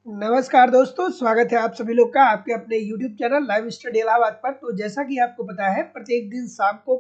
नमस्कार दोस्तों, स्वागत है आप सभी लोग का आपके अपने YouTube channel live study Allahabad पर। तो जैसा कि आपको पता है, प्रत्येक दिन शाम को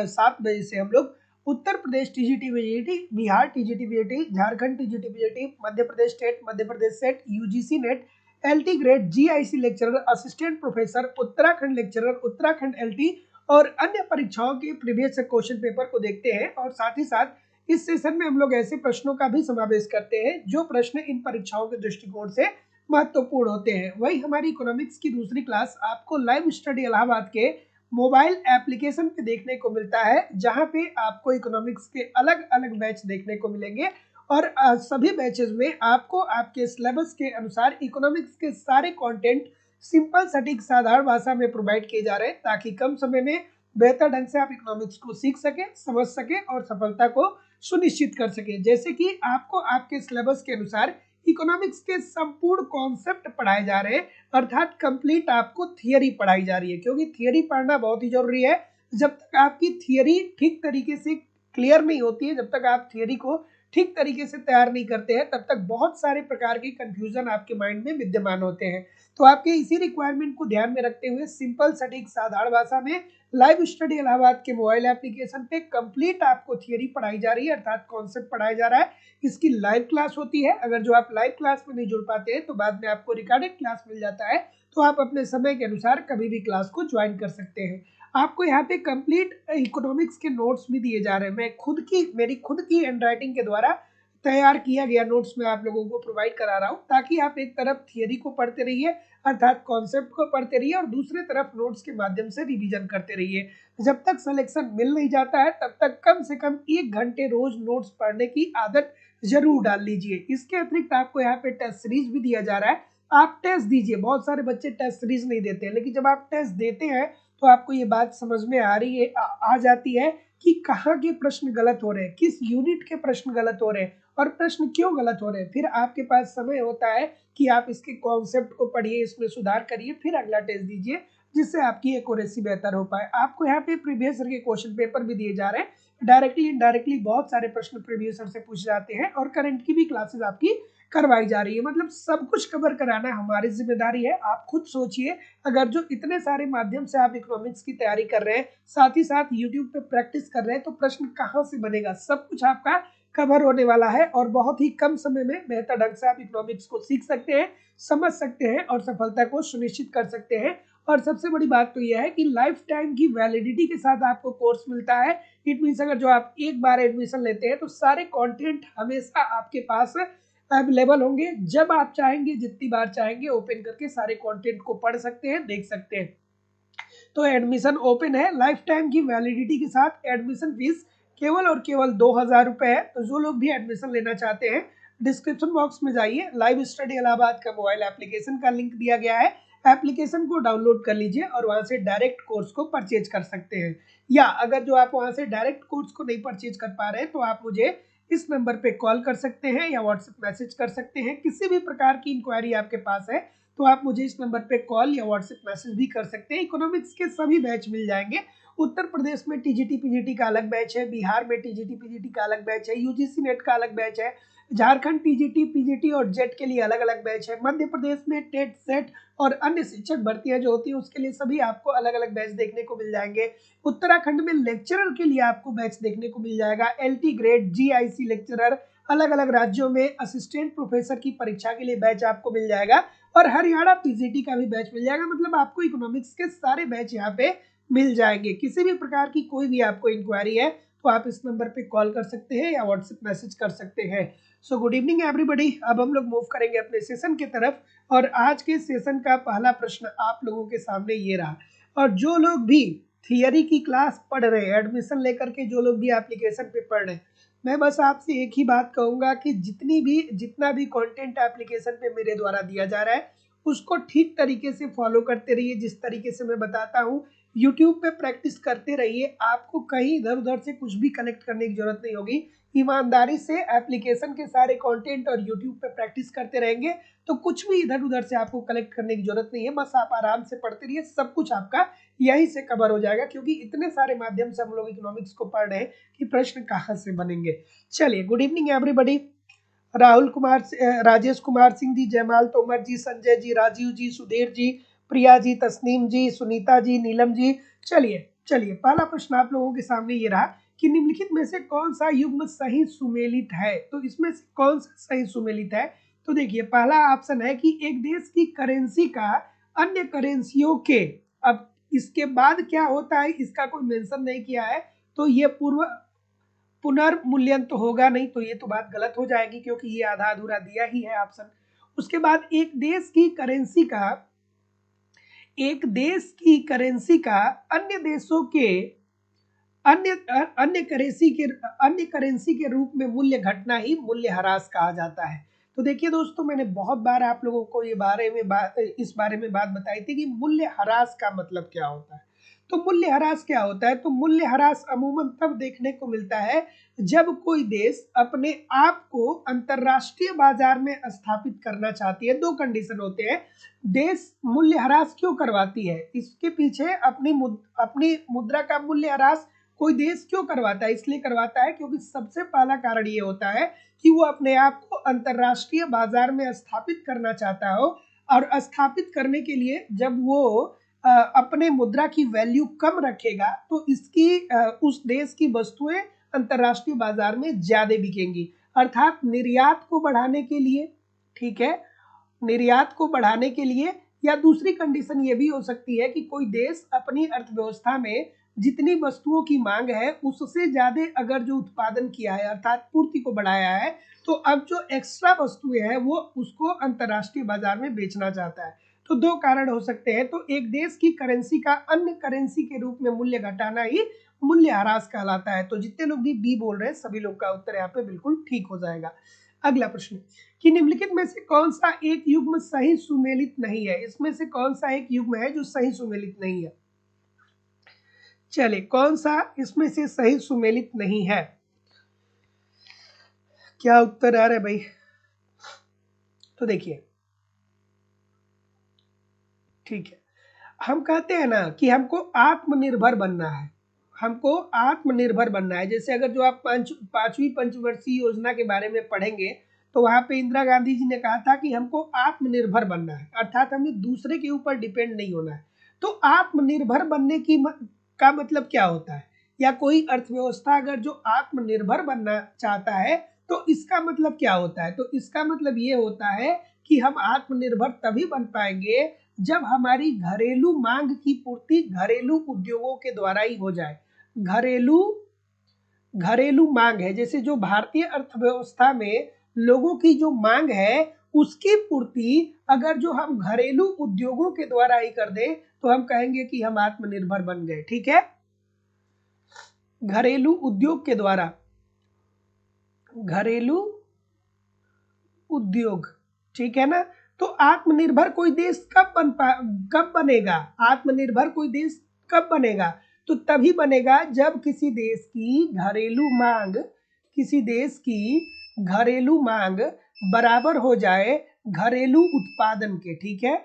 7 बजे से हम लोग Uttar Pradesh TGT PGT, Bihar TGT PGT, Jharkhand TGT PGT, Madhya Pradesh state, Madhya Pradesh SET, UGC NET, LT grade, GIC lecturer, assistant professor, Uttarakhand lecturer, Uttarakhand LT और अन्य परीक्षाओं के प्रीवियस क्वेश्चन पेपर को देखते हैं। और साथ ही साथ इस सेशन में हम लोग ऐसे प्रश्नों का भी समावेश करते हैं जो प्रश्न इन परीक्षाओं के दृष्टिकोण से महत्वपूर्ण होते हैं। वही हमारी इकोनॉमिक्स की दूसरी क्लास आपको लाइव स्टडी इलाहाबाद के मोबाइल एप्लीकेशन पे देखने को मिलता है, जहां पे आपको इकोनॉमिक्स के अलग अलग बैच देखने को मिलेंगे और सभी बैचेस में आपको आपके सिलेबस के अनुसार इकोनॉमिक्स के सारे कंटेंट सिंपल सटीक साधारण भाषा में प्रोवाइड किए जा रहे हैं, ताकि कम समय में बेहतर ढंग से आप इकोनॉमिक्स को सीख सके, समझ सके और सफलता को सुनिश्चित कर सके। जैसे कि आपको आपके सिलेबस के अनुसार इकोनॉमिक्स के संपूर्ण कॉन्सेप्ट पढ़ाए जा रहे हैं, अर्थात कंप्लीट आपको थियरी पढ़ाई जा रही है, क्योंकि थियरी पढ़ना बहुत ही जरूरी है। जब तक आपकी थियरी ठीक तरीके से क्लियर नहीं होती है, जब तक आप थियरी को ठीक तरीके से तैयार नहीं करते हैं, तब तक बहुत सारे प्रकार के कंफ्यूजन आपके माइंड में विद्यमान होते हैं। तो आपके इसी रिक्वायरमेंट को ध्यान में रखते हुए सिंपल सटीक साधारण भाषा में लाइव स्टडी इलाहाबाद के मोबाइल एप्लीकेशन पे कंप्लीट आपको थियरी पढ़ाई जा रही है, अर्थात कॉन्सेप्ट पढ़ाया जा रहा है। इसकी लाइव क्लास होती है। अगर जो आप लाइव क्लास में नहीं जुड़ पाते हैं तो बाद में आपको रिकॉर्डेड क्लास मिल जाता है, तो आप अपने समय के अनुसार कभी भी क्लास को ज्वाइन कर सकते हैं। आपको यहाँ पे कंप्लीट इकोनॉमिक्स के नोट्स भी दिए जा रहे हैं। मेरी खुद की हैंडराइटिंग के द्वारा तैयार किया गया नोट्स मैं आप लोगों को प्रोवाइड करा रहा हूँ, ताकि आप एक तरफ थियरी को पढ़ते रहिए, अर्थात कॉन्सेप्ट को पढ़ते रहिए, और दूसरे तरफ नोट्स के माध्यम से रिवीजन करते रहिए। जब तक सिलेक्शन मिल नहीं जाता है, तब तक कम से कम 1 घंटे रोज नोट्स पढ़ने की आदत जरूर डाल लीजिए। इसके अतिरिक्त आपको यहाँ पे टेस्ट सीरीज भी दिया जा रहा है। आप टेस्ट दीजिए। बहुत सारे बच्चे टेस्ट सीरीज नहीं देते हैं, लेकिन जब आप टेस्ट देते हैं तो आपको ये बात समझ में आ रही है आ जाती है कि कहाँ के प्रश्न गलत हो रहे हैं, किस यूनिट के प्रश्न गलत हो रहे हैं और प्रश्न क्यों गलत हो रहे हैं। फिर आपके पास समय होता है कि आप इसके कॉन्सेप्ट को पढ़िए, इसमें सुधार करिए, फिर अगला टेस्ट दीजिए, जिससे आपकी एक्यूरेसी बेहतर हो पाए। आपको यहाँ पे प्रीवियस ईयर के क्वेश्चन पेपर भी दिए जा रहे हैं। डायरेक्टली इनडायरेक्टली बहुत सारे प्रश्न प्रीवियस ईयर से पूछे जाते हैं, और करंट की भी क्लासेस आपकी करवाई जा रही है। मतलब सब कुछ कवर कराना हमारी जिम्मेदारी है। आप खुद सोचिए, अगर जो इतने सारे माध्यम से आप इकोनॉमिक्स की तैयारी कर रहे हैं, साथ ही साथ यूट्यूब पे प्रैक्टिस कर रहे हैं, तो प्रश्न कहाँ से बनेगा। सब कुछ आपका कवर होने वाला है, और बहुत ही कम समय में बेहतर ढंग से आप इकोनॉमिक्स को सीख सकते हैं, समझ सकते हैं और सफलता को सुनिश्चित कर सकते हैं। और सबसे बड़ी बात तो यह है कि लाइफ टाइम की वैलिडिटी के साथ आपको कोर्स मिलता है। इट मीन्स अगर जो आप एक बार एडमिशन लेते हैं तो सारे कंटेंट हमेशा आपके पास अवेलेबल होंगे। जब आप चाहेंगे, जितनी बार चाहेंगे, ओपन करके सारे कंटेंट को पढ़ सकते हैं, देख सकते हैं। तो एडमिशन ओपन है, लाइफ टाइम की वैलिडिटी के साथ। एडमिशन फीस केवल और केवल 2000 रुपए है। तो जो लोग भी एडमिशन लेना चाहते हैं, डिस्क्रिप्शन बॉक्स में जाइए, लाइव स्टडी इलाहाबाद का मोबाइल एप्लीकेशन का लिंक दिया गया है। एप्लीकेशन को डाउनलोड कर लीजिए और वहां से डायरेक्ट कोर्स को परचेज कर सकते हैं। या अगर जो आप वहां से डायरेक्ट कोर्स को नहीं परचेज कर पा रहे हैं, तो आप मुझे इस नंबर पे कॉल कर सकते हैं या व्हाट्सएप मैसेज कर सकते हैं। किसी भी प्रकार की इंक्वायरी आपके पास है तो आप मुझे इस नंबर पे कॉल या व्हाट्सएप मैसेज भी कर सकते हैं। इकोनॉमिक्स के सभी बैच मिल जाएंगे। उत्तर प्रदेश में टीजीटी पीजीटी का अलग बैच है, बिहार में टीजीटी पीजीटी का अलग बैच है, यूजीसी नेट का अलग बैच है, झारखंड टीजीटी पीजीटी और जेट के लिए अलग अलग बैच है, मध्य प्रदेश में टेट सेट और अन्य शिक्षक भर्तियां जो होती है उसके लिए सभी आपको अलग अलग बैच देखने को मिल जाएंगे। उत्तराखंड में लेक्चरर के लिए आपको बैच देखने को मिल जाएगा, एलटी ग्रेड, जीआईसी लेक्चरर, अलग अलग राज्यों में असिस्टेंट प्रोफेसर की परीक्षा के लिए बैच आपको मिल जाएगा, और हरियाणा पीजीटी का भी बैच मिल जाएगा। मतलब आपको इकोनॉमिक्स के सारे बैच यहाँ पे मिल जाएंगे। किसी भी प्रकार की कोई भी आपको इंक्वायरी है तो आप इस नंबर पे कॉल कर सकते हैं या व्हाट्सएप मैसेज कर सकते हैं। So good evening everybody. अब हम लोग मूव करेंगे अपने सेशन की तरफ, और आज के सेशन का पहला प्रश्न आप लोगों के सामने ये रहा। और जो लोग भी थियरी की क्लास पढ़ रहे हैं, एडमिशन लेकर के जो लोग भी एप्लीकेशन पे पढ़ रहे हैं, मैं बस आपसे एक ही बात कहूंगा कि जितना भी कंटेंट एप्लीकेशन पे मेरे द्वारा दिया जा रहा है, उसको ठीक तरीके से फॉलो करते रहिए। जिस तरीके से मैं बताता हूँ, यूट्यूब पे प्रैक्टिस करते रहिए। आपको कहीं इधर उधर से कुछ भी कलेक्ट करने की जरूरत नहीं होगी। ईमानदारी से एप्लीकेशन के सारे कंटेंट और यूट्यूब पे प्रैक्टिस करते रहेंगे तो कुछ भी इधर उधर से आपको कलेक्ट करने की जरूरत नहीं है। बस आप आराम से पढ़ते रहिए, सब कुछ आपका यहीं से कवर हो जाएगा, क्योंकि इतने सारे माध्यम से हम लोग इकोनॉमिक्स को पढ़ रहे हैं कि प्रश्न कहाँ से बनेंगे। चलिए, good evening everybody. Rahul Kumar, Rajesh Kumar Singh ji, Jaymal Tomar जी, संजय जी, राजीव जी, सुधीर जी, प्रिया जी, तस्नीम जी, सुनीता जी, नीलम जी। चलिए चलिए, पहला प्रश्न आप लोगों के सामने ये रहा कि निम्नलिखित में से कौन सा युग्म सही सुमेलित है। तो इसमें से कौन सा सही सुमेलित है? तो देखिए, पहला ऑप्शन है कि एक देश की करेंसी का अन्य करेंसियों के, अब इसके बाद क्या होता है इसका कोई मेंशन नहीं किया है, तो ये पुनर्मूल्यन तो होगा नहीं, तो ये तो बात गलत हो जाएगी क्योंकि ये आधा अधूरा दिया ही है ऑप्शन। उसके बाद एक देश की करेंसी का अन्य देशों के अन्य अन्य करेंसी के रूप में मूल्य घटना ही मूल्यह्रास कहा जाता है। तो देखिए दोस्तों, मैंने बहुत बार आप लोगों को इस बारे में बात बताई थी कि मूल्यह्रास का मतलब क्या होता है। तो मूल्यह्रास क्या होता है? तो मूल्यह्रास अमूमन तब देखने को मिलता है जब कोई देश अपने आप को अंतरराष्ट्रीय बाजार में स्थापित करना चाहती है। दो कंडीशन होते हैं। देश मूल्यह्रास क्यों करवाती है? इसके पीछे अपनी मुद्रा का मूल्यह्रास कोई देश क्यों करवाता है? इसलिए करवाता है क्योंकि सबसे पहला कारण ये होता है कि वो अपने आप को अंतरराष्ट्रीय बाजार में स्थापित करना चाहता हो, और स्थापित करने के लिए जब वो अपने मुद्रा की वैल्यू कम रखेगा तो उस देश की वस्तुएं अंतरराष्ट्रीय बाजार में ज्यादा बिकेंगी। अर्थात निर्यात को बढ़ाने के लिए, ठीक है, निर्यात को बढ़ाने के लिए, या दूसरी कंडीशन ये भी हो सकती है कि कोई देश अपनी अर्थव्यवस्था में जितनी वस्तुओं की मांग है उससे ज्यादा अगर जो उत्पादन किया है अर्थात पूर्ति को बढ़ाया है, तो अब जो एक्स्ट्रा वस्तुएं हैं वो उसको अंतरराष्ट्रीय बाजार में बेचना चाहता है। तो दो कारण हो सकते हैं। तो एक देश की करेंसी का अन्य करेंसी के रूप में मूल्य घटाना ही मूल्यह्रास कहलाता है। तो जितने लोग भी बी बोल रहे हैं सभी लोग का उत्तर यहाँ पे बिल्कुल ठीक हो जाएगा। अगला प्रश्न कि निम्नलिखित में से कौन सा एक युग्म सही सुमेलित नहीं है? इसमें से कौन सा एक युग्म है जो सही सुमेलित नहीं है? चलिए, कौन सा इसमें से सही सुमेलित नहीं है? क्या उत्तर आ रहा है भाई? तो देखिए, ठीक है, हम कहते हैं ना कि हमको आत्मनिर्भर बनना है। हमको आत्मनिर्भर बनना है। जैसे अगर जो आप पांचवी पंचवर्षीय योजना के बारे में पढ़ेंगे तो वहां पे इंदिरा गांधी जी ने कहा था कि हमको आत्मनिर्भर बनना है, अर्थात हमें दूसरे के ऊपर डिपेंड नहीं होना है। तो आत्मनिर्भर बनने का मतलब क्या होता है? या कोई अर्थव्यवस्था अगर जो आत्मनिर्भर बनना चाहता है तो इसका मतलब क्या होता है? तो इसका मतलब ये होता है कि हम आत्मनिर्भर तभी बन पाएंगे जब हमारी घरेलू मांग की पूर्ति घरेलू उद्योगों के द्वारा ही हो जाए। घरेलू घरेलू मांग है, जैसे जो भारतीय अर्थव्यवस्था में लोगों की जो मांग है उसकी पूर्ति अगर जो हम घरेलू उद्योगों के द्वारा ही कर दें तो हम कहेंगे कि हम आत्मनिर्भर बन गए। ठीक है, घरेलू उद्योग के द्वारा, घरेलू उद्योग, ठीक है ना। तो आत्मनिर्भर कोई देश कब बनेगा? आत्मनिर्भर कोई देश कब बनेगा? तो तभी बनेगा जब किसी देश की घरेलू मांग बराबर हो जाए घरेलू उत्पादन के। ठीक है,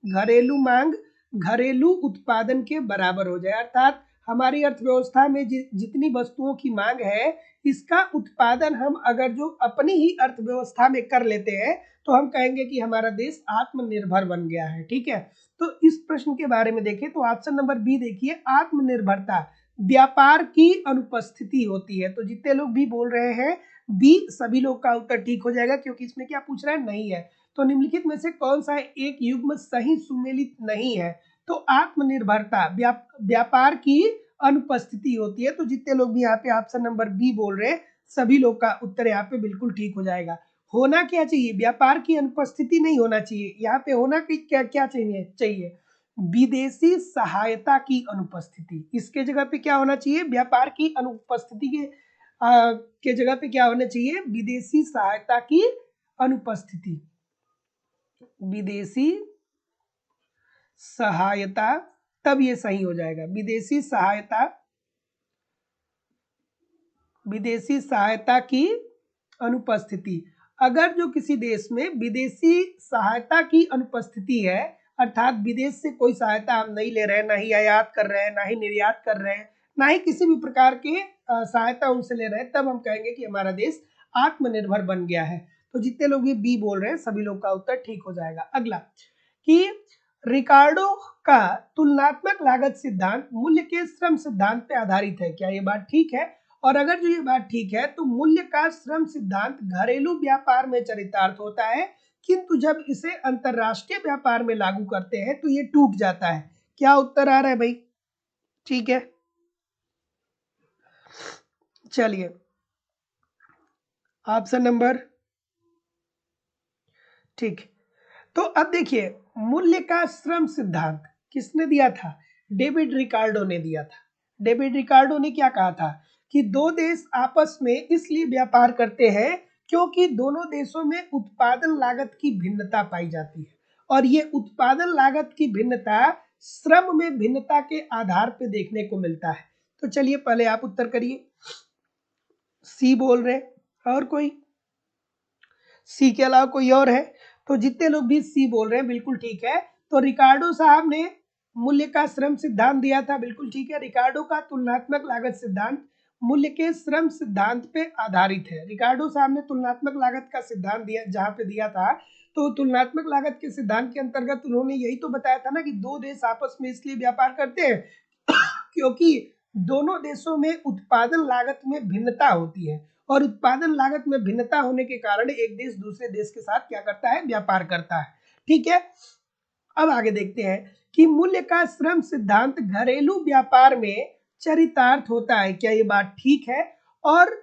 घरेलू मांग घरेलू उत्पादन के बराबर हो जाए, अर्थात हमारी अर्थव्यवस्था में जितनी वस्तुओं की मांग है इसका उत्पादन हम अगर जो अपनी ही अर्थव्यवस्था में कर लेते हैं तो हम कहेंगे कि हमारा देश आत्मनिर्भर बन गया है। ठीक है, तो इस प्रश्न के बारे में देखें तो ऑप्शन नंबर बी देखिए, आत्मनिर्भरता व्यापार की अनुपस्थिति होती है। तो जितने लोग भी बोल रहे हैं बी, सभी लोग का उत्तर ठीक हो जाएगा क्योंकि इसमें क्या पूछ रहा है? नहीं है। तो निम्नलिखित में से कौन सा एक युग्म सही सुमेलित नहीं है? तो आत्मनिर्भरता व्यापार की अनुपस्थिति होती है। तो जितने लोग भी यहाँ पे ऑप्शन नंबर बी बोल रहे हैं सभी लोग का उत्तर यहाँ पे बिल्कुल ठीक हो जाएगा। होना क्या चाहिए? व्यापार की अनुपस्थिति नहीं होना चाहिए, यहाँ पे होना क्या क्या चाहिए? विदेशी सहायता की अनुपस्थिति। इसके जगह पे क्या होना चाहिए? व्यापार की अनुपस्थिति के जगह पे क्या होना चाहिए? विदेशी सहायता की अनुपस्थिति। विदेशी सहायता, तब ये सही हो जाएगा। विदेशी सहायता की अनुपस्थिति। अगर जो किसी देश में विदेशी सहायता की अनुपस्थिति है, अर्थात विदेश से कोई सहायता हम नहीं ले रहे हैं, ना ही आयात कर रहे हैं, ना ही निर्यात कर रहे हैं, ना ही किसी भी प्रकार के सहायता उनसे ले रहे हैं, तब हम कहेंगे कि हमारा देश आत्मनिर्भर बन गया है। तो जितने लोग भी बी बोल रहे हैं सभी लोग का उत्तर ठीक हो जाएगा। अगला कि रिकार्डो का तुलनात्मक लागत सिद्धांत मूल्य के श्रम सिद्धांत पे आधारित है, क्या ये बात ठीक है? और अगर जो ये बात ठीक है तो मूल्य का श्रम सिद्धांत घरेलू व्यापार में चरितार्थ होता है, किंतु जब इसे अंतरराष्ट्रीय व्यापार में लागू करते हैं तो ये टूट जाता है। क्या उत्तर आ रहा है भाई? ठीक है, चलिए ऑप्शन नंबर ठीक। तो अब देखिए मूल्य का श्रम सिद्धांत किसने दिया था? डेविड रिकार्डो ने दिया था। डेविड रिकार्डो ने क्या कहा था कि दो देश आपस में इसलिए व्यापार करते हैं क्योंकि दोनों देशों में उत्पादन लागत की भिन्नता पाई जाती है, और ये उत्पादन लागत की भिन्नता श्रम में भिन्नता के आधार पर देखने को मिलता है। तो चलिए पहले आप उत्तर करिए। सी बोल रहे और कोई? सी के अलावा कोई और है? तो जितने लोग भी सी बोल रहे हैं बिल्कुल ठीक है। तो रिकार्डो साहब ने मूल्य का श्रम सिद्धांत दिया था, बिल्कुल ठीक है। रिकार्डो का तुलनात्मक लागत सिद्धांत मूल्य के श्रम सिद्धांत पे आधारित है। रिकार्डो साहब ने तुलनात्मक लागत का सिद्धांत दिया, जहां पे दिया था तो तुलनात्मक लागत के सिद्धांत के अंतर्गत उन्होंने यही तो बताया था ना कि दो देश आपस में इसलिए व्यापार करते हैं क्योंकि दोनों देशों में उत्पादन लागत में भिन्नता होती है, और उत्पादन लागत में भिन्नता होने के कारण एक देश दूसरे देश के साथ क्या करता है? व्यापार करता है। ठीक है, अब आगे देखते हैं कि मूल्य का श्रम सिद्धांत घरेलू व्यापार में चरितार्थ होता है, क्या ये बात ठीक है? और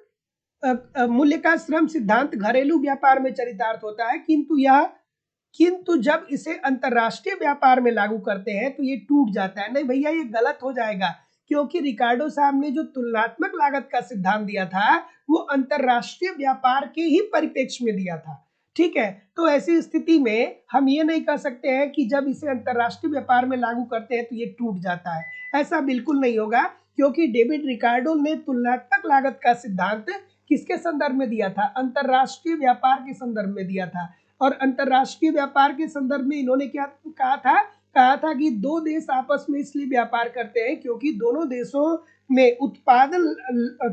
मूल्य का श्रम सिद्धांत घरेलू व्यापार में चरितार्थ होता है, किंतु जब इसे अंतरराष्ट्रीय व्यापार में लागू करते हैं तो ये टूट जाता है। नहीं भैया, ये गलत हो जाएगा, क्योंकि रिकार्डो साहब ने जो तुलनात्मक लागत का सिद्धांत दिया था वो अंतरराष्ट्रीय व्यापार के ही परिप्रेक्ष्य में दिया था। ठीक है, तो ऐसी स्थिति में हम ये नहीं कह सकते हैं कि जब इसे अंतरराष्ट्रीय व्यापार में लागू करते हैं तो ये टूट जाता है। ऐसा बिल्कुल नहीं होगा, क्योंकि डेविड रिकार्डो ने तुलनात्मक लागत का सिद्धांत किसके संदर्भ में दिया था? अंतरराष्ट्रीय व्यापार के संदर्भ में दिया था। और अंतरराष्ट्रीय व्यापार के संदर्भ में इन्होंने क्या कहा था कि दो देश आपस में इसलिए व्यापार करते हैं क्योंकि दोनों देशों में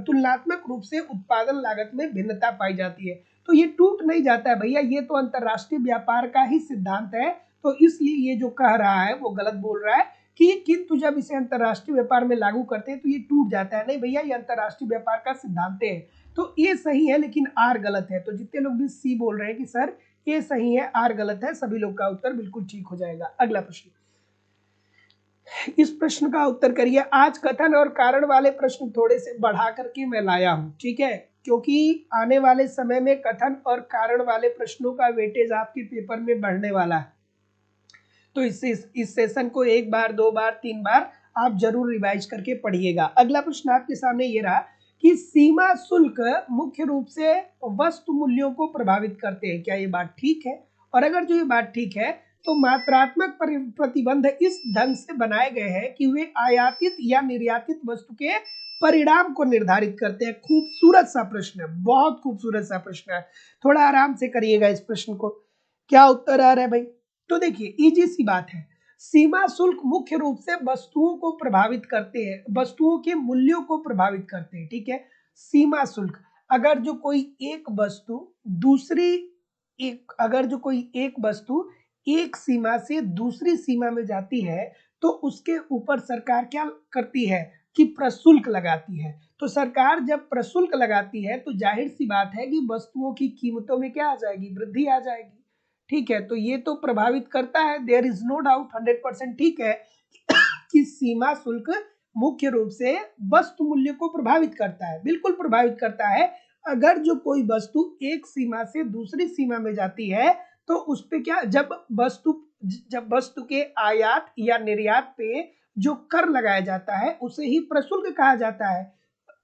तुलनात्मक रूप से उत्पादन लागत में भिन्नता पाई जाती है। तो ये टूट नहीं जाता है भैया, ये तो अंतरराष्ट्रीय व्यापार का ही सिद्धांत है। तो इसलिए ये जो कह रहा है वो गलत बोल रहा है कि किंतु जब इसे अंतरराष्ट्रीय व्यापार में लागू करते हैं तो ये टूट जाता है। नहीं भैया, ये अंतरराष्ट्रीय व्यापार का सिद्धांत है। तो ये सही है, लेकिन आर गलत है। तो जितने लोग भी सी बोल रहे हैं कि सर ये सही है, आर गलत है, सभी लोग का उत्तर बिल्कुल ठीक हो जाएगा। अगला प्रश्न, इस प्रश्न का उत्तर करिए। आज कथन और कारण वाले प्रश्न थोड़े से बढ़ा करके मैं लाया हूं, ठीक है, क्योंकि आने वाले समय में कथन और कारण वाले प्रश्नों का वेटेज आपके पेपर में बढ़ने वाला है। तो इस सेशन को एक बार, दो बार, तीन बार आप जरूर रिवाइज करके पढ़िएगा। अगला प्रश्न आपके सामने ये रहा कि सीमा शुल्क मुख्य रूप से वस्तु मूल्यों को प्रभावित करते हैं, क्या ये बात ठीक है? और अगर जो ये बात ठीक है तो मात्रात्मक प्रतिबंध इस ढंग से बनाए गए हैं कि वे आयातित या निर्यातित वस्तु के परिणाम को निर्धारित करते हैं। खूबसूरत सा प्रश्न है, बहुत खूबसूरत सा प्रश्न है, थोड़ा आराम से करिएगा इस प्रश्न को। क्या उत्तर आ रहा है भाई? तो देखिए इजी सी बात है, सीमा शुल्क मुख्य रूप से वस्तुओं को प्रभावित करते हैं, वस्तुओं के मूल्यों को प्रभावित करते हैं। ठीक है, सीमा शुल्क, अगर जो कोई एक वस्तु एक सीमा से दूसरी सीमा में जाती है तो उसके ऊपर सरकार क्या करती है कि प्रशुल्क लगाती है। तो सरकार जब प्रशुल्क लगाती है तो जाहिर सी बात है कि वस्तुओं की कीमतों में क्या आ जाएगी? वृद्धि आ जाएगी। ठीक है, तो ये तो प्रभावित करता है, देयर इज नो डाउट, 100% ठीक है कि सीमा शुल्क मुख्य रूप से वस्तु मूल्य को प्रभावित करता है, बिल्कुल प्रभावित करता है। अगर जो कोई वस्तु एक सीमा से दूसरी सीमा में जाती है तो उस पे क्या, जब वस्तु के आयात या निर्यात पे जो कर लगाया जाता है उसे ही प्रशुल्क कहा जाता है।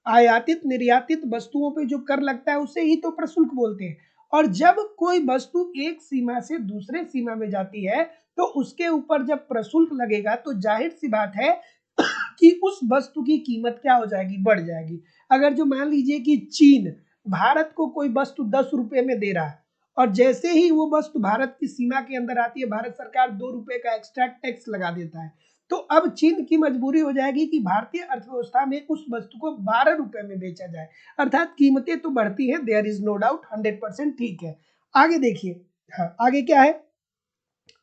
आयातित निर्यातित वस्तुओं पे जो कर लगता है उसे ही तो प्रशुल्क बोलते हैं। और जब कोई वस्तु एक सीमा से दूसरे सीमा में जाती है तो उसके ऊपर जब प्रशुल्क लगेगा तो जाहिर सी बात है कि उस वस्तु की कीमत क्या हो जाएगी? बढ़ जाएगी। अगर जो मान लीजिए कि चीन भारत को कोई वस्तु 10 रुपए में दे रहा है और जैसे ही वो वस्तु भारत की सीमा के अंदर आती है भारत सरकार 2 रुपए का एक्स्ट्रा टैक्स लगा देता है, तो अब चीन की मजबूरी हो जाएगी कि भारतीय अर्थव्यवस्था में उस वस्तु को 12 रुपए में बेचा जाए, अर्थात कीमतें तो बढ़ती हैं, देयर इज नो डाउट, 100% ठीक है। आगे देखिए, हाँ आगे क्या है,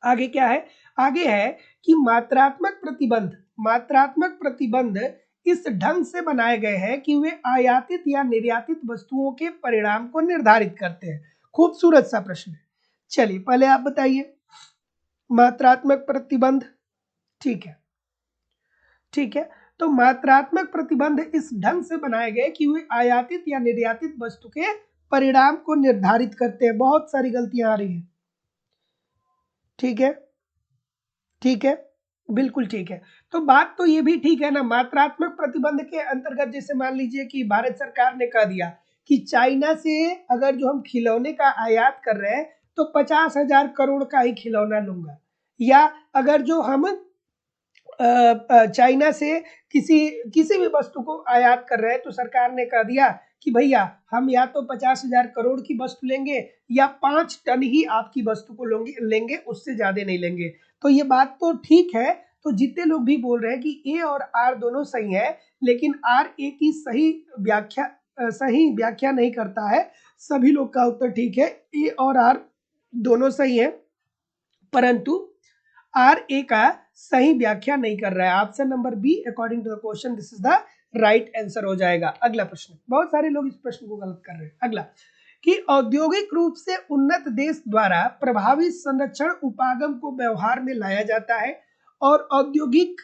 आगे क्या है, आगे है कि मात्रात्मक प्रतिबंध इस ढंग से बनाए गए हैं कि वे आयातित या निर्यातित वस्तुओं के परिणाम को निर्धारित करते हैं। खूबसूरत सा प्रश्न है। चलिए पहले आप बताइए, मात्रात्मक प्रतिबंध, ठीक है, ठीक है। तो मात्रात्मक प्रतिबंध इस ढंग से बनाए गए कि वे आयातित या निर्यातित वस्तु के परिणाम को निर्धारित करते हैं। बहुत सारी गलतियां आ रही हैं, ठीक है, ठीक है, बिल्कुल ठीक है। तो बात तो ये भी ठीक है ना, मात्रात्मक प्रतिबंध के अंतर्गत जैसे मान लीजिए कि भारत सरकार ने कह दिया कि चाइना से अगर जो हम खिलौने का आयात कर रहे हैं तो 50,000 करोड़ का ही खिलौना लूंगा, या अगर जो हम चाइना से किसी किसी भी वस्तु को आयात कर रहे हैं तो सरकार ने कह दिया कि भैया हम या तो 50,000 करोड़ की वस्तु लेंगे या 5 टन ही आपकी वस्तु को लेंगे, उससे ज्यादा नहीं लेंगे। तो ये बात तो ठीक है। तो जितने लोग भी बोल रहे हैं कि ए और आर दोनों सही है, लेकिन आर ए की सही व्याख्या नहीं करता है। सभी लोग का उत्तर ठीक है, ए और आर दोनों सही है, परंतु आर ए का सही व्याख्या नहीं कर रहा है। Option number B according to the question this is the right answer हो जाएगा। अगला प्रश्न, बहुत सारे लोग इस प्रश्न को गलत कर रहे हैं। अगला कि औद्योगिक रूप से उन्नत देश द्वारा प्रभावी संरक्षण उपागम को व्यवहार में लाया जाता है और औद्योगिक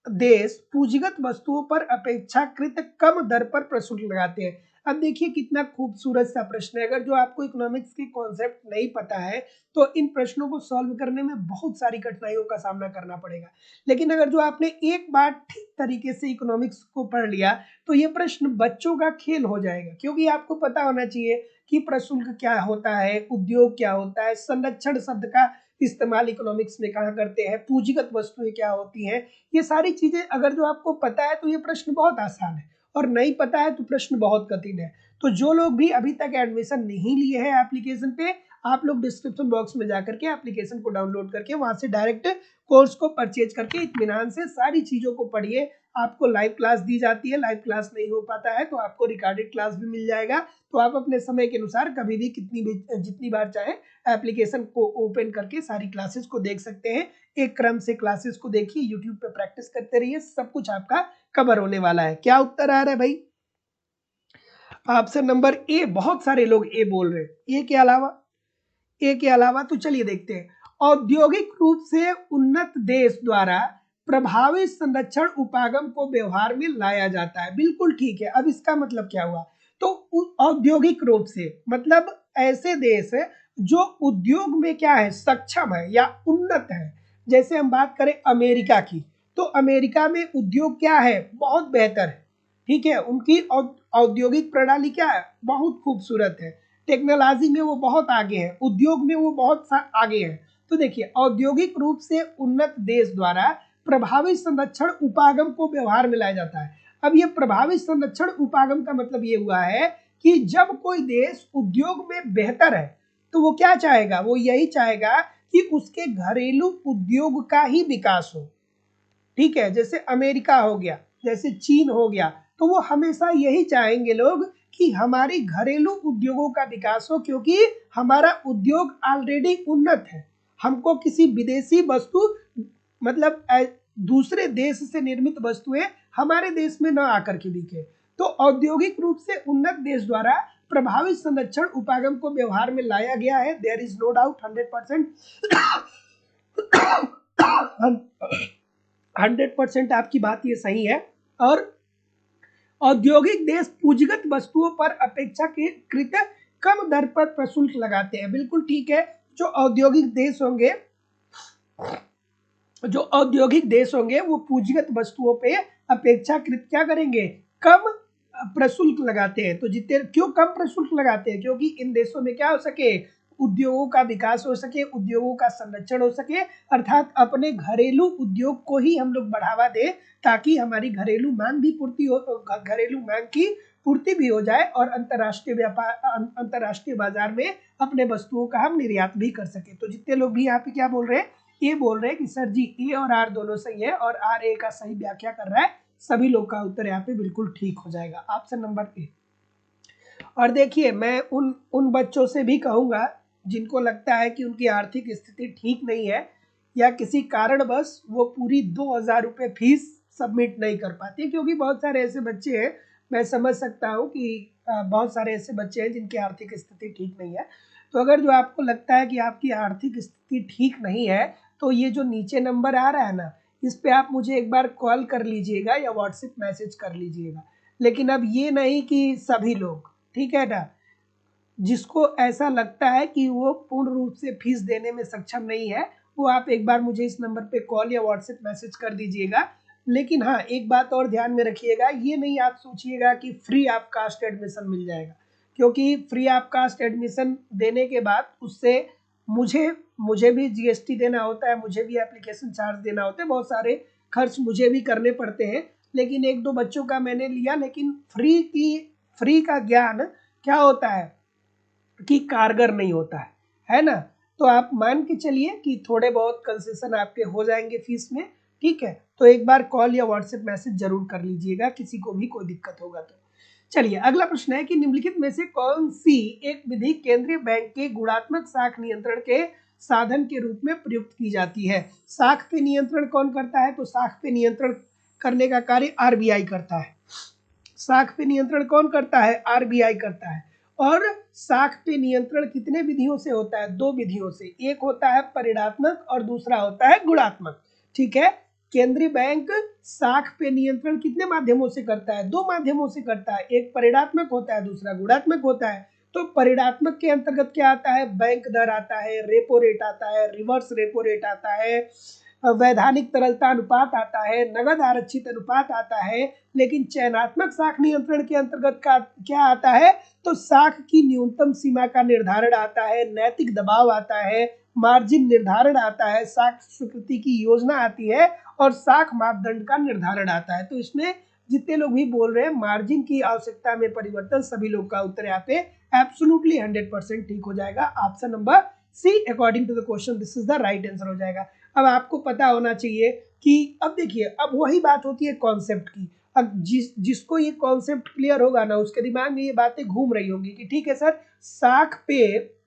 देश पूंजीगत वस्तुओं पर अपेक्षाकृत कम दर पर प्रशुल्क लगाते हैं। अब देखिए कितना खूबसूरत सा प्रश्न है। अगर जो आपको इकोनॉमिक्स के कॉन्सेप्ट नहीं पता है तो इन प्रश्नों को सॉल्व करने में बहुत सारी कठिनाइयों का सामना करना पड़ेगा, लेकिन अगर जो आपने एक बार ठीक तरीके से इकोनॉमिक्स को पढ़ लिया तो ये प्रश्न बच्चों का खेल हो जाएगा, क्योंकि आपको पता होना चाहिए कि प्रशुल्क क्या होता है, उद्योग क्या होता है, संरक्षण शब्द का इस्तेमाल इकोनॉमिक्स में कहाँ करते हैं, पूंजीगत वस्तुएं क्या होती हैं। ये सारी चीजें अगर जो आपको पता है तो ये प्रश्न बहुत आसान है, और नहीं पता है तो प्रश्न बहुत कठिन है। तो जो लोग भी अभी तक एडमिशन नहीं लिए हैं एप्लीकेशन पे, आप लोग डिस्क्रिप्शन बॉक्स में जाकर के एप्लीकेशन को डाउनलोड करके वहां से डायरेक्ट कोर्स को परचेज करके इत्मीनान से सारी चीजों को पढ़िए। आपको लाइव क्लास दी जाती है, लाइव क्लास नहीं हो पाता है तो आपको रिकॉर्डेड क्लास भी मिल जाएगा। तो आप अपने समय के अनुसार कभी भी जितनी बार चाहे एप्लीकेशन को ओपन करके सारी क्लासेस को देख सकते हैं। एक क्रम से क्लासेस को देखिए, यूट्यूब पे प्रैक्टिस करते रहिए, सब कुछ आपका कवर होने वाला है। क्या उत्तर आ रहा है भाई? ऑप्शन नंबर ए, बहुत सारे लोग ए बोल रहे हैं। ए के अलावा तो चलिए देखते हैं, औद्योगिक रूप से उन्नत देश द्वारा प्रभावी संरक्षण उपागम को व्यवहार में लाया जाता है। बिल्कुल ठीक है। अब इसका मतलब क्या हुआ? तो औद्योगिक रूप से मतलब ऐसे देश जो उद्योग में क्या है, सक्षम है या उन्नत है। जैसे हम बात करें अमेरिका की, तो अमेरिका में उद्योग क्या है, बहुत बेहतर है, ठीक है। उनकी औद्योगिक प्रणाली क्या है, बहुत खूबसूरत है। टेक्नोलॉजी में वो बहुत आगे है, उद्योग में वो बहुत आगे है। तो देखिए, औद्योगिक रूप से उन्नत देश द्वारा प्रभावी संरक्षण उपागम को व्यवहार में लाया जाता है। अब ये प्रभावी संरक्षण उपागम का मतलब ये हुआ है कि जब कोई देश उद्योग में बेहतर है तो वो क्या चाहेगा, वो यही चाहेगा कि उसके घरेलू उद्योग का ही विकास हो, ठीक है। जैसे अमेरिका हो गया, जैसे चीन हो गया, तो वो हमेशा यही चाहेंगे लोग कि हमारी घरेलू उद्योगों का विकास हो, क्योंकि हमारा उद्योग ऑलरेडी उन्नत है। हमको किसी विदेशी वस्तु मतलब दूसरे देश से निर्मित वस्तुएं हमारे देश में न आकर के बिके। तो औद्योगिक रूप से उन्नत देश द्वारा प्रभावी संरक्षण उपागम को व्यवहार में लाया गया है। देयर इज नो डाउट, 100% आपकी बात ये सही है। और औद्योगिक देश पूंजीगत वस्तुओं पर अपेक्षाकृत कम दर पर प्रशुल्क लगाते हैं। बिल्कुल ठीक है। जो औद्योगिक देश होंगे वो पूंजीगत वस्तुओं पे अपेक्षाकृत क्या करेंगे, कम प्रशुल्क लगाते हैं। तो जितने क्यों कम प्रशुल्क लगाते हैं, क्योंकि इन देशों में क्या हो सके, उद्योगों का विकास हो सके, उद्योगों का संरक्षण हो सके, अर्थात अपने घरेलू उद्योग को ही हम लोग बढ़ावा दें, ताकि हमारी घरेलू मांग की पूर्ति भी हो जाए और अंतरराष्ट्रीय बाजार में अपने वस्तुओं का हम निर्यात भी कर सके। तो जितने लोग भी यहाँ पे क्या बोल रहे हैं, ये बोल रहे हैं कि सर जी ए और आर दोनों सही है और आर ए का सही व्याख्या कर रहा है, सभी लोग का उत्तर यहाँ पे बिल्कुल ठीक हो जाएगा, ऑप्शन नंबर ए। और देखिए, मैं उन बच्चों से भी कहूंगा जिनको लगता है कि उनकी आर्थिक स्थिति ठीक नहीं है या किसी कारणवश वो पूरी 2,000 रुपये फीस सबमिट नहीं कर पाते, क्योंकि बहुत सारे ऐसे बच्चे हैं, मैं समझ सकता हूँ कि बहुत सारे ऐसे बच्चे हैं जिनकी आर्थिक स्थिति ठीक नहीं है। तो अगर जो आपको लगता है कि आपकी आर्थिक स्थिति ठीक नहीं है, तो ये जो नीचे नंबर आ रहा है ना, इस पे आप मुझे एक बार कॉल कर लीजिएगा या व्हाट्सएप मैसेज कर लीजिएगा। लेकिन अब ये नहीं कि सभी लोग, ठीक है ना, जिसको ऐसा लगता है कि वो पूर्ण रूप से फीस देने में सक्षम नहीं है, वो आप एक बार मुझे इस नंबर पे कॉल या व्हाट्सएप मैसेज कर दीजिएगा। लेकिन हाँ, एक बात और ध्यान में रखिएगा, ये नहीं आप सोचिएगा कि फ्री ऑफ कास्ट एडमिशन मिल जाएगा, क्योंकि फ्री ऑफ कास्ट एडमिशन देने के बाद उससे मुझे मुझे भी जीएसटी देना होता है, मुझे भी एप्लीकेशन चार्ज देना होता है, बहुत सारे खर्च मुझे भी करने पड़ते हैं। लेकिन एक दो बच्चों का मैंने लिया, लेकिन फ्री का ज्ञान क्या होता है कि कारगर नहीं होता है ना। तो आप मान के चलिए कि थोड़े बहुत कंसेशन आपके हो जाएंगे फीस में, ठीक है। तो एक बार कॉल या व्हाट्सएप मैसेज जरूर कर लीजिएगा, किसी को भी कोई दिक्कत होगा तो। चलिए, अगला प्रश्न है कि निम्नलिखित में से कौन सी एक विधि केंद्रीय बैंक के गुणात्मक साख नियंत्रण के साधन के रूप में प्रयुक्त की जाती है। साख पे नियंत्रण कौन करता है? तो साख पे नियंत्रण करने का कार्य आरबीआई करता है। साख पे नियंत्रण कौन करता है? आरबीआई करता है। और साख पे नियंत्रण कितने विधियों से होता है? दो विधियों से, एक होता है परिणात्मक और दूसरा होता है गुणात्मक, ठीक है। केंद्रीय बैंक साख पे नियंत्रण कितने माध्यमों से करता है? दो माध्यमों से करता है, एक परिणात्मक होता है, दूसरा गुणात्मक होता है। तो परिणात्मक के अंतर्गत क्या आता है? बैंक दर आता है, रेपो रेट आता है, रिवर्स रेपो रेट आता है, वैधानिक तरलता अनुपात आता है, नगद आरक्षित अनुपात आता है। लेकिन चयनात्मक साख नियंत्रण के अंतर्गत का क्या आता है? तो साख की न्यूनतम सीमा का निर्धारण आता है, नैतिक दबाव आता है, मार्जिन निर्धारण आता है, साख स्वीकृति की योजना आती है और साख मापदंड का निर्धारण आता है। तो इसमें जितने लोग भी बोल रहे हैं मार्जिन की आवश्यकता में परिवर्तन, सभी लोग का उत्तर यहाँ पे एब्सोल्युटली 100% ठीक हो जाएगा। Option number C according to the question this is the right answer हो जाएगा। अब आपको पता होना चाहिए कि अब देखिए, अब वही बात होती है कॉन्सेप्ट की। अब जिसको ये कॉन्सेप्ट क्लियर होगा ना, उसके दिमाग में ये बातें घूम रही होंगी कि ठीक है सर, साख पे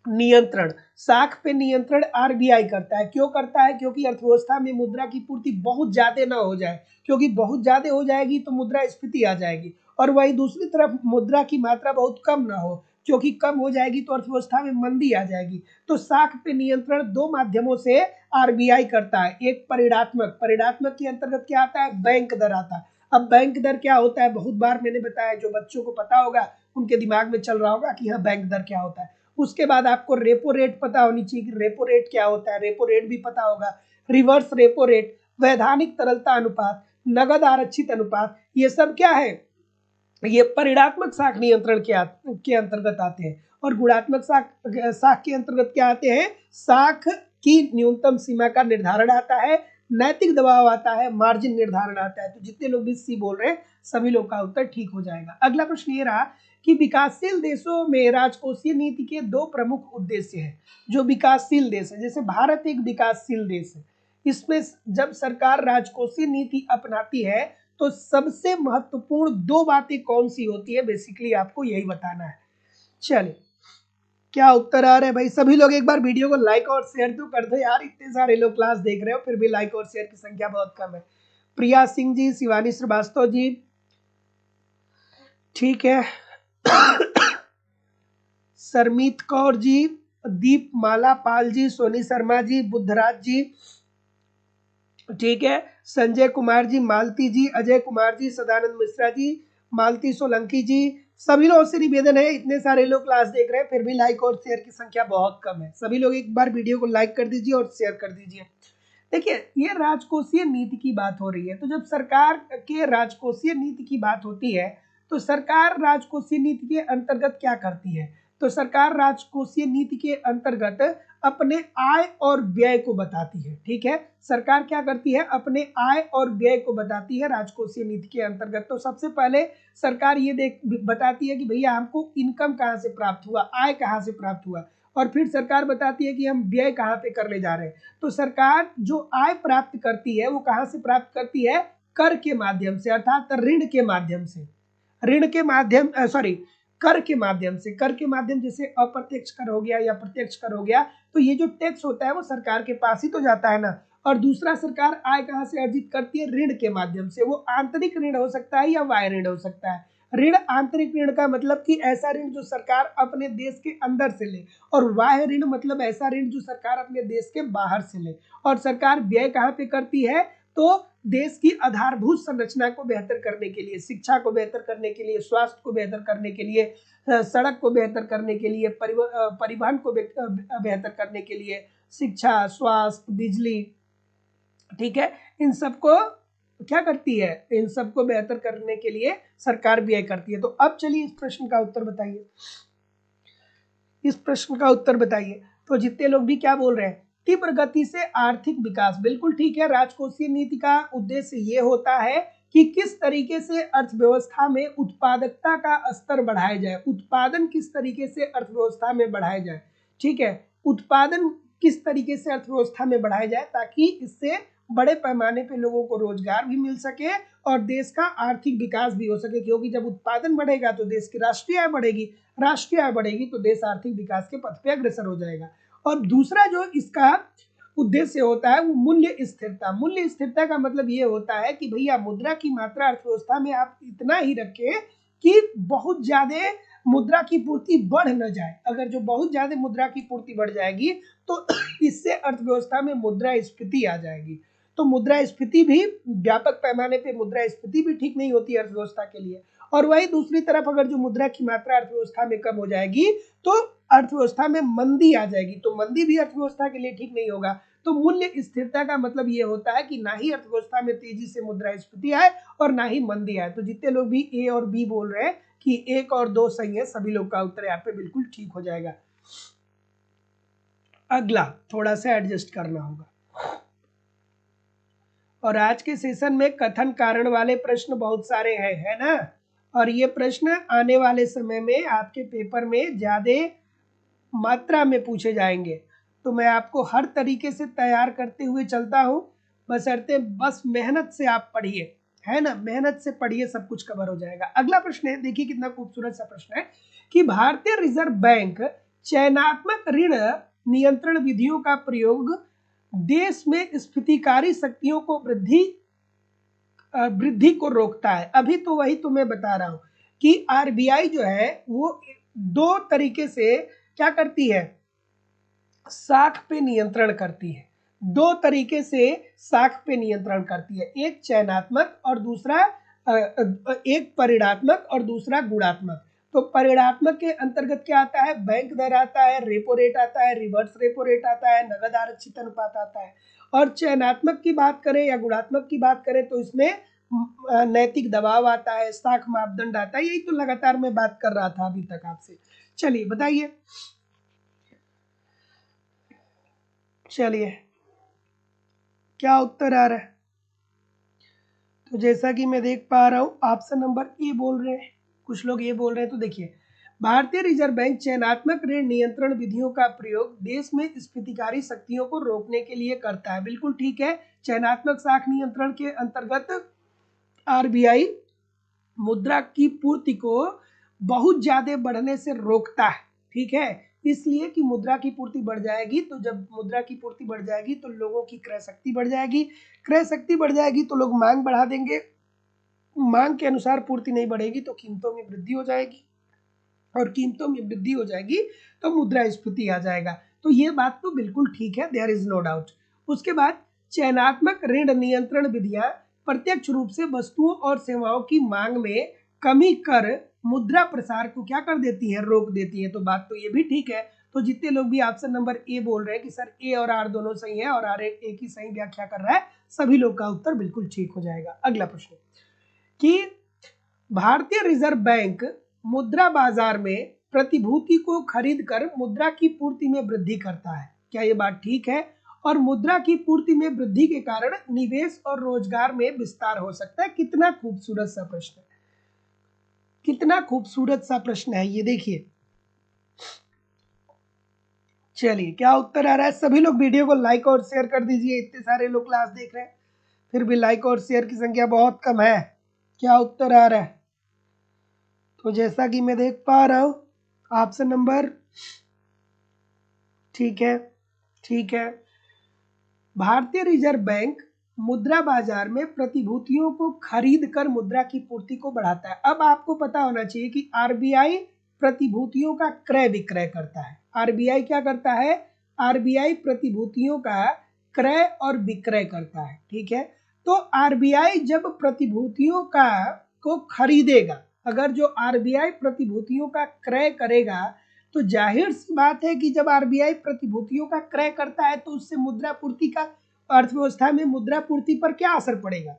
नियंत्रण आरबीआई करता है। क्यों करता है? क्योंकि अर्थव्यवस्था में मुद्रा की पूर्ति बहुत ज्यादा ना हो जाए, क्योंकि बहुत ज्यादा हो जाएगी तो मुद्रास्फीति आ जाएगी, और वही दूसरी तरफ मुद्रा की मात्रा बहुत कम ना हो, क्योंकि कम हो जाएगी तो अर्थव्यवस्था में मंदी आ जाएगी। तो साख पे नियंत्रण दो माध्यमों से आरबीआई करता है। एक परिणात्मक के अंतर्गत क्या आता है? बैंक दर आता है। अब बैंक दर क्या होता है? बहुत बार मैंने बताया, जो बच्चों को पता होगा उनके दिमाग में चल रहा होगा कि हाँ बैंक दर क्या होता है। उसके बाद आपको रेपो रेट पता होनी चाहिए कि रेपो रेट क्या होता है, रेपो रेट भी पता होगा। रिवर्स रेपो रेट, वैधानिक तरलता अनुपात, नगद आरक्षित अनुपात, ये सब क्या है? ये परिणात्मक साख नियंत्रण के अंतर्गत आते हैं। और गुणात्मक साख के अंतर्गत क्या आते हैं? साख की न्यूनतम सीमा का निर्धारण आता है, नैतिक दबाव आता है, मार्जिन निर्धारण आता है। तो जितने लोग भी सी बोल रहे हैं सभी लोग का उत्तर ठीक हो जाएगा। अगला प्रश्न ये रहा कि विकासशील देशों में राजकोषीय नीति के दो प्रमुख उद्देश्य हैं। जो विकासशील देश है, जैसे भारत एक विकासशील देश है, इसमें जब सरकार राजकोषीय नीति अपनाती है तो सबसे महत्वपूर्ण दो बातें कौन सी होती है, बेसिकली आपको यही बताना है। चलिए, क्या उत्तर आ रहा है भाई? सभी लोग एक बार वीडियो को लाइक और शेयर तो कर दो यार, इतने सारे लोग क्लास देख रहे हो फिर भी लाइक और शेयर की संख्या बहुत कम है। प्रिया सिंह जी, शिवानी श्रीवास्तव जी, ठीक है, सरमीत कौर जी, दीप माला पाल जी, सोनी शर्मा जी, बुद्धराज जी, ठीक है, संजय कुमार जी, मालती जी, अजय कुमार जी, सदानंद मिश्रा जी, मालती सोलंकी जी, सभी लोगों से निवेदन है, इतने सारे लोग क्लास देख रहे हैं फिर भी लाइक और शेयर की संख्या बहुत कम है। सभी लोग एक बार वीडियो को लाइक कर दीजिए और शेयर कर दीजिए। देखिए, ये राजकोषीय नीति की बात हो रही है, तो जब सरकार के राजकोषीय नीति की बात होती है तो सरकार राजकोषीय नीति के अंतर्गत क्या करती है? तो सरकार राजकोषीय नीति के अंतर्गत अपने आय और व्यय को बताती है, ठीक है। सरकार क्या करती है? अपने आय और व्यय को बताती है राजकोषीय नीति के अंतर्गत। तो सबसे पहले सरकार ये बताती है कि भैया हमको इनकम कहाँ से प्राप्त हुआ, आय कहाँ से प्राप्त हुआ, और फिर सरकार बताती है कि हम व्यय कहाँ पे करने जा रहे हैं। तो सरकार जो आय प्राप्त करती है वो कहाँ से प्राप्त करती है? कर के माध्यम से, अर्थात ऋण के माध्यम से। ऋण के माध्यम कर के माध्यम से, कर के माध्यम जैसे अप्रत्यक्ष कर हो गया या प्रत्यक्ष कर हो गया, तो ये जो टैक्स होता है वो सरकार के पास ही तो जाता है ना। और दूसरा, सरकार आय कहाँ से अर्जित करती है? ऋण के माध्यम से। वो आंतरिक ऋण हो सकता है या बाह्य ऋण हो सकता है। ऋण, आंतरिक ऋण का मतलब कि ऐसा ऋण जो सरकार अपने देश के अंदर से ले, और बाह्य ऋण मतलब ऐसा ऋण जो सरकार अपने देश के बाहर से ले। और सरकार व्यय कहाँ पे करती है? तो देश की आधारभूत संरचना को बेहतर करने के लिए, शिक्षा को बेहतर करने के लिए, स्वास्थ्य को बेहतर करने के लिए, सड़क को बेहतर करने के लिए, परिवहन को बेहतर करने के लिए, शिक्षा, स्वास्थ्य, बिजली, ठीक है, इन सबको क्या करती है? इन सबको बेहतर करने के लिए सरकार व्यय करती है। तो अब चलिए इस प्रश्न का उत्तर बताइए, इस प्रश्न का उत्तर बताइए। तो जितने लोग भी क्या बोल रहे हैं? तीव्र गति से आर्थिक विकास, बिल्कुल ठीक है। राजकोषीय नीति का उद्देश्य ये होता है कि किस तरीके से अर्थव्यवस्था में उत्पादकता का स्तर बढ़ाया जाए, उत्पादन किस तरीके से अर्थव्यवस्था में बढ़ाया जाए, ठीक है, उत्पादन किस तरीके से अर्थव्यवस्था में बढ़ाया जाए ताकि इससे बड़े पैमाने पे लोगों को रोजगार भी मिल सके और देश का आर्थिक विकास भी हो सके। क्योंकि जब उत्पादन बढ़ेगा तो देश की राष्ट्रीय आय बढ़ेगी, राष्ट्रीय आय बढ़ेगी तो देश आर्थिक विकास के पथ पे अग्रसर हो जाएगा। और दूसरा जो इसका उद्देश्य होता है वो मूल्य स्थिरता। मूल्य स्थिरता का मतलब ये होता है कि भैया मुद्रा की मात्रा अर्थव्यवस्था में आप इतना ही रखें कि बहुत ज्यादा मुद्रा की पूर्ति बढ़ न जाए। अगर जो बहुत ज्यादा मुद्रा की पूर्ति बढ़ जाएगी तो इससे अर्थव्यवस्था में मुद्रास्फीति आ जाएगी। तो मुद्रास्फीति भी, व्यापक पैमाने पे मुद्रास्फीति भी ठीक नहीं होती अर्थव्यवस्था के लिए। और वही दूसरी तरफ अगर जो मुद्रा की मात्रा अर्थव्यवस्था में कम हो जाएगी तो अर्थव्यवस्था में मंदी आ जाएगी, तो मंदी भी अर्थव्यवस्था के लिए ठीक नहीं होगा। तो मूल्य स्थिरता का मतलब ये होता है कि ना ही अर्थव्यवस्था में तेजी से मुद्रास्फीति आए और ना ही मंदी आए। तो जितने लोग भी ए और बी बोल रहे हैं कि 1 और 2 सही है, सभी लोग का उत्तर यहाँ पे बिल्कुल ठीक हो जाएगा। अगला थोड़ा सा एडजस्ट करना होगा। और आज के सेशन में कथन कारण वाले प्रश्न बहुत सारे हैं, है ना। और ये प्रश्न आने वाले समय में आपके पेपर में ज्यादा मात्रा में पूछे जाएंगे। तो मैं आपको हर तरीके से तैयार करते हुए चलता हूँ, बशर्ते बस मेहनत से आप पढ़िए, है ना। मेहनत से पढ़िए, सब कुछ कवर हो जाएगा। अगला प्रश्न है, देखिए कितना खूबसूरत सा प्रश्न है कि भारतीय रिजर्व बैंक चयनात्मक ऋण नियंत्रण विधियों का प्रयोग देश में स्फीतिकारी शक्तियों को वृद्धि को रोकता है। अभी तो वही तो मैं बता रहा हूं कि आरबीआई जो है वो 2 तरीके से क्या करती है? साख पे नियंत्रण करती है। 2 तरीके से साख पे नियंत्रण करती है, एक चयनात्मक और दूसरा एक परिणात्मक और दूसरा गुणात्मक। तो परिणात्मक के अंतर्गत क्या आता है? बैंक दर आता है, रेपो रेट आता है, रिवर्स रेपो रेट आता है, नगद आरक्षित अनुपात आता है। और चयनात्मक की बात करें या गुणात्मक की बात करें तो इसमें नैतिक दबाव आता है, साख मापदंड आता है। यही तो लगातार मैं बात कर रहा था अभी तक आपसे। चलिए बताइए, चलिए क्या उत्तर आ रहा है? तो जैसा कि मैं देख पा रहा हूं ऑप्शन नंबर ए बोल रहे हैं, कुछ लोग ये बोल रहे हैं। तो देखिए, भारतीय रिजर्व बैंक चयनात्मक ऋण नियंत्रण विधियों का प्रयोग देश में स्फीतिकारी शक्तियों को रोकने के लिए करता है। बिल्कुल ठीक है। चयनात्मक साख नियंत्रण के अंतर्गत आरबीआई मुद्रा की पूर्ति को बहुत ज्यादा बढ़ने से रोकता है, ठीक है। इसलिए कि मुद्रा की पूर्ति बढ़ जाएगी, तो जब मुद्रा की पूर्ति बढ़ जाएगी तो लोगों की क्रय शक्ति बढ़ जाएगी, क्रय शक्ति बढ़ जाएगी तो लोग मांग बढ़ा देंगे, मांग के अनुसार पूर्ति नहीं बढ़ेगी तो कीमतों में वृद्धि हो जाएगी, और कीमतों में वृद्धि हो जाएगी तो मुद्रास्फीति आ जाएगा। तो ये बात तो बिल्कुल ठीक है, देयर इज नो डाउट। उसके बाद चयनात्मक ऋण नियंत्रण विधियां प्रत्यक्ष रूप से वस्तुओं और सेवाओं की मांग में कमी कर मुद्रा प्रसार को क्या कर देती है? रोक देती है। तो बात तो ये भी ठीक है। तो जितने लोग भी ऑप्शन नंबर ए बोल रहे हैं कि सर ए और आर दोनों सही है और आर एक ही सही व्याख्या कर रहा है, सभी लोग का उत्तर बिल्कुल ठीक हो जाएगा। अगला प्रश्न कि भारतीय रिजर्व बैंक मुद्रा बाजार में प्रतिभूति को खरीद कर मुद्रा की पूर्ति में वृद्धि करता है, क्या ये बात ठीक है? और मुद्रा की पूर्ति में वृद्धि के कारण निवेश और रोजगार में विस्तार हो सकता है। कितना खूबसूरत सा प्रश्न है, कितना खूबसूरत सा प्रश्न है ये, देखिए। चलिए क्या उत्तर आ रहा है? सभी लोग वीडियो को लाइक और शेयर कर दीजिए, इतने सारे लोग क्लास देख रहे हैं फिर भी लाइक और शेयर की संख्या बहुत कम है। क्या उत्तर आ रहा है? तो जैसा कि मैं देख पा रहा हूँ ऑप्शन नंबर, ठीक है, ठीक है, भारतीय रिजर्व बैंक मुद्रा बाजार में प्रतिभूतियों को खरीद कर मुद्रा की पूर्ति को बढ़ाता है। अब आपको पता होना चाहिए कि आरबीआई प्रतिभूतियों का क्रय विक्रय करता है। आरबीआई क्या करता है? आरबीआई प्रतिभूतियों का क्रय और विक्रय करता है, ठीक है। तो आरबीआई जब प्रतिभूतियों का को खरीदेगा, अगर जो आरबीआई प्रतिभूतियों का क्रय करेगा, तो जाहिर सी बात है कि जब आरबीआई प्रतिभूतियों का क्रय करता है तो उससे मुद्रा पूर्ति का, अर्थव्यवस्था में मुद्रा पूर्ति पर क्या असर पड़ेगा?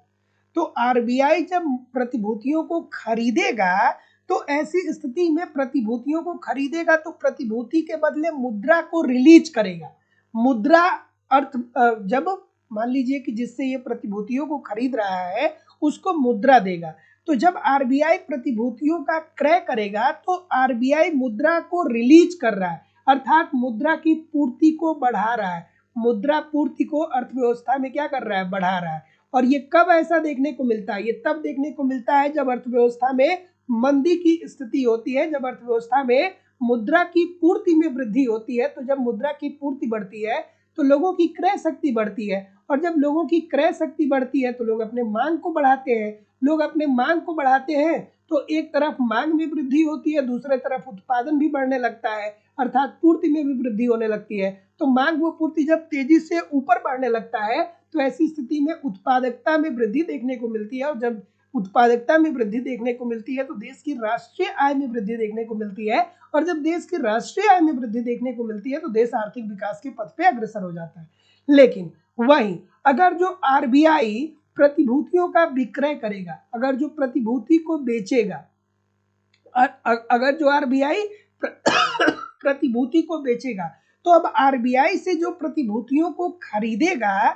तो आरबीआई जब प्रतिभूतियों को खरीदेगा, तो ऐसी स्थिति में प्रतिभूतियों को खरीदेगा तो प्रतिभूति के बदले मुद्रा को रिलीज करेगा। मुद्रा अर्थ जब मान लीजिए कि जिससे ये प्रतिभूतियों को खरीद रहा है उसको मुद्रा देगा, तो जब आरबीआई प्रतिभूतियों का क्रय करेगा तो आरबीआई मुद्रा को रिलीज कर रहा है, अर्थात मुद्रा की पूर्ति को बढ़ा रहा है। मुद्रा पूर्ति को अर्थव्यवस्था में क्या कर रहा है? बढ़ा रहा है। और ये कब ऐसा देखने को मिलता है? ये तब देखने को मिलता है जब अर्थव्यवस्था में मंदी की स्थिति होती है, जब अर्थव्यवस्था में मुद्रा की पूर्ति में वृद्धि होती है। तो जब मुद्रा की पूर्ति बढ़ती है तो लोगों की क्रय शक्ति बढ़ती है, और जब लोगों की क्रय शक्ति बढ़ती है तो लोग अपने मांग को बढ़ाते हैं। लोग अपने मांग को बढ़ाते हैं तो एक तरफ मांग में वृद्धि होती है, दूसरे तरफ उत्पादन भी बढ़ने लगता है, अर्थात पूर्ति में भी वृद्धि होने लगती है। तो मांग व पूर्ति जब तेजी से ऊपर बढ़ने लगता है तो ऐसी स्थिति में उत्पादकता में वृद्धि देखने को मिलती है, और जब उत्पादकता में वृद्धि देखने को मिलती है तो देश की राष्ट्रीय आय में वृद्धि देखने को मिलती है, और जब देश की राष्ट्रीय आय में वृद्धि देखने को मिलती है तो देश आर्थिक विकास के पथ पे अग्रसर हो जाता है। लेकिन वहीं अगर जो आरबीआई प्रतिभूतियों का विक्रय करेगा, अगर जो प्रतिभूति को बेचेगा, अगर जो आरबीआई प्रतिभूति को बेचेगा, तो अब आरबीआई से जो प्रतिभूतियों को खरीदेगा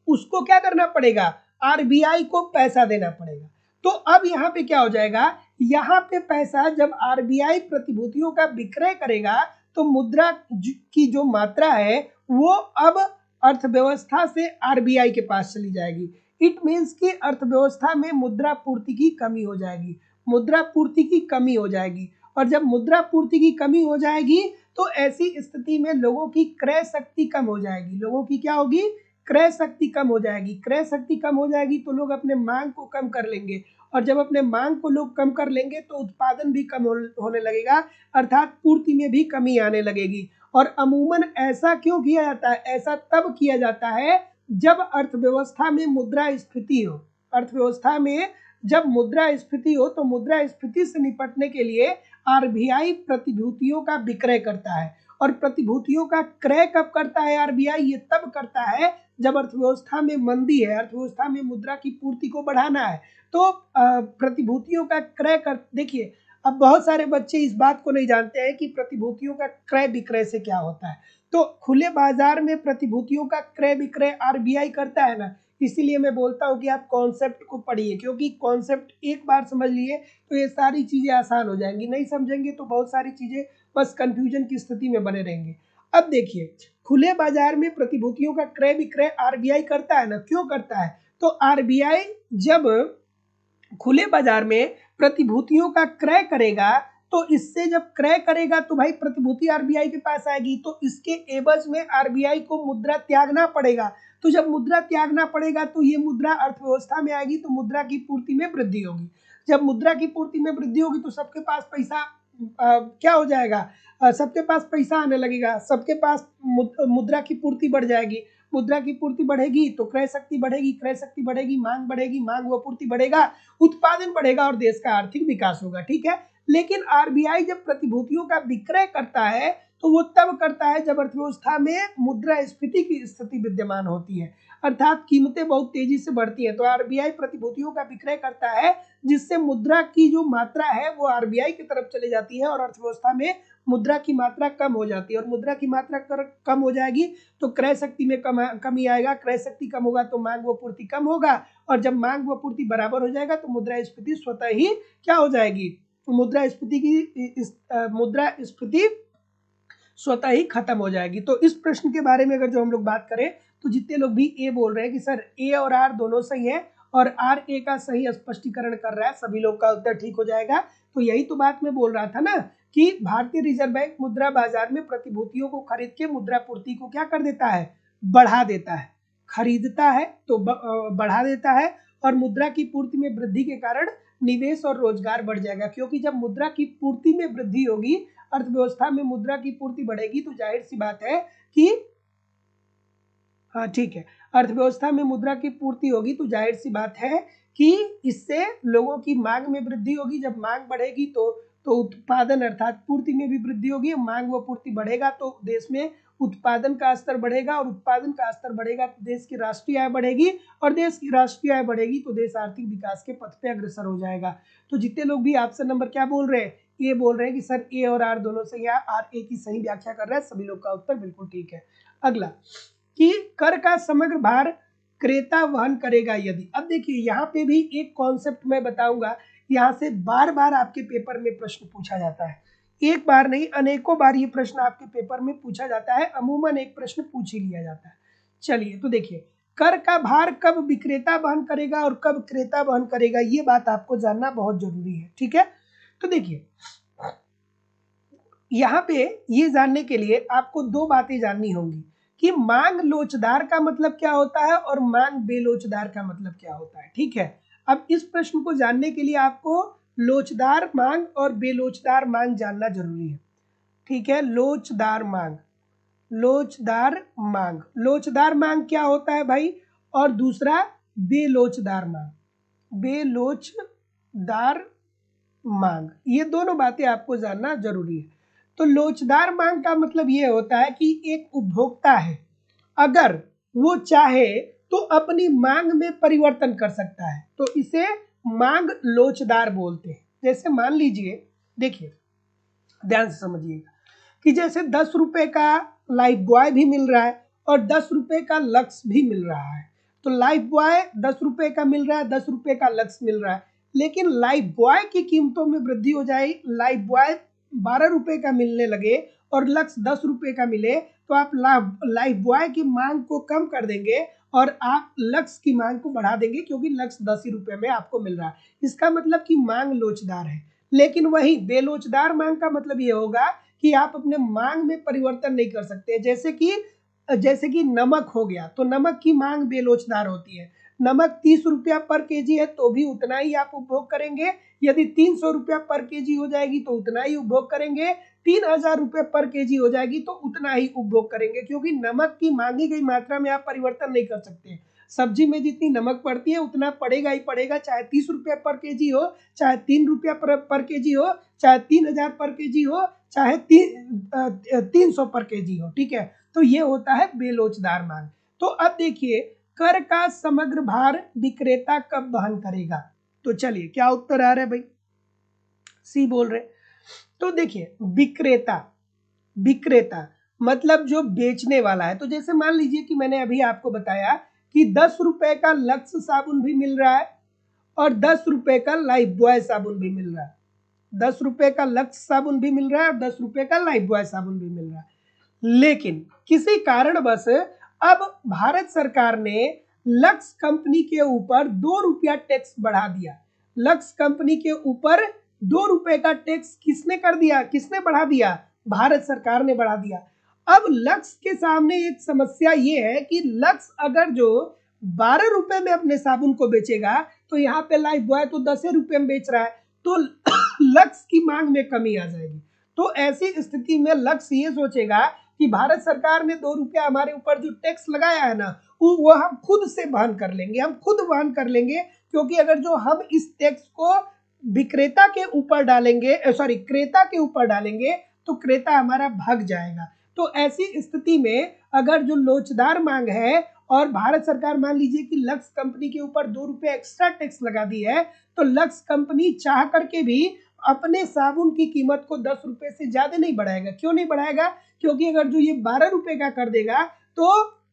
उसको क्या करना पड़ेगा? आरबीआई को पैसा देना पड़ेगा। तो अब यहाँ पे क्या हो जाएगा? यहाँ पे पैसा जब आरबीआई प्रतिभूतियों का विक्रय करेगा तो मुद्रा की जो मात्रा है वो अब अर्थव्यवस्था से आरबीआई के पास चली जाएगी। इट मीन्स कि अर्थव्यवस्था में मुद्रा पूर्ति की कमी हो जाएगी, मुद्रा पूर्ति की कमी हो जाएगी। और जब मुद्रा पूर्ति की कमी हो जाएगी तो ऐसी स्थिति में लोगों की क्रय शक्ति कम हो जाएगी। लोगों की क्या होगी? क्रय शक्ति कम हो जाएगी। क्रय शक्ति कम हो जाएगी तो लोग अपने मांग को कम कर लेंगे, और जब अपने मांग को लोग कम कर लेंगे तो उत्पादन भी कम होने लगेगा, अर्थात पूर्ति में भी कमी आने लगेगी। और अमूमन ऐसा क्यों किया जाता है? ऐसा तब किया जाता है जब अर्थव्यवस्था में मुद्रास्फीति हो। अर्थव्यवस्था में जब मुद्रास्फीति हो तो मुद्रास्फीति से निपटने के लिए आरबीआई प्रतिभूतियों का विक्रय करता है। और प्रतिभूतियों का क्रय कब करता है आरबीआई? ये तब करता है जब अर्थव्यवस्था में मंदी है, अर्थव्यवस्था में मुद्रा की पूर्ति को बढ़ाना है। तो प्रतिभूतियों का क्रय कर, देखिए अब बहुत सारे बच्चे इस बात को नहीं जानते हैं कि प्रतिभूतियों का क्रय विक्रय से क्या होता है। तो खुले बाजार में प्रतिभूतियों का क्रय विक्रय आरबीआई करता है ना, इसीलिए मैं बोलता हूँ कि आप कॉन्सेप्ट को पढ़िए, क्योंकि कॉन्सेप्ट एक बार समझ लिए तो ये सारी चीजें आसान हो जाएंगी, नहीं समझेंगे तो बहुत सारी चीजें बस कंफ्यूजन की स्थिति में बने रहेंगे। अब देखिए, खुले बाजार में प्रतिभूतियों का क्रय विक्रय आरबीआई करता है ना, क्यों करता है? तो आरबीआई जब खुले बाजार में प्रतिभूतियों का क्रय करेगा तो इससे जब क्रय करेगा तो भाई प्रतिभूति आरबीआई के पास आएगी, तो इसके एवज में आरबीआई को मुद्रा त्यागना पड़ेगा। तो जब मुद्रा त्यागना पड़ेगा तो ये मुद्रा अर्थव्यवस्था में आएगी तो मुद्रा की पूर्ति में वृद्धि होगी। जब मुद्रा की पूर्ति में वृद्धि होगी तो सबके पास पैसा क्या हो जाएगा? सबके पास पैसा आने लगेगा, सबके पास मुद्रा की पूर्ति बढ़ जाएगी। मुद्रा की पूर्ति बढ़ेगी तो क्रय शक्ति बढ़ेगी, क्रय शक्ति बढ़ेगी, मांग बढ़ेगी, मांग व पूर्ति बढ़ेगा, उत्पादन बढ़ेगा और देश का आर्थिक विकास होगा। ठीक है, लेकिन आरबीआई जब प्रतिभूतियों का विक्रय करता है तो वो तब करता है जब अर्थव्यवस्था में मुद्रास्फीति की स्थिति विद्यमान होती है, अर्थात कीमतें बहुत तेजी से बढ़ती हैं। तो आरबीआई प्रतिभूतियों का विक्रय करता है जिससे मुद्रा की जो मात्रा है वो आरबीआई की तरफ चली जाती है और अर्थव्यवस्था में मुद्रा की मात्रा कम हो जाती है। और मुद्रा की मात्रा कम हो जाएगी तो क्रय शक्ति में कमी आएगा, क्रय शक्ति कम होगा तो मांग व पूर्ति कम होगा, और जब मांग व पूर्ति बराबर हो जाएगा तो मुद्रास्फीति स्वतः ही क्या हो जाएगी? मुद्रास्फीति स्वतः ही खत्म हो जाएगी। तो इस प्रश्न के बारे में अगर जो हम लोग बात करें तो जितने लोग भी ए बोल रहे हैं कि सर ए और आर दोनों सही है और आर ए का सही स्पष्टीकरण कर रहा है। सभी लोग का उत्तर ठीक हो जाएगा। तो यही तो बात मैं बोल रहा था ना कि भारतीय रिजर्व बैंक मुद्रा बाजार में प्रतिभूतियों को खरीद के मुद्रा पूर्ति को क्या कर देता है, बढ़ा देता है। खरीदता है तो बढ़ा देता है, और मुद्रा की पूर्ति में वृद्धि के कारण निवेश और रोजगार बढ़ जाएगा, क्योंकि जब मुद्रा की पूर्ति में वृद्धि होगी, अर्थव्यवस्था में मुद्रा की पूर्ति बढ़ेगी, तो जाहिर सी बात है कि हाँ ठीक है, अर्थव्यवस्था में मुद्रा की पूर्ति होगी तो जाहिर सी बात है कि इससे लोगों की मांग में वृद्धि होगी। जब मांग बढ़ेगी तो उत्पादन अर्थात पूर्ति में भी वृद्धि होगी। मांग व पूर्ति बढ़ेगा तो देश में उत्पादन का स्तर बढ़ेगा, और उत्पादन का स्तर बढ़ेगा तो देश की राष्ट्रीय आय बढ़ेगी, और देश की राष्ट्रीय आय बढ़ेगी तो देश आर्थिक विकास के पथ पे अग्रसर हो जाएगा। तो जितने लोग भी ऑप्शन नंबर क्या बोल रहे हैं, ये बोल रहे हैं कि सर ए और आर दोनों से, या आर ए की सही व्याख्या कर रहे हैं, सभी लोग का उत्तर बिल्कुल ठीक है। अगला कि कर का समग्र भार क्रेता वहन करेगा यदि। अब देखिए यहाँ पे भी एक कॉन्सेप्ट मैं बताऊंगा, यहाँ से बार बार आपके पेपर में प्रश्न पूछा जाता है, एक बार नहीं अनेकों बार ये प्रश्न आपके पेपर में पूछा जाता है, अमूमन एक प्रश्न पूछ ही लिया जाता है। चलिए तो देखिए, कर का भार कब विक्रेता वहन करेगा और कब क्रेता वहन करेगा, ये बात आपको जानना बहुत जरूरी है। ठीक है, तो देखिए यहाँ पे ये जानने के लिए आपको दो बातें जाननी होंगी कि मांग लोचदार का मतलब क्या होता है और मांग बेलोचदार का मतलब क्या होता है। ठीक है, अब इस प्रश्न को जानने के लिए आपको लोचदार मांग और बेलोचदार मांग जानना जरूरी है। ठीक है, लोचदार मांग, लोचदार मांग, लोचदार मांग क्या होता है भाई, और दूसरा बेलोचदार मांग, बेलोचदार मांग, ये दोनों बातें आपको जानना जरूरी है। तो लोचदार मांग का मतलब ये होता है कि एक उपभोक्ता है, अगर वो चाहे तो अपनी मांग में परिवर्तन कर सकता है, तो इसे मांग लोचदार बोलते हैं। जैसे मान लीजिए, देखिए ध्यान से समझिएगा कि जैसे 10 रुपए का लाइफ बॉय भी मिल रहा है और 10 रुपए का लक्स भी मिल रहा है। तो लाइफ बॉय 10 रुपए का मिल रहा है, 10 रुपए का लक्स मिल रहा है, लेकिन लाइफ बॉय की कीमतों में वृद्धि हो जाए, लाइफ बॉय 12 रुपए का मिलने लगे और लक्स 10 रुपए का मिले, तो आप लाइफ बॉय की मांग को कम कर देंगे और आप लक्स की मांग को बढ़ा देंगे, क्योंकि लक्स 10 ही रुपए में आपको मिल रहा है। इसका मतलब कि मांग लोचदार है। लेकिन वही बेलोचदार मांग का मतलब ये होगा कि आप अपने मांग में परिवर्तन नहीं कर सकते। जैसे कि नमक हो गया, तो नमक की मांग बेलोचदार होती है। नमक 30 रुपया पर केजी है तो भी उतना ही आप उपभोग करेंगे, यदि 300 रुपया पर केजी हो जाएगी तो उतना ही उपभोग करेंगे, 3000 रुपये पर केजी हो जाएगी तो उतना ही उपभोग करेंगे, क्योंकि नमक की मांगी गई मात्रा में आप परिवर्तन नहीं कर सकते। सब्जी में जितनी नमक पड़ती है उतना पड़ेगा ही पड़ेगा, चाहे 30 रुपया पर केजी हो, चाहे 3 रुपया पर केजी हो, चाहे 3000 पर केजी हो, चाहे 300 पर केजी हो। ठीक है, तो ये होता है बेलोचदार मांग। तो अब देखिए, कर का समग्र भार विक्रेता कब वहन करेगा, तो चलिए क्या उत्तर आ रहा है भाई, सी बोल रहे। तो देखिए विक्रेता, विक्रेता मतलब जो बेचने वाला है। तो जैसे मान लीजिए कि मैंने अभी आपको बताया कि 10 रुपए का लक्स साबुन भी मिल रहा है और 10 रुपए का लाइफ बॉय साबुन भी मिल रहा है, 10 रुपए का लक्स साबुन भी मिल रहा है और 10 रुपए का लाइफ बॉय साबुन भी मिल रहा है। लेकिन किसी कारणवश अब भारत सरकार ने लक्स कंपनी के ऊपर 2 रुपया टैक्स बढ़ा दिया। लक्स कंपनी के ऊपर 2 रुपए का टैक्स किसने कर दिया, किसने बढ़ा दिया, भारत सरकार ने बढ़ा दिया। अब लक्स के सामने एक समस्या ये है कि लक्स अगर जो 12 रुपए में अपने साबुन को बेचेगा, तो यहाँ पे लाइफ बॉय तो 10 रुपए में बेच रहा है, तो लक्स की मांग में कमी आ जाएगी। तो ऐसी स्थिति में लक्स ये सोचेगा कि भारत सरकार ने 2 रुपया हमारे ऊपर जो टैक्स लगाया है ना, वो हम खुद से वहन कर लेंगे, हम खुद वहन कर लेंगे, क्योंकि अगर जो हम इस टैक्स को विक्रेता के ऊपर डालेंगे, सॉरी क्रेता के ऊपर डालेंगे, तो क्रेता हमारा भाग जाएगा। तो ऐसी स्थिति में अगर जो लोचदार मांग है और भारत सरकार मान लीजिए कि लक्स कंपनी के ऊपर 2 रुपये एक्स्ट्रा टैक्स लगा दी है, तो लक्स कंपनी चाह करके भी अपने साबुन की कीमत को 10 रुपए से ज्यादा नहीं बढ़ाएगा। क्यों नहीं बढ़ाएगा, क्योंकि अगर जो ये 12 रुपए का कर देगा तो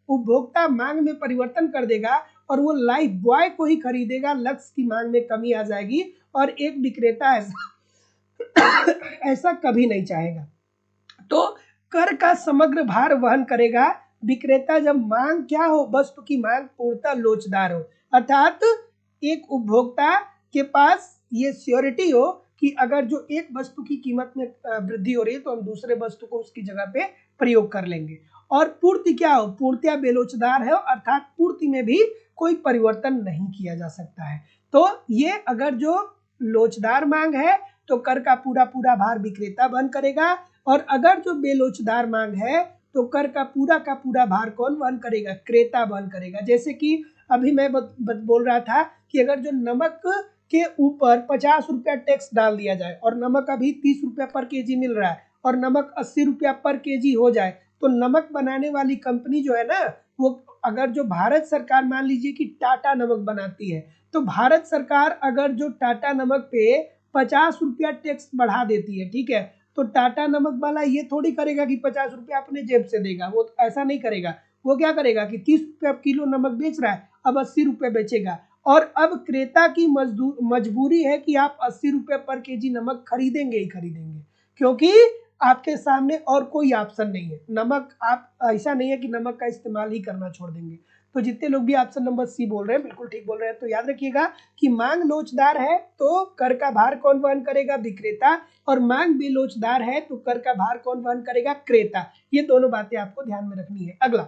उपभोक्ता मांग में परिवर्तन कर देगा और वो लाइफ बॉय को ही खरीदेगा, लक्स की मांग में कमी आ जाएगी, और एक विक्रेता ऐसा कभी नहीं चाहेगा। तो कर का समग्र भार वहन करेगा विक्रेता जब मांग क्या हो, वस्तु की मांग पूर्णतः लोचदार हो, अर्थात एक उपभोक्ता के पास ये श्योरिटी हो कि अगर जो एक वस्तु की कीमत में वृद्धि हो रही है तो हम दूसरे वस्तु को उसकी जगह पे प्रयोग कर लेंगे। और पूर्ति क्या हो, पूर्तियां बेलोचदार है, अर्थात पूर्ति में भी कोई परिवर्तन नहीं किया जा सकता है। तो ये अगर जो लोचदार मांग है तो कर का पूरा भार विक्रेता वहन करेगा, और अगर जो बेलोचदार मांग है तो कर का पूरा भार कौन वहन करेगा, क्रेता वहन करेगा। जैसे कि अभी मैं बोल रहा था कि अगर जो नमक के ऊपर 50 रुपया टैक्स डाल दिया जाए और नमक अभी 30 रुपया पर केजी मिल रहा है और नमक 80 रुपया पर केजी हो जाए, तो नमक बनाने वाली कंपनी जो है ना, वो अगर जो भारत सरकार मान लीजिए कि टाटा नमक बनाती है, तो भारत सरकार अगर जो टाटा नमक पे 50 रुपया टैक्स बढ़ा देती है, ठीक है, तो टाटा नमक वाला ये थोड़ी करेगा कि 50 रुपया अपने जेब से देगा, वो ऐसा नहीं करेगा। वो क्या करेगा कि 30 रुपया किलो नमक बेच रहा है, अब 80 रुपये बेचेगा। और अब क्रेता की मजबूरी है कि आप 80 रुपये पर केजी नमक खरीदेंगे ही खरीदेंगे, क्योंकि आपके सामने और कोई ऑप्शन नहीं है। नमक, आप ऐसा नहीं है कि नमक का इस्तेमाल ही करना छोड़ देंगे। तो जितने लोग भी ऑप्शन नंबर सी बोल रहे हैं बिल्कुल ठीक बोल रहे हैं। तो याद रखिएगा कि मांग लोचदार है तो कर का भार कौन वहन करेगा, विक्रेता, और मांग बेलोचदार है तो कर का भार कौन वहन करेगा, क्रेता। ये दोनों बातें आपको ध्यान में रखनी है। अगला,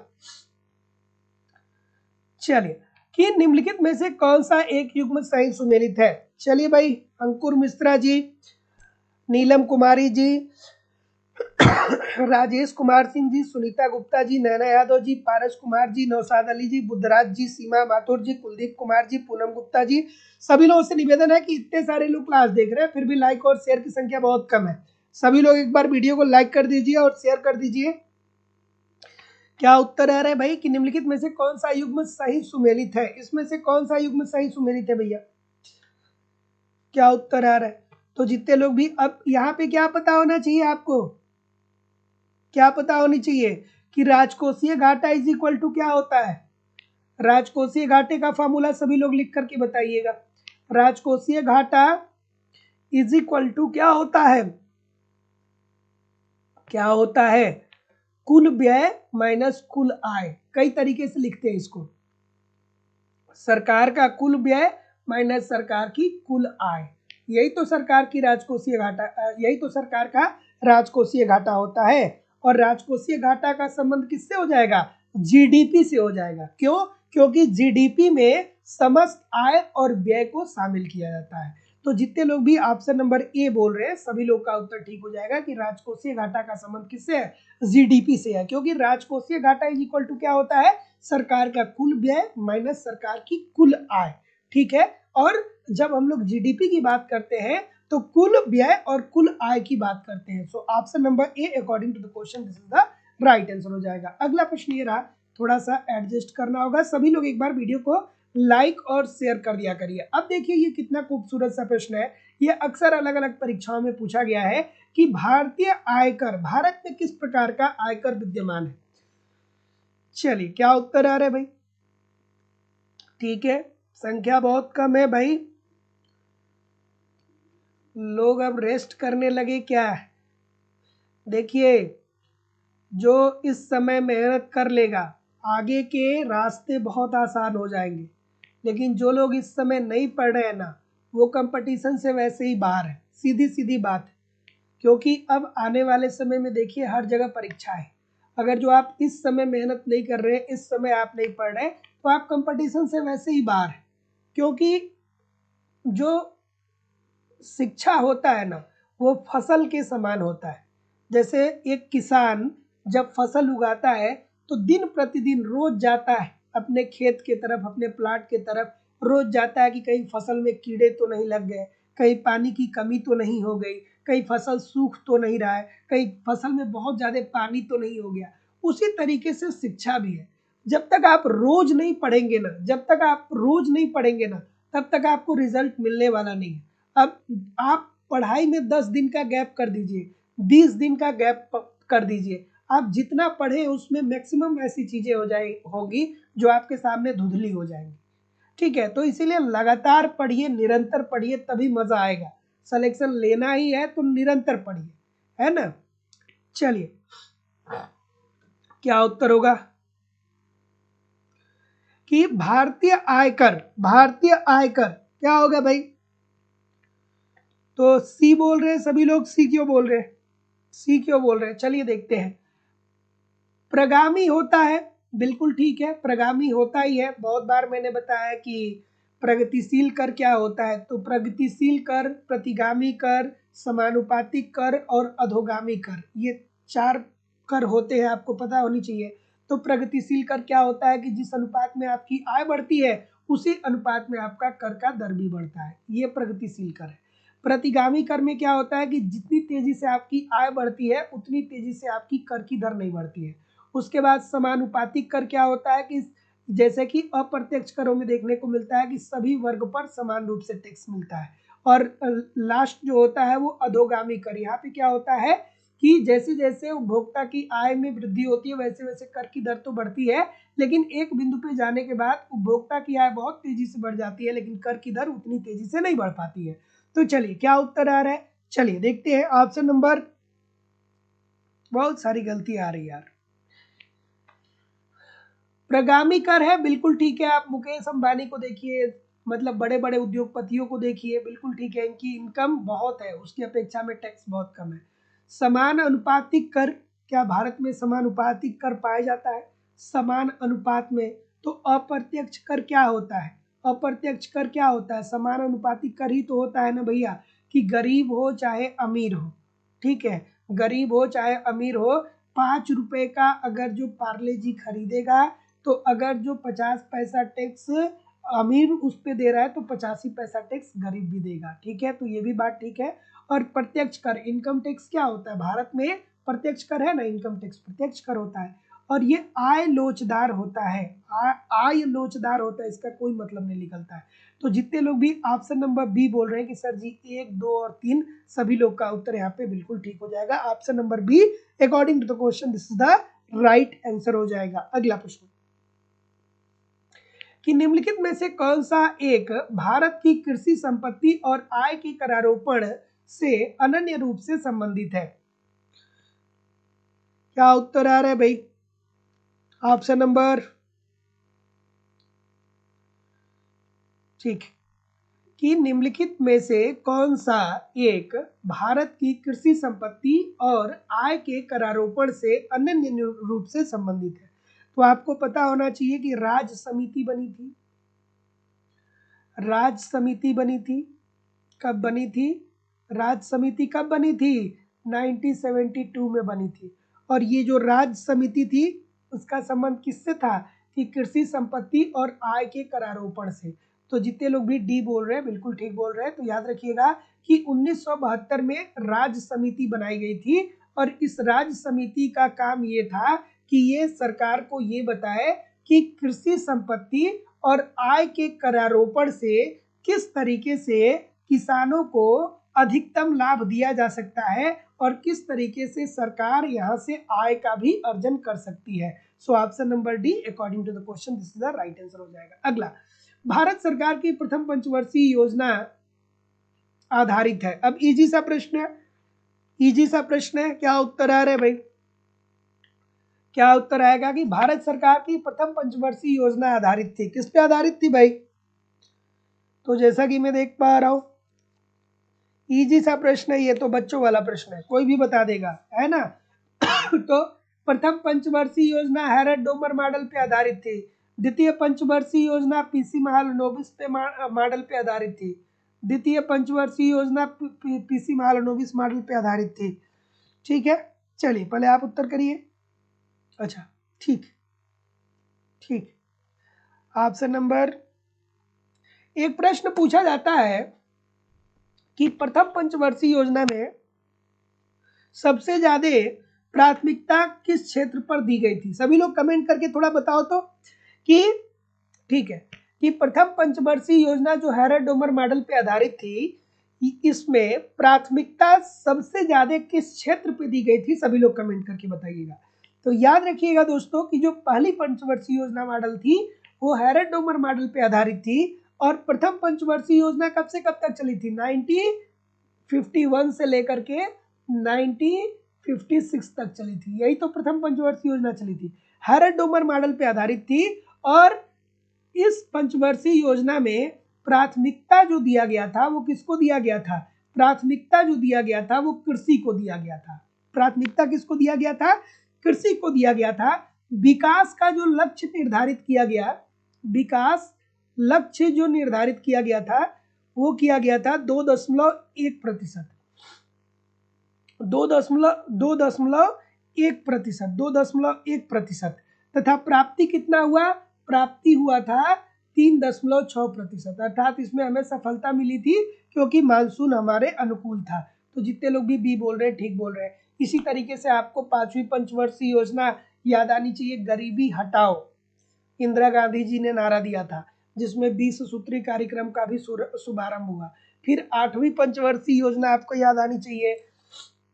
चलिए, कि निम्नलिखित में से कौन सा एक युग्म सही सुमेलित है। चलिए भाई, अंकुर मिश्रा जी, नीलम कुमारी जी, राजेश कुमार सिंह जी, सुनीता गुप्ता जी, नैना यादव जी, पारस कुमार जी, नौशाद अली जी, बुद्धराज जी, सीमा माथुर जी, कुलदीप कुमार जी, पूनम गुप्ता जी। सभी लोगों से निवेदन है कि इतने सारे लोग क्लास देख रहे हैं फिर भी लाइक और शेयर की संख्या बहुत कम है। सभी लोग एक बार वीडियो को लाइक कर दीजिए और शेयर कर दीजिए। क्या उत्तर आ रहा है भाई कि निम्नलिखित में से कौन सा युग्म सही सुमेलित है। इसमें से कौन सा युग्म सही सुमेलित है भैया, क्या उत्तर आ रहा है। तो जितने लोग भी, अब यहाँ पे क्या पता होना चाहिए आपको, क्या पता होनी चाहिए कि राजकोषीय घाटा इज इक्वल टू क्या होता है। राजकोषीय घाटे का फॉर्मूला सभी लोग लिख करके बताइएगा। राजकोषीय घाटा इज इक्वल टू क्या होता है, क्या होता है, कुल व्यय माइनस कुल आय। कई तरीके से लिखते हैं इसको, सरकार का कुल व्यय माइनस सरकार की कुल आय। यही तो सरकार की राजकोषीय घाटा, यही तो सरकार का राजकोषीय घाटा होता है। और राजकोषीय घाटा का संबंध किससे हो जाएगा, जीडीपी से हो जाएगा। क्यों, क्योंकि जीडीपी में समस्त आय और व्यय को शामिल किया जाता है। तो जितने लोग भी ऑप्शन नंबर ए बोल रहे हैं सभी लोग का उत्तर ठीक हो जाएगा कि राजकोषीय घाटा का संबंध किससे है, जीडीपी से है। क्योंकि राजकोषीय घाटा इज इक्वल टू क्या होता है, सरकार का कुल व्यय माइनस सरकार की कुल आय, ठीक है। और जब हम लोग जीडीपी की बात करते हैं तो कुल व्यय और कुल आय की बात करते हैं। So option number A according to the question this is the right answer हो जाएगा। अगला प्रश्न ये रहा, थोड़ा सा एडजस्ट करना होगा। सभी लोग एक बार वीडियो को लाइक और शेयर कर दिया करिए। अब देखिए ये कितना खूबसूरत सा प्रश्न है। ये अक्सर अलग अलग परीक्षाओं में पूछा गया है कि भारतीय आयकर, भारत में किस प्रकार का आयकर विद्यमान है। चलिए, क्या उत्तर आ रहा है भाई, ठीक है, संख्या बहुत कम है भाई, लोग अब रेस्ट करने लगे क्या। देखिए, जो इस समय मेहनत कर लेगा आगे के रास्ते बहुत आसान हो जाएंगे, लेकिन जो लोग इस समय नहीं पढ़ रहे हैं ना, वो कंपटीशन से वैसे ही बाहर है, सीधी सीधी बात है। क्योंकि अब आने वाले समय में देखिए हर जगह परीक्षा है। अगर जो आप इस समय मेहनत नहीं कर रहे, इस समय आप नहीं पढ़ रहे, तो आप कंपटीशन से वैसे ही बाहर है। क्योंकि जो शिक्षा होता है ना, वो फसल के समान होता है। जैसे एक किसान जब फसल उगाता है तो दिन प्रतिदिन रोज जाता है अपने खेत के तरफ, अपने प्लाट के तरफ, रोज जाता है कि कहीं फसल में कीड़े तो नहीं लग गए, कहीं पानी की कमी तो नहीं हो गई, कहीं फसल सूख तो नहीं रहा है, कहीं फसल में बहुत ज़्यादा पानी तो नहीं हो गया। उसी तरीके से शिक्षा भी है। जब तक आप रोज नहीं पढ़ेंगे ना, जब तक आप रोज नहीं पढ़ेंगे ना, तब तक आपको रिजल्ट मिलने वाला नहीं है। अब आप पढ़ाई में 10 दिन का गैप कर दीजिए, 20 दिन का गैप कर दीजिए, आप जितना पढ़े उसमें मैक्सिमम ऐसी चीजें होगी जो आपके सामने धुंधली हो जाएंगी, ठीक है। तो इसीलिए लगातार पढ़िए, निरंतर पढ़िए, तभी मजा आएगा। सिलेक्शन लेना ही है तो निरंतर पढ़िए, है ना। चलिए, क्या उत्तर होगा, कि भारतीय आयकर क्या होगा भाई? तो सी बोल रहे हैं सभी लोग, सी क्यों बोल रहे हैं? सी क्यों बोल रहे हैं? चलिए देखते हैं। प्रगामी होता है, बिल्कुल ठीक है, प्रगामी होता ही है। बहुत बार मैंने बताया कि प्रगतिशील कर क्या होता है। तो प्रगतिशील कर, प्रतिगामी कर, समानुपातिक कर और अधोगामी कर, ये 4 कर होते हैं, आपको पता होनी चाहिए। तो प्रगतिशील कर क्या होता है कि जिस अनुपात में आपकी आय बढ़ती है उसी अनुपात में आपका कर का दर भी बढ़ता है, ये प्रगतिशील कर है। प्रतिगामी कर में क्या होता है कि जितनी तेजी से आपकी आय बढ़ती है उतनी तेजी से आपकी कर की दर नहीं बढ़ती है। उसके बाद समानुपातिक कर क्या होता है कि जैसे कि अप्रत्यक्ष करों में देखने को मिलता है कि सभी वर्ग पर समान रूप से टैक्स मिलता है। और लास्ट जो होता है वो अधोगामी कर। यहाँ पे क्या होता है कि जैसे जैसे उपभोक्ता की आय में वृद्धि होती है वैसे वैसे कर की दर तो बढ़ती है, लेकिन एक बिंदु पे जाने के बाद उपभोक्ता की आय बहुत तेजी से बढ़ जाती है लेकिन कर की दर उतनी तेजी से नहीं बढ़ पाती है। तो चलिए क्या उत्तर आ रहा है, चलिए देखते हैं। ऑप्शन नंबर, बहुत सारी गलती आ रही यार। प्रगामी कर है, बिल्कुल ठीक है। आप मुकेश अंबानी को देखिए, मतलब बड़े बड़े उद्योगपतियों को देखिए, बिल्कुल ठीक है, इनकी इनकम बहुत है, उसकी अपेक्षा में टैक्स बहुत कम है। समान अनुपातिक कर, क्या भारत में समानुपातिक कर पाया जाता है? समान अनुपात में। तो अप्रत्यक्ष कर क्या होता है? अप्रत्यक्ष कर क्या होता है? समान अनुपातिक कर ही तो होता है ना भैया, कि गरीब हो चाहे अमीर हो, ठीक है, गरीब हो चाहे अमीर हो, 5 रुपए का अगर जो पार्ले जी खरीदेगा तो अगर जो 50 पैसा टैक्स अमीर उस पे दे रहा है तो 85 पैसा टैक्स गरीब भी देगा, ठीक है, तो ये भी बात ठीक है। और प्रत्यक्ष कर, इनकम टैक्स क्या होता है? भारत में प्रत्यक्ष कर है ना, इनकम टैक्स प्रत्यक्ष कर होता है और ये आय लोचदार होता है। आय लोचदार होता है, इसका कोई मतलब नहीं निकलता है। तो जितने लोग भी ऑप्शन नंबर बी बोल रहे हैं कि सर जी 1, 2 और 3, सभी लोग का उत्तर यहाँ पे बिल्कुल ठीक हो जाएगा। Option number B according to the question this is the right answer हो जाएगा। अगला प्रश्न कि निम्नलिखित में से कौन सा एक भारत की कृषि संपत्ति और आय के करारोपण से अनन्य रूप से संबंधित है? क्या उत्तर आ रहा है भाई? ऑप्शन नंबर, ठीक, कि निम्नलिखित में से कौन सा एक भारत की कृषि संपत्ति और आय के करारोपण से अनन्य रूप से संबंधित है? तो आपको पता होना चाहिए कि राज्य समिति बनी थी। राज्य समिति बनी थी, कब बनी थी? राज्य समिति कब बनी थी? 1972 में बनी थी। और ये जो राज्य समिति थी उसका संबंध किससे था? कि कृषि संपत्ति और आय के करारोपण से। तो जितने लोग भी डी बोल रहे हैं बिल्कुल ठीक बोल रहे हैं। तो याद रखिएगा कि 1972 में राज्य समिति बनाई गई थी और इस राज्य समिति का काम ये था कि ये सरकार को ये बताए कि कृषि संपत्ति और आय के करारोपण से किस तरीके से किसानों को अधिकतम लाभ दिया जा सकता है और किस तरीके से सरकार यहाँ से आय का भी अर्जन कर सकती है। So option number D according to the question this is the right answer हो जाएगा। अगला, भारत सरकार की प्रथम पंचवर्षीय योजना आधारित है। अब इजी सा प्रश्न है, इजी सा प्रश्न है, क्या उत्तर आ रहा है भाई? क्या उत्तर आएगा कि भारत सरकार की प्रथम पंचवर्षीय योजना आधारित थी? किस पे आधारित थी भाई? तो जैसा कि मैं देख पा रहा हूं इजी सा प्रश्न है, ये तो बच्चों वाला प्रश्न है, कोई भी बता देगा, है ना। तो प्रथम पंचवर्षीय योजना हैरड डोमर मॉडल पे आधारित थी। द्वितीय पंचवर्षीय योजना पीसी महालनोबिस पे मॉडल पे आधारित थी। द्वितीय पंचवर्षीय योजना पीसी महालनोबिस मॉडल पे आधारित थी, ठीक है। चलिए पहले आप उत्तर करिए। अच्छा, ठीक ठीक। ऑप्शन नंबर, एक प्रश्न पूछा जाता है कि प्रथम पंचवर्षीय योजना में सबसे ज्यादा प्राथमिकता किस क्षेत्र पर दी गई थी? सभी लोग कमेंट करके थोड़ा बताओ तो कि, ठीक है, कि प्रथम पंचवर्षीय योजना जो हैरड डोमर मॉडल पे आधारित थी इसमें प्राथमिकता सबसे ज्यादा किस क्षेत्र पे दी गई थी? सभी लोग कमेंट करके बताइएगा। तो याद रखिएगा दोस्तों कि जो पहली पंचवर्षीय योजना मॉडल थी वो हैरड डोमर मॉडल पे आधारित थी और प्रथम पंचवर्षीय योजना कब से कब तक चली थी? 1951 से लेकर के 1956 तक चली थी, यही तो प्रथम पंचवर्षीय योजना चली थी। हैरड डोमर मॉडल पे आधारित थी और इस पंचवर्षीय योजना में प्राथमिकता जो दिया गया था वो किसको दिया गया था? प्राथमिकता जो दिया गया था वो कृषि को दिया गया था। प्राथमिकता किसको दिया गया था? कृषि को दिया गया था। विकास का जो लक्ष्य निर्धारित किया गया, विकास लक्ष्य जो निर्धारित किया गया था वो किया गया था 2.1%, 2.1%, तथा प्राप्ति कितना हुआ? प्राप्ति हुआ था 3.6%, अर्थात इसमें हमें सफलता मिली थी क्योंकि मानसून हमारे अनुकूल था। तो जितने लोग भी बी बोल रहे हैं ठीक बोल रहे हैं। इसी तरीके से आपको 5वीं पंचवर्षीय योजना याद आनी चाहिए, गरीबी हटाओ। इंदिरा गांधी जी ने नारा दिया था जिसमें 20 सूत्री कार्यक्रम का भी शुभारंभ हुआ। फिर 8वीं पंचवर्षीय योजना आपको याद आनी चाहिए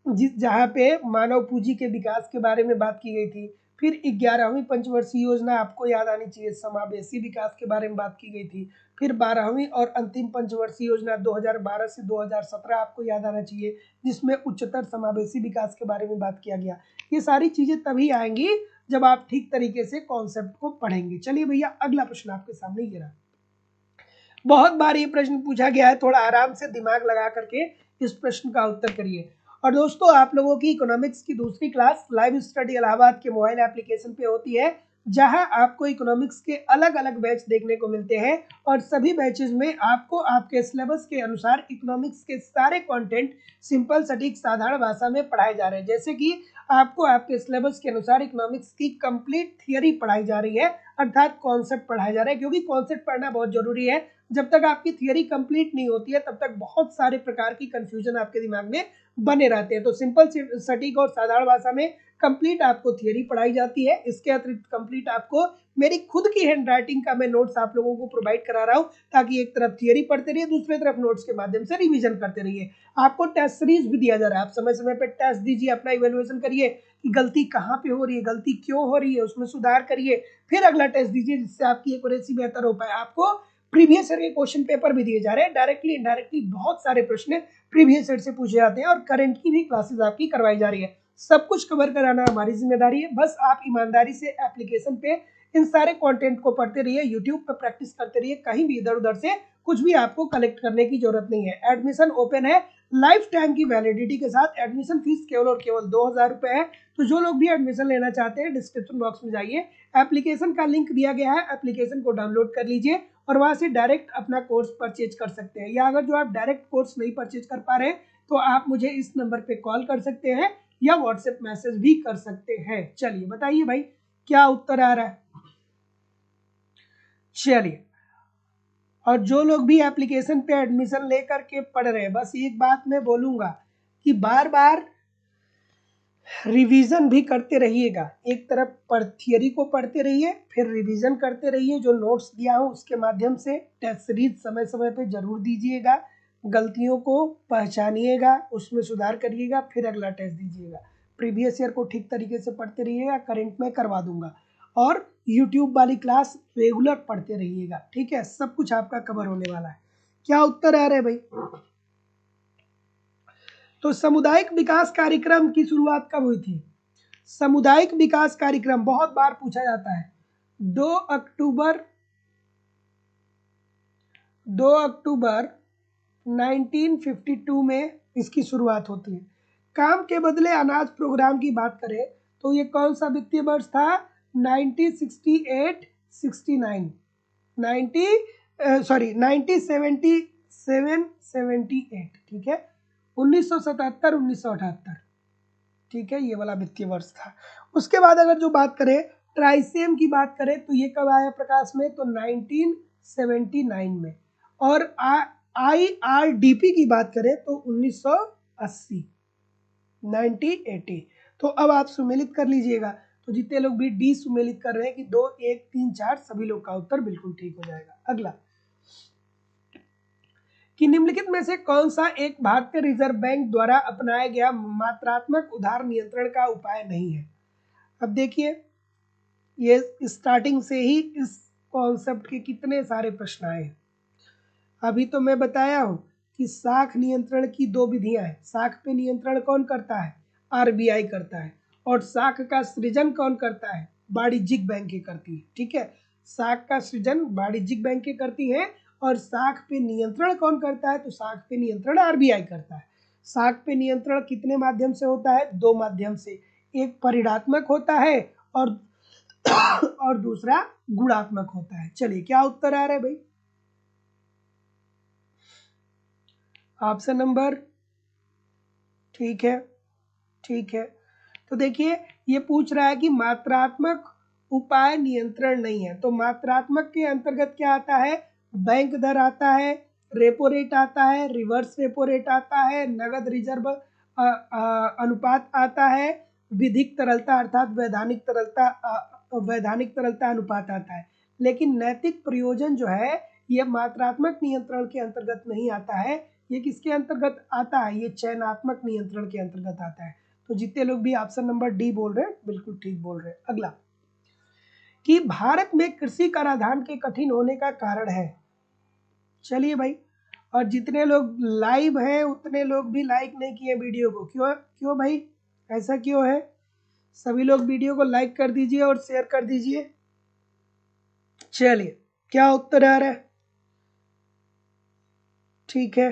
जहाँ पे मानव पूंजी के विकास के बारे में बात की गई थी। फिर 11वीं पंचवर्षीय योजना आपको याद आनी चाहिए, समावेशी विकास के बारे में बात की गई थी। फिर 12वीं और अंतिम पंचवर्षीय योजना 2012 से 2017 आपको याद आना चाहिए जिसमें उच्चतर समावेशी विकास के बारे में बात किया गया। ये सारी चीजें तभी आएंगी जब आप ठीक तरीके से कॉन्सेप्ट को पढ़ेंगे। चलिए भैया अगला प्रश्न आपके सामने ये रहा। बहुत बार ये प्रश्न पूछा गया है, थोड़ा आराम से दिमाग लगा करके इस प्रश्न का उत्तर करिए। और दोस्तों आप लोगों की इकोनॉमिक्स की दूसरी क्लास लाइव स्टडी इलाहाबाद के मोबाइल एप्लीकेशन पे होती है जहां आपको इकोनॉमिक्स के अलग अलग बैच देखने को मिलते हैं और सभी बैचेस में आपको आपके सिलेबस के अनुसार इकोनॉमिक्स के सारे कंटेंट सिंपल सटीक साधारण भाषा में पढ़ाए जा रहे हैं। जैसे कि आपको आपके सिलेबस के अनुसार इकोनॉमिक्स की कंप्लीट थियरी पढ़ाई जा रही है, अर्थात कॉन्सेप्ट पढ़ाया जा रहा है, क्योंकि कॉन्सेप्ट पढ़ना बहुत जरूरी है। जब तक आपकी थियरी कंप्लीट नहीं होती है तब तक बहुत सारे प्रकार की कंफ्यूजन आपके दिमाग में बने रहते हैं। तो सिंपल सटीक और साधारण भाषा में कंप्लीट आपको थियरी पढ़ाई जाती है। इसके अतिरिक्त कंप्लीट आपको मेरी खुद की हैंड राइटिंग का मैं नोट्स आप लोगों को प्रोवाइड करा रहा हूं ताकि एक तरफ थियरी पढ़ते रहिए, दूसरी तरफ नोट्स के माध्यम से रिवीजन करते रहिए। आपको टेस्ट सीरीज भी दिया जा रहा है, आप समय समय पर टेस्ट दीजिए, अपना इवेल्युएशन करिए कि गलती कहाँ पे हो रही है, गलती क्यों हो रही है, उसमें सुधार करिए, फिर अगला टेस्ट दीजिए जिससे आपकी एक्यूरेसी बेहतर हो पाए। आपको प्रीवियस ईयर के क्वेश्चन पेपर भी दिए जा रहे हैं, डायरेक्टली इनडायरेक्टली बहुत सारे प्रश्न प्रीवियस ईयर से पूछे जाते हैं और करंट की भी क्लासेस आपकी करवाई जा रही है। सब कुछ कवर कराना हमारी जिम्मेदारी है, बस आप ईमानदारी से एप्लीकेशन पे इन सारे कंटेंट को पढ़ते रहिए, यूट्यूब पर प्रैक्टिस करते रहिए, कहीं भी इधर उधर से कुछ भी आपको कलेक्ट करने की जरूरत नहीं है। एडमिशन ओपन है लाइफ टाइम की वैलिडिटी के साथ। एडमिशन फीस केवल और केवल 2000 रुपए है। तो जो लोग भी एडमिशन लेना चाहते हैं डिस्क्रिप्शन बॉक्स में जाइए, एप्लीकेशन का लिंक दिया गया है, एप्लीकेशन को डाउनलोड कर लीजिए और वहां से डायरेक्ट अपना कोर्स परचेज कर सकते हैं। या अगर जो आप डायरेक्ट कोर्स नहीं परचेज कर पा रहे हैं तो आप मुझे इस नंबर पे कॉल कर सकते हैं या व्हाट्सएप मैसेज भी कर सकते हैं। चलिए बताइए भाई क्या उत्तर आ रहा है। चलिए, और जो लोग भी एप्लीकेशन पे एडमिशन लेकर के पढ़ रहे हैं, बस एक बात मैं बोलूंगा कि बार बार रिवीजन भी करते रहिएगा। एक तरफ थियरी को पढ़ते रहिए, फिर रिवीजन करते रहिए, जो नोट्स दिया हो उसके माध्यम से टेस्ट सीरीज समय समय पे जरूर दीजिएगा, गलतियों को पहचानिएगा, उसमें सुधार करिएगा, फिर अगला टेस्ट दीजिएगा। प्रीवियस ईयर को ठीक तरीके से पढ़ते रहिएगा, करंट में करवा दूंगा, और यूट्यूब वाली क्लास रेगुलर पढ़ते रहिएगा। ठीक है, सब कुछ आपका कवर होने वाला है। क्या उत्तर आ रहा है भाई? तो सामुदायिक विकास कार्यक्रम की शुरुआत कब हुई थी? सामुदायिक विकास कार्यक्रम बहुत बार पूछा जाता है। 2 अक्टूबर 1952 में इसकी शुरुआत होती है। काम के बदले अनाज प्रोग्राम की बात करें तो ये कौन सा वित्तीय वर्ष था? 1968-69, 1977-78, ठीक है, 1977-1978, ठीक है, ये वाला वित्तीय वर्ष था। उसके बाद अगर जो बात करें ट्राइसेम की बात करें तो ये कब आया प्रकाश में? तो 1979 में। और IRDP की बात करें तो 1980, 1980। तो अब आप सुमेलित कर लीजिएगा। तो जितने लोग भी डी सुमेलित कर रहे हैं कि 2, 1, 3, 4, सभी लोग का उत्तर बिल्कुल ठीक हो जाएगा। अगला कि निम्नलिखित में से कौन सा एक भारतीय रिजर्व बैंक द्वारा अपनाया गया मात्रात्मक उधार नियंत्रण का उपाय नहीं है? अब देखिए, ये स्टार्टिंग से ही इस कॉन्सेप्ट के कितने सारे प्रश्न आए हैं। अभी तो मैं बताया हूं कि साख नियंत्रण की 2 विधियां हैं। साख पे नियंत्रण कौन करता है? RBI करता है। और साख का सृजन कौन करता है? वाणिज्यिक बैंकें करती है। ठीक है, साख का सृजन वाणिज्यिक बैंकें करती हैं और साख पे नियंत्रण कौन करता है? तो साख पे नियंत्रण आरबीआई करता है। साख पे नियंत्रण कितने माध्यम से होता है? दो माध्यम से, एक परिणात्मक होता है और और दूसरा गुणात्मक होता है। चलिए क्या उत्तर आ रहा है भाई? ऑप्शन नंबर, ठीक है, ठीक है। तो देखिए ये पूछ रहा है कि मात्रात्मक उपाय नियंत्रण नहीं है, तो मात्रात्मक के अंतर्गत क्या आता है? बैंक दर आता है, रेपो रेट आता है, रिवर्स रेपो रेट आता है, नगद रिजर्व अनुपात आता है, विधिक तरलता अर्थात वैधानिक तरलता अनुपात आता है। लेकिन नैतिक प्रयोजन जो है ये मात्रात्मक नियंत्रण के अंतर्गत नहीं आता है। ये किसके अंतर्गत आता है? ये चयनात्मक नियंत्रण के अंतर्गत आता है। तो जितने लोग भी ऑप्शन नंबर डी बोल रहे हैं बिल्कुल ठीक बोल रहे हैं। अगला, कि भारत में कृषि कराधान के कठिन होने का कारण है। चलिए भाई, और जितने लोग लाइव हैं उतने लोग भी लाइक नहीं किए वीडियो को। क्यों क्यों भाई, ऐसा क्यों है? सभी लोग वीडियो को लाइक कर दीजिए और शेयर कर दीजिए। चलिए क्या उत्तर आ रहा है? ठीक है,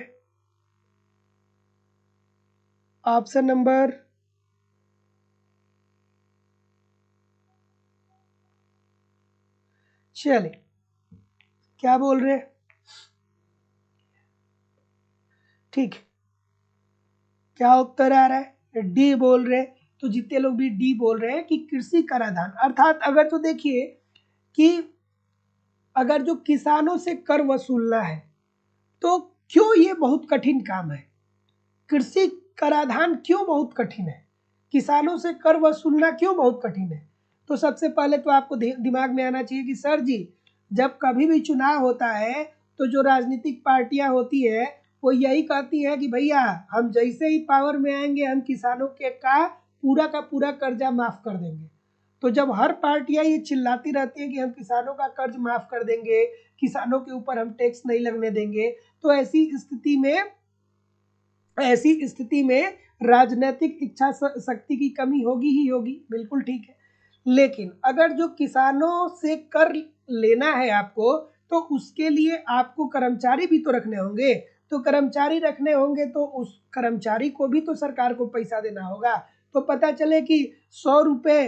ऑप्शन नंबर, चलिए क्या बोल रहे हैं? ठीक, क्या उत्तर आ रहा है? डी बोल रहे हैं। तो जितने लोग भी डी बोल रहे हैं कि कृषि कराधान अर्थात अगर तो देखिए कि अगर जो किसानों से कर वसूलना है तो क्यों ये बहुत कठिन काम है? कृषि कराधान क्यों बहुत कठिन है? किसानों से कर वसूलना क्यों बहुत कठिन है? तो सबसे पहले तो आपको दिमाग में आना चाहिए कि सर जी, जब कभी भी चुनाव होता है तो जो राजनीतिक पार्टियां होती है वो यही कहती है कि भैया हम जैसे ही पावर में आएंगे हम किसानों के का पूरा कर्जा माफ कर देंगे। तो जब हर पार्टियां ये चिल्लाती रहती है कि हम किसानों का कर्ज माफ कर देंगे, किसानों के ऊपर हम टैक्स नहीं लगने देंगे, तो ऐसी स्थिति में राजनीतिक इच्छा शक्ति की कमी होगी ही होगी। बिल्कुल ठीक है। लेकिन अगर जो किसानों से कर लेना है आपको, तो उसके लिए आपको कर्मचारी भी तो रखने होंगे। तो कर्मचारी रखने होंगे तो उस कर्मचारी को भी तो सरकार को पैसा देना होगा। तो पता चले कि 100 रुपये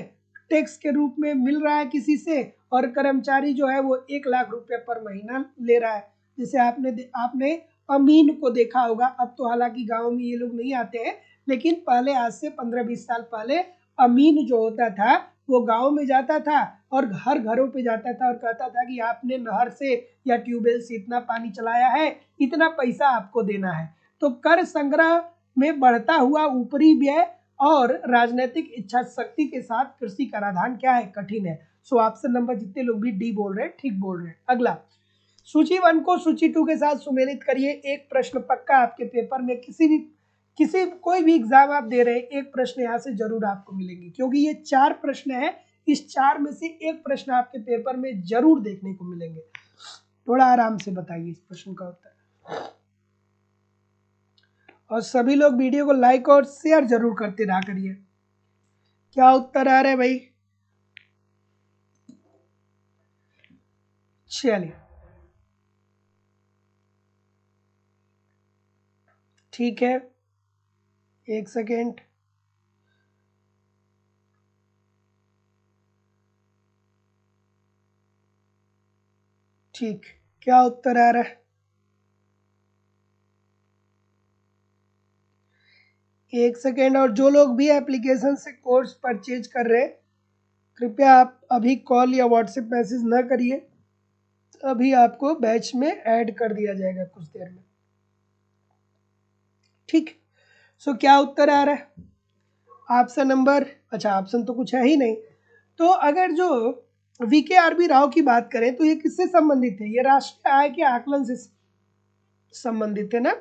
टैक्स के रूप में मिल रहा है किसी से और कर्मचारी जो है वो 1 लाख रुपये पर महीना ले रहा है। जैसे आपने अमीन को देखा होगा। अब तो हालांकि गांव में ये लोग नहीं आते हैं, लेकिन पहले आज से 15-20 साल पहले अमीन जो होता था वो गांव में जाता था और हर घरों पे जाता था और कहता था कि आपने नहर से या ट्यूबवेल से इतना पानी चलाया है, इतना पैसा आपको देना है। तो कर संग्रह में बढ़ता हुआ ऊपरी व्यय और राजनीतिक इच्छा शक्ति के साथ कृषि कराधान क्या है? कठिन है। सो ऑप्शन नंबर, जितने लोग भी डी बोल रहे हैं ठीक बोल रहे हैं। अगला, सूची 1 को सूची 2 के साथ सुमेलित करिए। एक प्रश्न पक्का आपके पेपर में किसी कोई भी एग्जाम आप दे रहे हैं, एक प्रश्न यहाँ से जरूर आपको मिलेंगे, क्योंकि ये 4 प्रश्न है। इस 4 में से एक प्रश्न आपके पेपर में जरूर देखने को मिलेंगे। थोड़ा आराम से बताइए इस प्रश्न का उत्तर, और सभी लोग वीडियो को लाइक और शेयर जरूर करते रहा करिए। क्या उत्तर आ रहा है भाई? चलिए ठीक है, एक सेकेंड। ठीक, क्या उत्तर आ रहा है? एक सेकेंड। और जो लोग भी एप्लीकेशन से कोर्स परचेज कर रहे हैं, कृपया आप अभी कॉल या व्हाट्सएप मैसेज न करिए, अभी आपको बैच में ऐड कर दिया जाएगा कुछ देर में। ठीक, सो क्या उत्तर आ रहा है? ऑप्शन नंबर, अच्छा ऑप्शन तो कुछ है ही नहीं। तो अगर जो VK RB राव की बात करें तो ये किससे संबंधित है? ये राष्ट्रीय आय के आकलन से संबंधित है ना,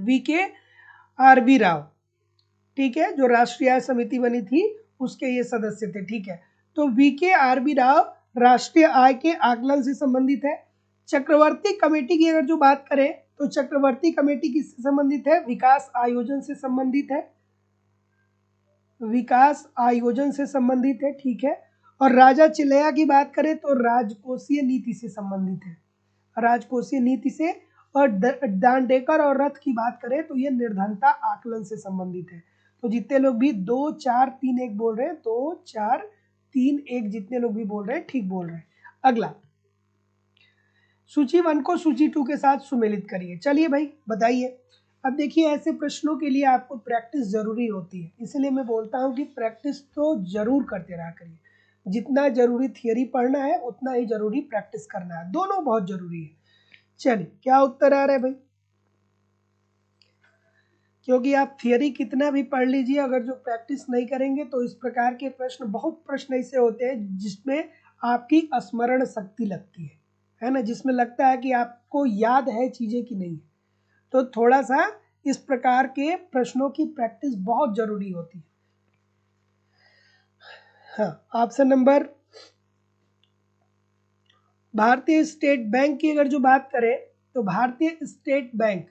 VK RB राव। ठीक है, जो राष्ट्रीय आय समिति बनी थी उसके ये सदस्य थे। ठीक है, तो VK RB राव राष्ट्रीय आय के आकलन से संबंधित है। चक्रवर्ती कमेटी की अगर जो बात करें तो चक्रवर्ती कमेटी किससे संबंधित है? विकास आयोजन से संबंधित है, विकास आयोजन से संबंधित है। ठीक है, और राजा चिल्लैया की बात करें तो राजकोषीय नीति से संबंधित है, राजकोषीय नीति से। और दांडेकर और रथ की बात करें तो ये निर्धनता आकलन से संबंधित है। तो जितने लोग भी 2 4 3 1 बोल रहे हैं, 2 4 3 1 जितने लोग भी बोल रहे हैं ठीक बोल रहे हैं। अगला, सूची 1 को सूची 2 के साथ सुमेलित करिए। चलिए भाई बताइए। अब देखिए, ऐसे प्रश्नों के लिए आपको प्रैक्टिस जरूरी होती है, इसलिए मैं बोलता हूं कि प्रैक्टिस तो जरूर करते रहा करिए। जितना जरूरी थियरी पढ़ना है उतना ही जरूरी प्रैक्टिस करना है, दोनों बहुत जरूरी है। चलिए, क्या उत्तर आ रहा है भाई? क्योंकि आप थियरी कितना भी पढ़ लीजिए, अगर जो प्रैक्टिस नहीं करेंगे तो इस प्रकार के प्रश्न, बहुत प्रश्न ऐसे होते हैं जिसमें आपकी स्मरण शक्ति लगती है ना, जिसमें लगता है कि आपको याद है चीजें कि नहीं। तो थोड़ा सा इस प्रकार के प्रश्नों की प्रैक्टिस बहुत जरूरी होती है। हाँ, ऑप्शन नंबर, भारतीय स्टेट बैंक की अगर जो बात करें तो भारतीय स्टेट बैंक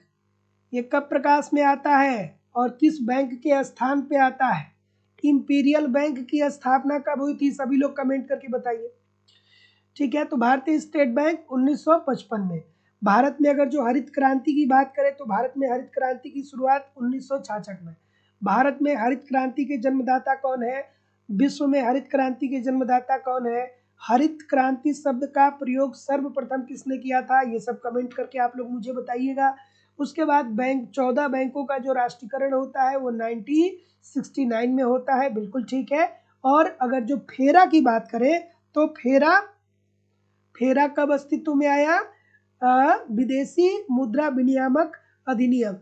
ये कब प्रकाश में आता है और किस बैंक के स्थान पे आता है? इंपीरियल बैंक की स्थापना कब हुई थी? सभी लोग कमेंट करके बताइए। ठीक है, तो भारतीय स्टेट बैंक 1955 में। भारत में अगर जो हरित क्रांति की बात करें तो भारत में हरित क्रांति की शुरुआत 1966 में। भारत में हरित क्रांति के जन्मदाता कौन है? विश्व में हरित क्रांति के जन्मदाता कौन है? हरित क्रांति शब्द का प्रयोग सर्वप्रथम किसने किया था? ये सब कमेंट करके आप लोग मुझे बताइएगा। उसके बाद बैंक, 14 बैंकों का जो राष्ट्रीयकरण होता है वो 1969 में होता है, बिल्कुल ठीक है। और अगर जो फेरा की बात करें तो फेरा कब अस्तित्व में आया? विदेशी मुद्रा विनियामक अधिनियम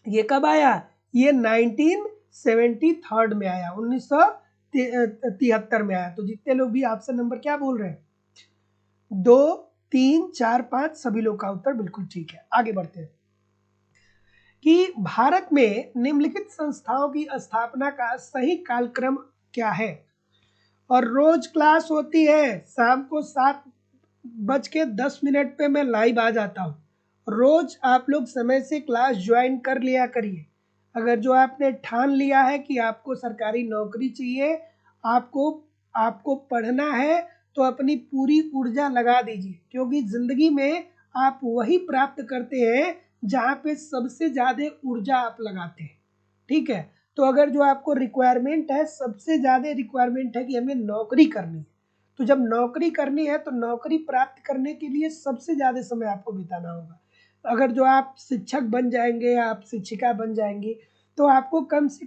ये कब आया? ये 1973 में आया, 1973 में आया। तो जितने लोग भी ऑप्शन नंबर क्या बोल रहे हैं, 2 3 4 5 सभी लोग का उत्तर बिल्कुल ठीक है। आगे बढ़ते हैं कि भारत में निम्नलिखित संस्थाओं की स्थापना का सही कालक्रम क्या है? और रोज क्लास होती है शाम को 7:10 पे मैं लाइव आ जाता हूँ। रोज आप लोग समय से क्लास ज्वाइन कर लिया करिए। अगर जो आपने ठान लिया है कि आपको सरकारी नौकरी चाहिए, आपको आपको पढ़ना है, तो अपनी पूरी ऊर्जा लगा दीजिए, क्योंकि जिंदगी में आप वही प्राप्त करते हैं जहाँ पे सबसे ज़्यादा ऊर्जा आप लगाते हैं। ठीक है, तो अगर जो आपको रिक्वायरमेंट है, सबसे ज़्यादा रिक्वायरमेंट है कि हमें नौकरी करनी है, तो जब नौकरी करनी है तो नौकरी प्राप्त करने के लिए सबसे ज़्यादा समय आपको बिताना होगा। अगर जो आप शिक्षक बन जाएंगे, आप शिक्षिका बन जाएंगी, तो आपको कम से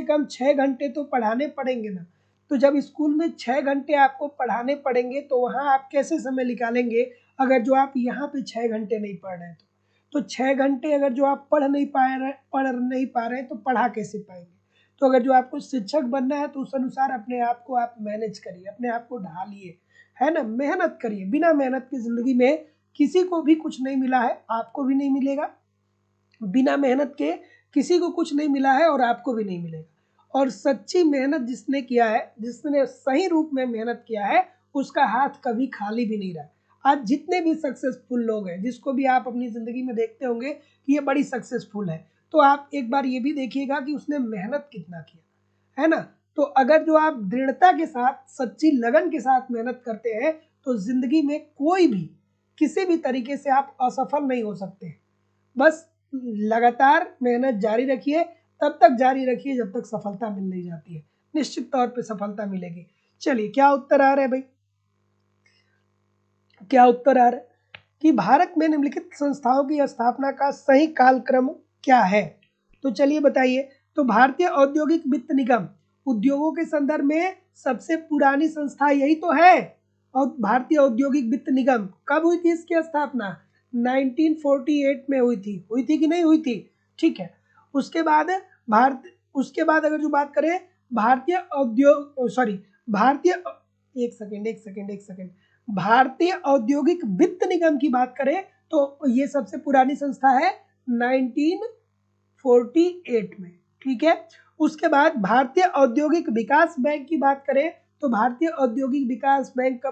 कम 6 घंटे तो पढ़ाने पड़ेंगे ना। तो जब स्कूल में 6 घंटे आपको पढ़ाने पड़ेंगे तो वहाँ आप कैसे समय निकालेंगे अगर जो आप यहाँ पे 6 घंटे नहीं पढ़ रहे हैं? तो 6 घंटे अगर जो आप पढ़ नहीं पा रहे हैं तो पढ़ा कैसे पाएंगे? तो अगर जो आपको शिक्षक बनना है तो उस अनुसार अपने आप को आप मैनेज करिए, अपने आप को ढालिए, है ना, मेहनत करिए। बिना मेहनत की जिंदगी में किसी को भी कुछ नहीं मिला है, आपको भी नहीं मिलेगा। बिना मेहनत के किसी को कुछ नहीं मिला है और आपको भी नहीं मिलेगा। और सच्ची मेहनत जिसने किया है, जिसने सही रूप में मेहनत किया है, उसका हाथ कभी खाली भी नहीं रहा। आज जितने भी सक्सेसफुल लोग हैं, जिसको भी आप अपनी ज़िंदगी में देखते होंगे कि ये बड़ी सक्सेसफुल है, तो आप एक बार ये भी देखिएगा कि उसने मेहनत कितना किया, है ना। तो अगर जो आप दृढ़ता के साथ, सच्ची लगन के साथ मेहनत करते हैं तो ज़िंदगी में कोई भी, किसी भी तरीके से आप असफल नहीं हो सकते। बस लगातार मेहनत जारी रखिए, तब तक जारी रखिए जब तक सफलता मिल नहीं जाती है। निश्चित तौर पे सफलता मिलेगी। चलिए, क्या उत्तर आ रहा है भाई? क्या उत्तर आ रहा है कि भारत में निम्नलिखित संस्थाओं की स्थापना का सही कालक्रम क्या है? तो चलिए बताइए। तो भारतीय औद्योगिक वित्त निगम, उद्योगों के संदर्भ में सबसे पुरानी संस्था यही तो है। और भारतीय औद्योगिक वित्त निगम कब हुई थी इसकी स्थापना? 1948 में हुई थी कि नहीं हुई थी? ठीक है। उसके बाद अगर जो बात करें भारतीय एक सेकेंड, भारतीय औद्योगिक वित्त निगम की बात करें तो ये सबसे पुरानी संस्था है 1948 में। ठीक है। उसके बाद भारतीय औद्योगिक विकास बैंक की बात करें तो भारतीय औद्योगिक विकास बैंक का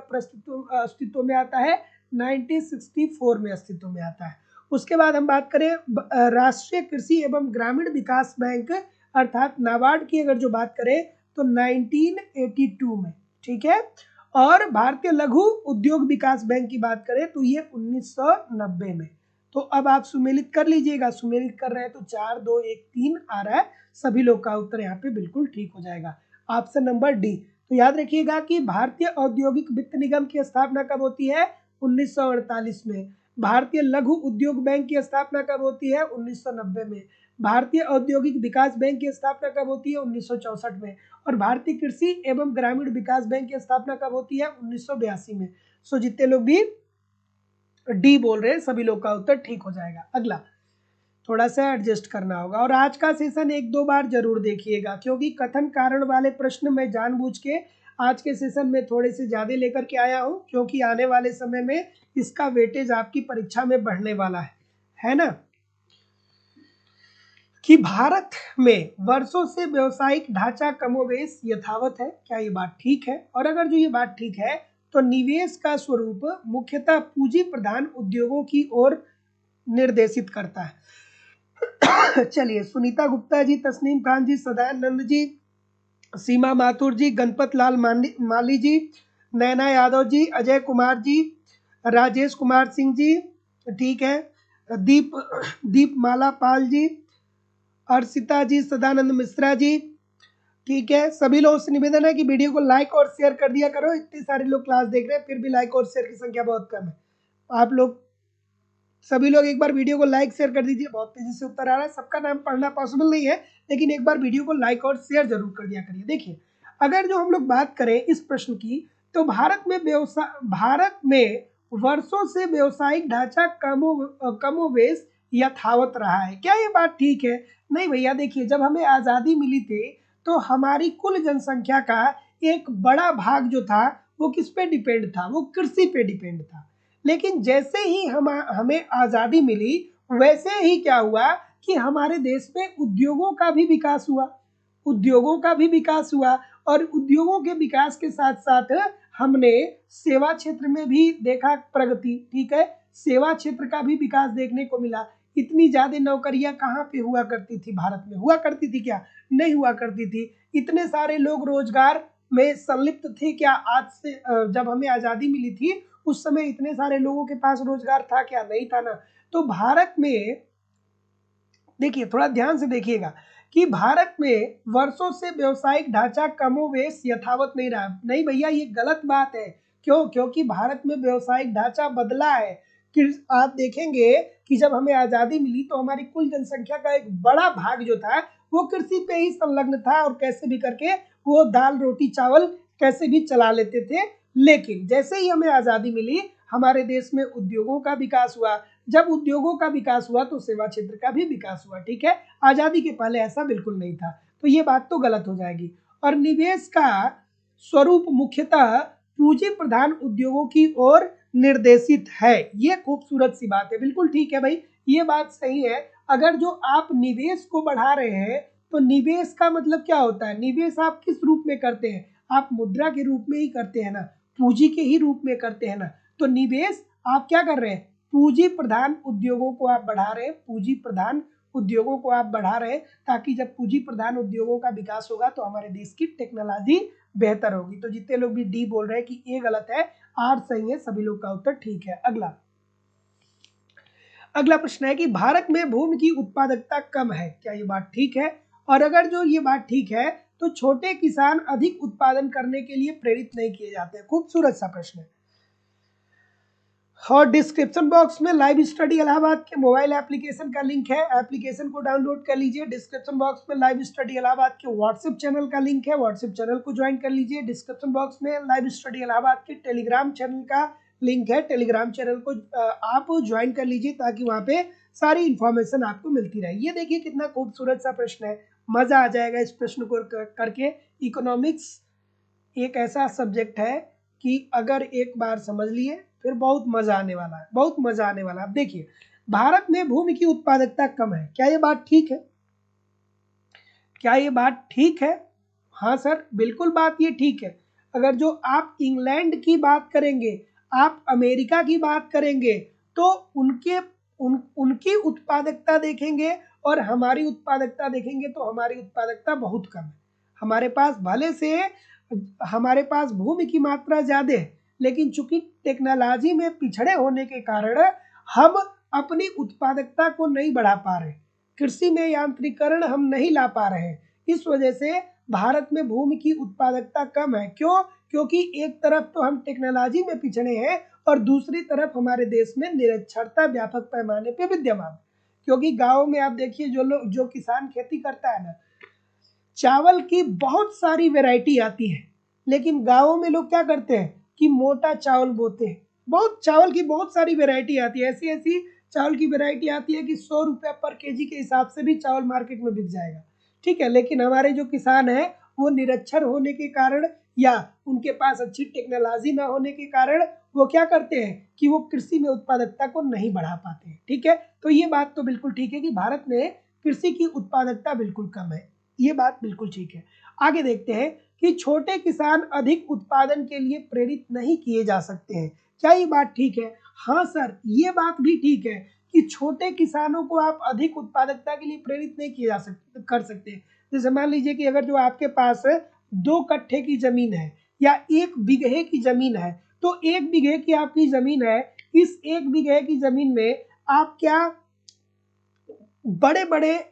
अस्तित्व में आता है 1964 में अस्तित्व में आता है। उसके बाद हम बात करें राष्ट्रीय कृषि एवं ग्रामीण विकास बैंक अर्थात नाबार्ड की अगर जो बात करें तो 1982 में, ठीक है। और भारतीय लघु उद्योग विकास बैंक की बात करें तो ये 1990 में। तो अब आप सुमेलित कर लीजिएगा, सुमेलित कर रहे हैं तो 4 2 1 3 आ रहा है, सभी लोग का उत्तर यहाँ पे बिल्कुल ठीक हो जाएगा, ऑप्शन नंबर डी। तो याद रखिएगा कि भारतीय औद्योगिक वित्त निगम की स्थापना कब होती है? 1948 में। भारतीय लघु उद्योग बैंक की स्थापना कब होती है? 1990 में। भारतीय औद्योगिक विकास बैंक की स्थापना कब होती है? 1964 में। और भारतीय कृषि एवं ग्रामीण विकास बैंक की स्थापना कब होती है? 1982 में। सो जितने लोग भी डी बोल रहे हैं सभी लोग का उत्तर ठीक हो जाएगा। अगला थोड़ा सा एडजस्ट करना होगा, और आज का सेशन 1-2 बार जरूर देखिएगा, क्योंकि कथन कारण वाले प्रश्न मैं जानबूझ के आज के सेशन में थोड़े से ज्यादा लेकर के आया हूं, क्योंकि आने वाले समय में इसका वेटेज आपकी परीक्षा में बढ़ने वाला है ना। कि भारत में वर्षों से व्यावसायिक ढांचा कमोवेश यथावत है, क्या ये बात ठीक है? और अगर जो ये बात ठीक है तो निवेश का स्वरूप मुख्यतः पूंजी प्रधान उद्योगों की ओर निर्देशित करता है। चलिए, सुनीता गुप्ता जी, तस्नीम खान जी, सदानंद जी, सीमा माथुर जी, गणपत लाल माली जी, नैना यादव जी, अजय कुमार जी, राजेश कुमार सिंह जी, ठीक है, दीप माला पाल जी, अर्षिता जी, सदानंद मिश्रा जी, ठीक है। सभी लोगों से निवेदन है कि वीडियो को लाइक और शेयर कर दिया करो। इतने सारे लोग क्लास देख रहे हैं फिर भी लाइक और शेयर की संख्या बहुत कम है। आप लोग सभी लोग एक बार वीडियो को लाइक शेयर कर दीजिए। बहुत तेजी से उत्तर आ रहा है, सबका नाम पढ़ना पॉसिबल नहीं है, लेकिन एक बार वीडियो को लाइक और शेयर जरूर कर दिया करिए। देखिए, अगर जो हम लोग बात करें इस प्रश्न की, तो भारत में वर्षों से व्यावसायिक ढांचा कमोवेश यथावत रहा है, क्या ये बात ठीक है? नहीं भैया, देखिए, जब हमें आजादी मिली थी तो हमारी कुल जनसंख्या का एक बड़ा भाग जो था वो किस पे डिपेंड था? वो कृषि पे डिपेंड था। लेकिन जैसे ही हमें आजादी मिली, वैसे ही क्या हुआ कि हमारे देश में उद्योगों का भी विकास हुआ, उद्योगों का भी विकास हुआ। और उद्योगों के विकास के साथ साथ हमने सेवा क्षेत्र में भी देखा प्रगति, ठीक है। सेवा क्षेत्र का भी विकास देखने को मिला। इतनी ज्यादा नौकरियां कहाँ पे हुआ करती थी? भारत में हुआ करती थी क्या? नहीं हुआ करती थी। इतने सारे लोग रोजगार में संलिप्त थे क्या? आज से जब हमें आजादी मिली थी उस समय इतने सारे लोगों के पास रोजगार था क्या? नहीं था ना। तो भारत में देखिए, थोड़ा ध्यान से देखिएगा कि भारत में वर्षों से व्यावसायिक ढांचा कमोवेश यथावत नहीं रहा। नहीं भैया, ये गलत बात है। क्यों? क्योंकि भारत में व्यावसायिक ढांचा बदला है। कि आप देखेंगे कि जब हमें आजादी मिली तो हमारी कुल जनसंख्या का एक बड़ा भाग जो था वो कृषि पे ही संलग्न था, और कैसे भी करके वो दाल रोटी चावल कैसे भी चला लेते थे। लेकिन जैसे ही हमें आजादी मिली, हमारे देश में उद्योगों का विकास हुआ। जब उद्योगों का विकास हुआ तो सेवा क्षेत्र का भी विकास हुआ, ठीक है। आजादी के पहले ऐसा बिल्कुल नहीं था, तो ये बात तो गलत हो जाएगी। और निवेश का स्वरूप मुख्यतः पूंजी प्रधान उद्योगों की ओर निर्देशित है, ये खूबसूरत सी बात है। बिल्कुल ठीक है भाई, ये बात सही है। अगर जो आप निवेश को बढ़ा रहे हैं तो निवेश का मतलब क्या होता है? निवेश आप किस रूप में करते हैं? आप मुद्रा के रूप में ही करते हैं ना, पूंजी के ही रूप में करते हैं ना। तो निवेश आप क्या कर रहे हैं? पूंजी प्रधान उद्योगों को आप बढ़ा रहे हैं, पूंजी प्रधान उद्योगों को आप बढ़ा रहे हैं, ताकि जब पूंजी प्रधान उद्योगों का विकास होगा तो हमारे देश की टेक्नोलॉजी बेहतर होगी। तो जितने लोग भी डी बोल रहे हैं कि ए गलत है, आर सही है, सभी लोग का उत्तर ठीक है। अगला प्रश्न है कि भारत में भूमि की उत्पादकता कम है, क्या ये बात ठीक है? और अगर जो ये बात ठीक है तो छोटे किसान अधिक उत्पादन करने के लिए प्रेरित नहीं किए जाते। खूबसूरत सा प्रश्न है। और डिस्क्रिप्शन बॉक्स में लाइव स्टडी इलाहाबाद के मोबाइल एप्लीकेशन का लिंक है, एप्लीकेशन को डाउनलोड कर लीजिए। डिस्क्रिप्शन बॉक्स में लाइव स्टडी इलाहाबाद के व्हाट्सएप चैनल का लिंक है, व्हाट्सएप चैनल को ज्वाइन कर लीजिए। डिस्क्रिप्शन बॉक्स में लाइव स्टडी इलाहाबाद के टेलीग्राम चैनल का लिंक है, टेलीग्राम चैनल को आप ज्वाइन कर लीजिए, ताकि वहाँ पे सारी इंफॉर्मेशन आपको मिलती रहे। ये देखिए कितना खूबसूरत सा प्रश्न है, मजा आ जाएगा इस प्रश्न को करके। इकोनॉमिक्स एक ऐसा सब्जेक्ट है कि अगर एक बार समझ लिए फिर बहुत मजा आने वाला है, बहुत मजा आने वाला है। अब देखिए, भारत में भूमि की उत्पादकता कम है, क्या ये बात ठीक है? क्या ये बात ठीक है? हाँ सर, बिल्कुल बात ये ठीक है। अगर जो आप इंग्लैंड की बात करेंगे, आप अमेरिका की बात करेंगे, तो उनकी उत्पादकता देखेंगे और हमारी उत्पादकता देखेंगे तो हमारी उत्पादकता बहुत कम है। हमारे पास भले से हमारे पास भूमि की मात्रा ज्यादा है, लेकिन चूंकि टेक्नोलॉजी में पिछड़े होने के कारण हम अपनी उत्पादकता को नहीं बढ़ा पा रहे, कृषि में यांत्रिकरण हम नहीं ला पा रहे हैं। इस वजह से भारत में भूमि की उत्पादकता कम है। क्यों? क्योंकि एक तरफ तो हम टेक्नोलॉजी में पिछड़े हैं और दूसरी तरफ हमारे देश में निरक्षरता व्यापक पैमाने पे विद्यमान है। क्योंकि गाँव में आप देखिए जो किसान खेती करता है ना, चावल की बहुत सारी वैरायटी आती है, लेकिन गाँवों में लोग क्या करते हैं कि मोटा चावल बोते हैं। बहुत चावल की बहुत सारी वैरायटी आती है, ऐसी ऐसी चावल की वैरायटी आती है कि 100 रुपये पर केजी के हिसाब से भी चावल मार्केट में बिक जाएगा, ठीक है। लेकिन हमारे जो किसान हैं वो निरक्षर होने के कारण या उनके पास अच्छी टेक्नोलॉजी ना होने के कारण वो क्या करते हैं कि वो कृषि में उत्पादकता को नहीं बढ़ा पाते हैं, ठीक है। तो ये बात तो बिल्कुल ठीक है कि भारत में कृषि की उत्पादकता बिल्कुल कम है, ये बात बिल्कुल ठीक है। आगे देखते हैं कि छोटे किसान अधिक उत्पादन के लिए प्रेरित नहीं किए जा सकते हैं। क्या ये बात ठीक है? हाँ सर, ये बात भी ठीक है कि छोटे किसानों को आप अधिक उत्पादकता के लिए प्रेरित नहीं किए जा सकते कर सकते। जैसे मान लीजिए कि अगर जो आपके पास 2 कट्ठे की जमीन है या 1 बीघे की जमीन है, तो 1 बीघे की आपकी जमीन है, इस 1 बीघे की जमीन में आप क्या बड़े बड़े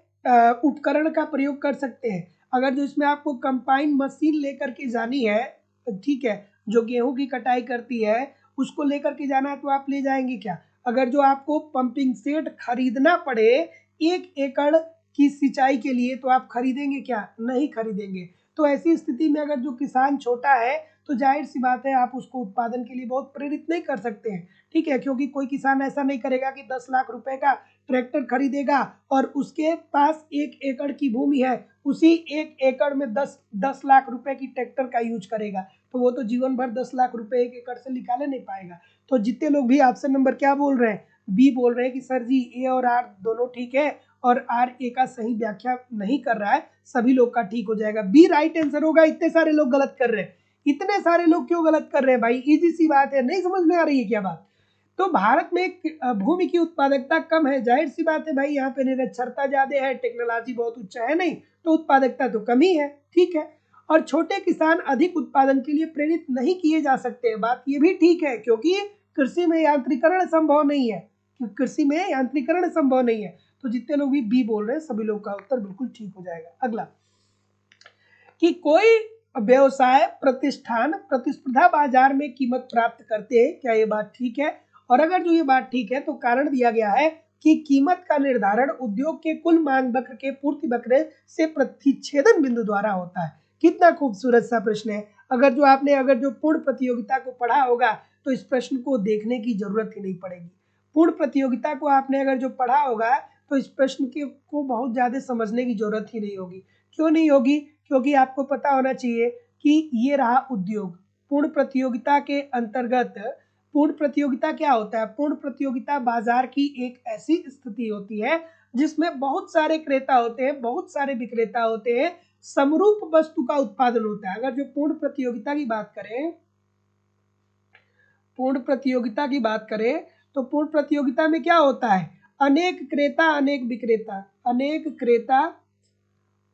उपकरण का प्रयोग कर सकते हैं। अगर जो इसमें आपको कंपाइन मशीन लेकर के जानी है, ठीक है, जो गेहूं की कटाई करती है उसको लेकर के जाना है तो आप ले जाएंगे क्या? अगर जो आपको पंपिंग सेट खरीदना पड़े 1 एकड़ की सिंचाई के लिए तो आप खरीदेंगे क्या? नहीं खरीदेंगे। तो ऐसी स्थिति में अगर जो किसान छोटा है तो जाहिर सी बात है आप उसको उत्पादन के लिए बहुत प्रेरित नहीं कर सकते हैं, ठीक है। क्योंकि कोई किसान ऐसा नहीं करेगा कि 10 लाख रुपए का ट्रैक्टर खरीदेगा और उसके पास 1 एकड़ की भूमि है, उसी 1 एकड़ में 10 लाख रुपए की ट्रैक्टर का यूज करेगा, तो वो तो जीवन भर 10 लाख रुपए 1 एकड़ से निकाले नहीं पाएगा। तो जितने लोग भी ऑप्शन नंबर क्या बोल रहे हैं, बी बोल रहे हैं कि सर जी ए और आर दोनों ठीक है और आर ए का सही व्याख्या नहीं कर रहा है, सभी लोग का ठीक हो जाएगा। बी राइट आंसर होगा। इतने सारे लोग गलत कर रहे हैं, इतने सारे लोग क्यों गलत कर रहे हैं भाई? इजी सी बात है, नहीं समझ में आ रही है क्या बात? तो भारत में भूमि की उत्पादकता कम है, जाहिर सी बात है भाई, यहाँ पे निरक्षरता ज्यादा है, टेक्नोलॉजी बहुत उच्च है नहीं, तो उत्पादकता तो कम ही है, ठीक है। और छोटे किसान अधिक उत्पादन के लिए प्रेरित नहीं किए जा सकते हैं, बात ये भी ठीक है, क्योंकि कृषि में यांत्रिकरण संभव नहीं है, कृषि में यांत्रिकरण संभव नहीं है। तो जितने लोग भी बी बोल रहे हैं सभी लोग का उत्तर बिल्कुल ठीक हो जाएगा। अगला, कि कोई व्यवसाय प्रतिष्ठान प्रतिस्पर्धा बाजार में कीमत प्राप्त करते हैं, क्या ये बात ठीक है? और अगर जो ये बात ठीक है तो कारण दिया गया है कि कीमत का निर्धारण उद्योग के कुल मांग वक्र के पूर्ति वक्र से प्रतिच्छेदन बिंदु द्वारा होता है। कितना खूबसूरत सा प्रश्न है। अगर जो पूर्ण प्रतियोगिता को पढ़ा होगा तो इस प्रश्न को देखने की जरूरत ही नहीं पड़ेगी। पूर्ण प्रतियोगिता को आपने अगर जो पढ़ा होगा तो इस प्रश्न को बहुत ज्यादा समझने की जरूरत ही नहीं होगी। क्यों नहीं होगी? क्योंकि आपको पता होना चाहिए कि ये रहा उद्योग। पूर्ण प्रतियोगिता के अंतर्गत पूर्ण प्रतियोगिता क्या होता है? पूर्ण प्रतियोगिता बाजार की एक ऐसी स्थिति होती है जिसमें बहुत सारे क्रेता होते हैं, बहुत सारे विक्रेता होते हैं, समरूप वस्तु का उत्पादन होता है। अगर जो पूर्ण प्रतियोगिता की बात करें, पूर्ण प्रतियोगिता की बात करें तो पूर्ण प्रतियोगिता में क्या होता है? अनेक क्रेता अनेक विक्रेता, अनेक क्रेता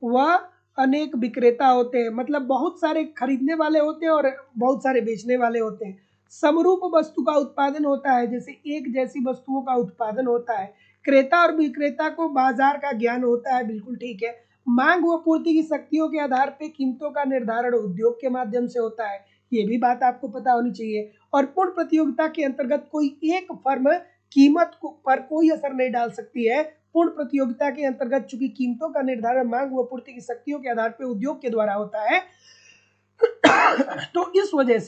व अनेक विक्रेता होते हैं, मतलब बहुत सारे खरीदने वाले होते हैं और बहुत सारे बेचने वाले होते हैं। समरूप वस्तु का उत्पादन होता है, जैसे एक जैसी वस्तुओं का उत्पादन होता है। क्रेता और विक्रेता को बाजार का ज्ञान होता है, बिल्कुल ठीक है। मांग व पूर्ति की शक्तियों के आधार पर कीमतों का निर्धारण उद्योग के माध्यम से होता है, ये भी बात आपको पता होनी चाहिए। और पूर्ण प्रतियोगिता के अंतर्गत कोई एक फर्म कीमत पर कोई असर नहीं डाल सकती है। पूर्ण प्रतियोगिता के अंतर्गत चूंकि कीमतों का निर्धारण मांग व पूर्ति की शक्तियों के आधार पर उद्योग के द्वारा होता है, तो इस वजह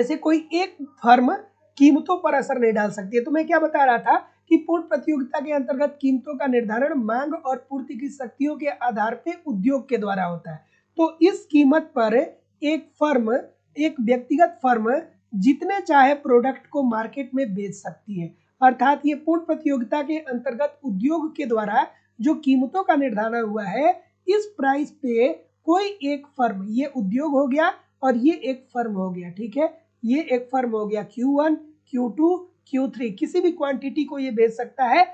से कोई एक फर्म कीमतों पर असर नहीं डाल सकती है। तो मैं क्या बता रहा था कि पूर्ण प्रतियोगिता के अंतर्गत कीमतों का निर्धारण मांग और पूर्ति की शक्तियों के आधार पर उद्योग के द्वारा होता है। तो इस कीमत पर एक व्यक्तिगत फर्म जितने चाहे प्रोडक्ट को मार्केट में बेच सकती है। अर्थात ये पूर्ण प्रतियोगिता के अंतर्गत उद्योग के द्वारा जो कीमतों का निर्धारण हुआ है, इस प्राइस पे कोई एक फर्म, ये उद्योग हो गया और ये एक फर्म हो गया, ठीक है, ये एक फर्म हो गया Q1, Q2, Q3, किसी भी क्वांटिटी को ये बेच सकता है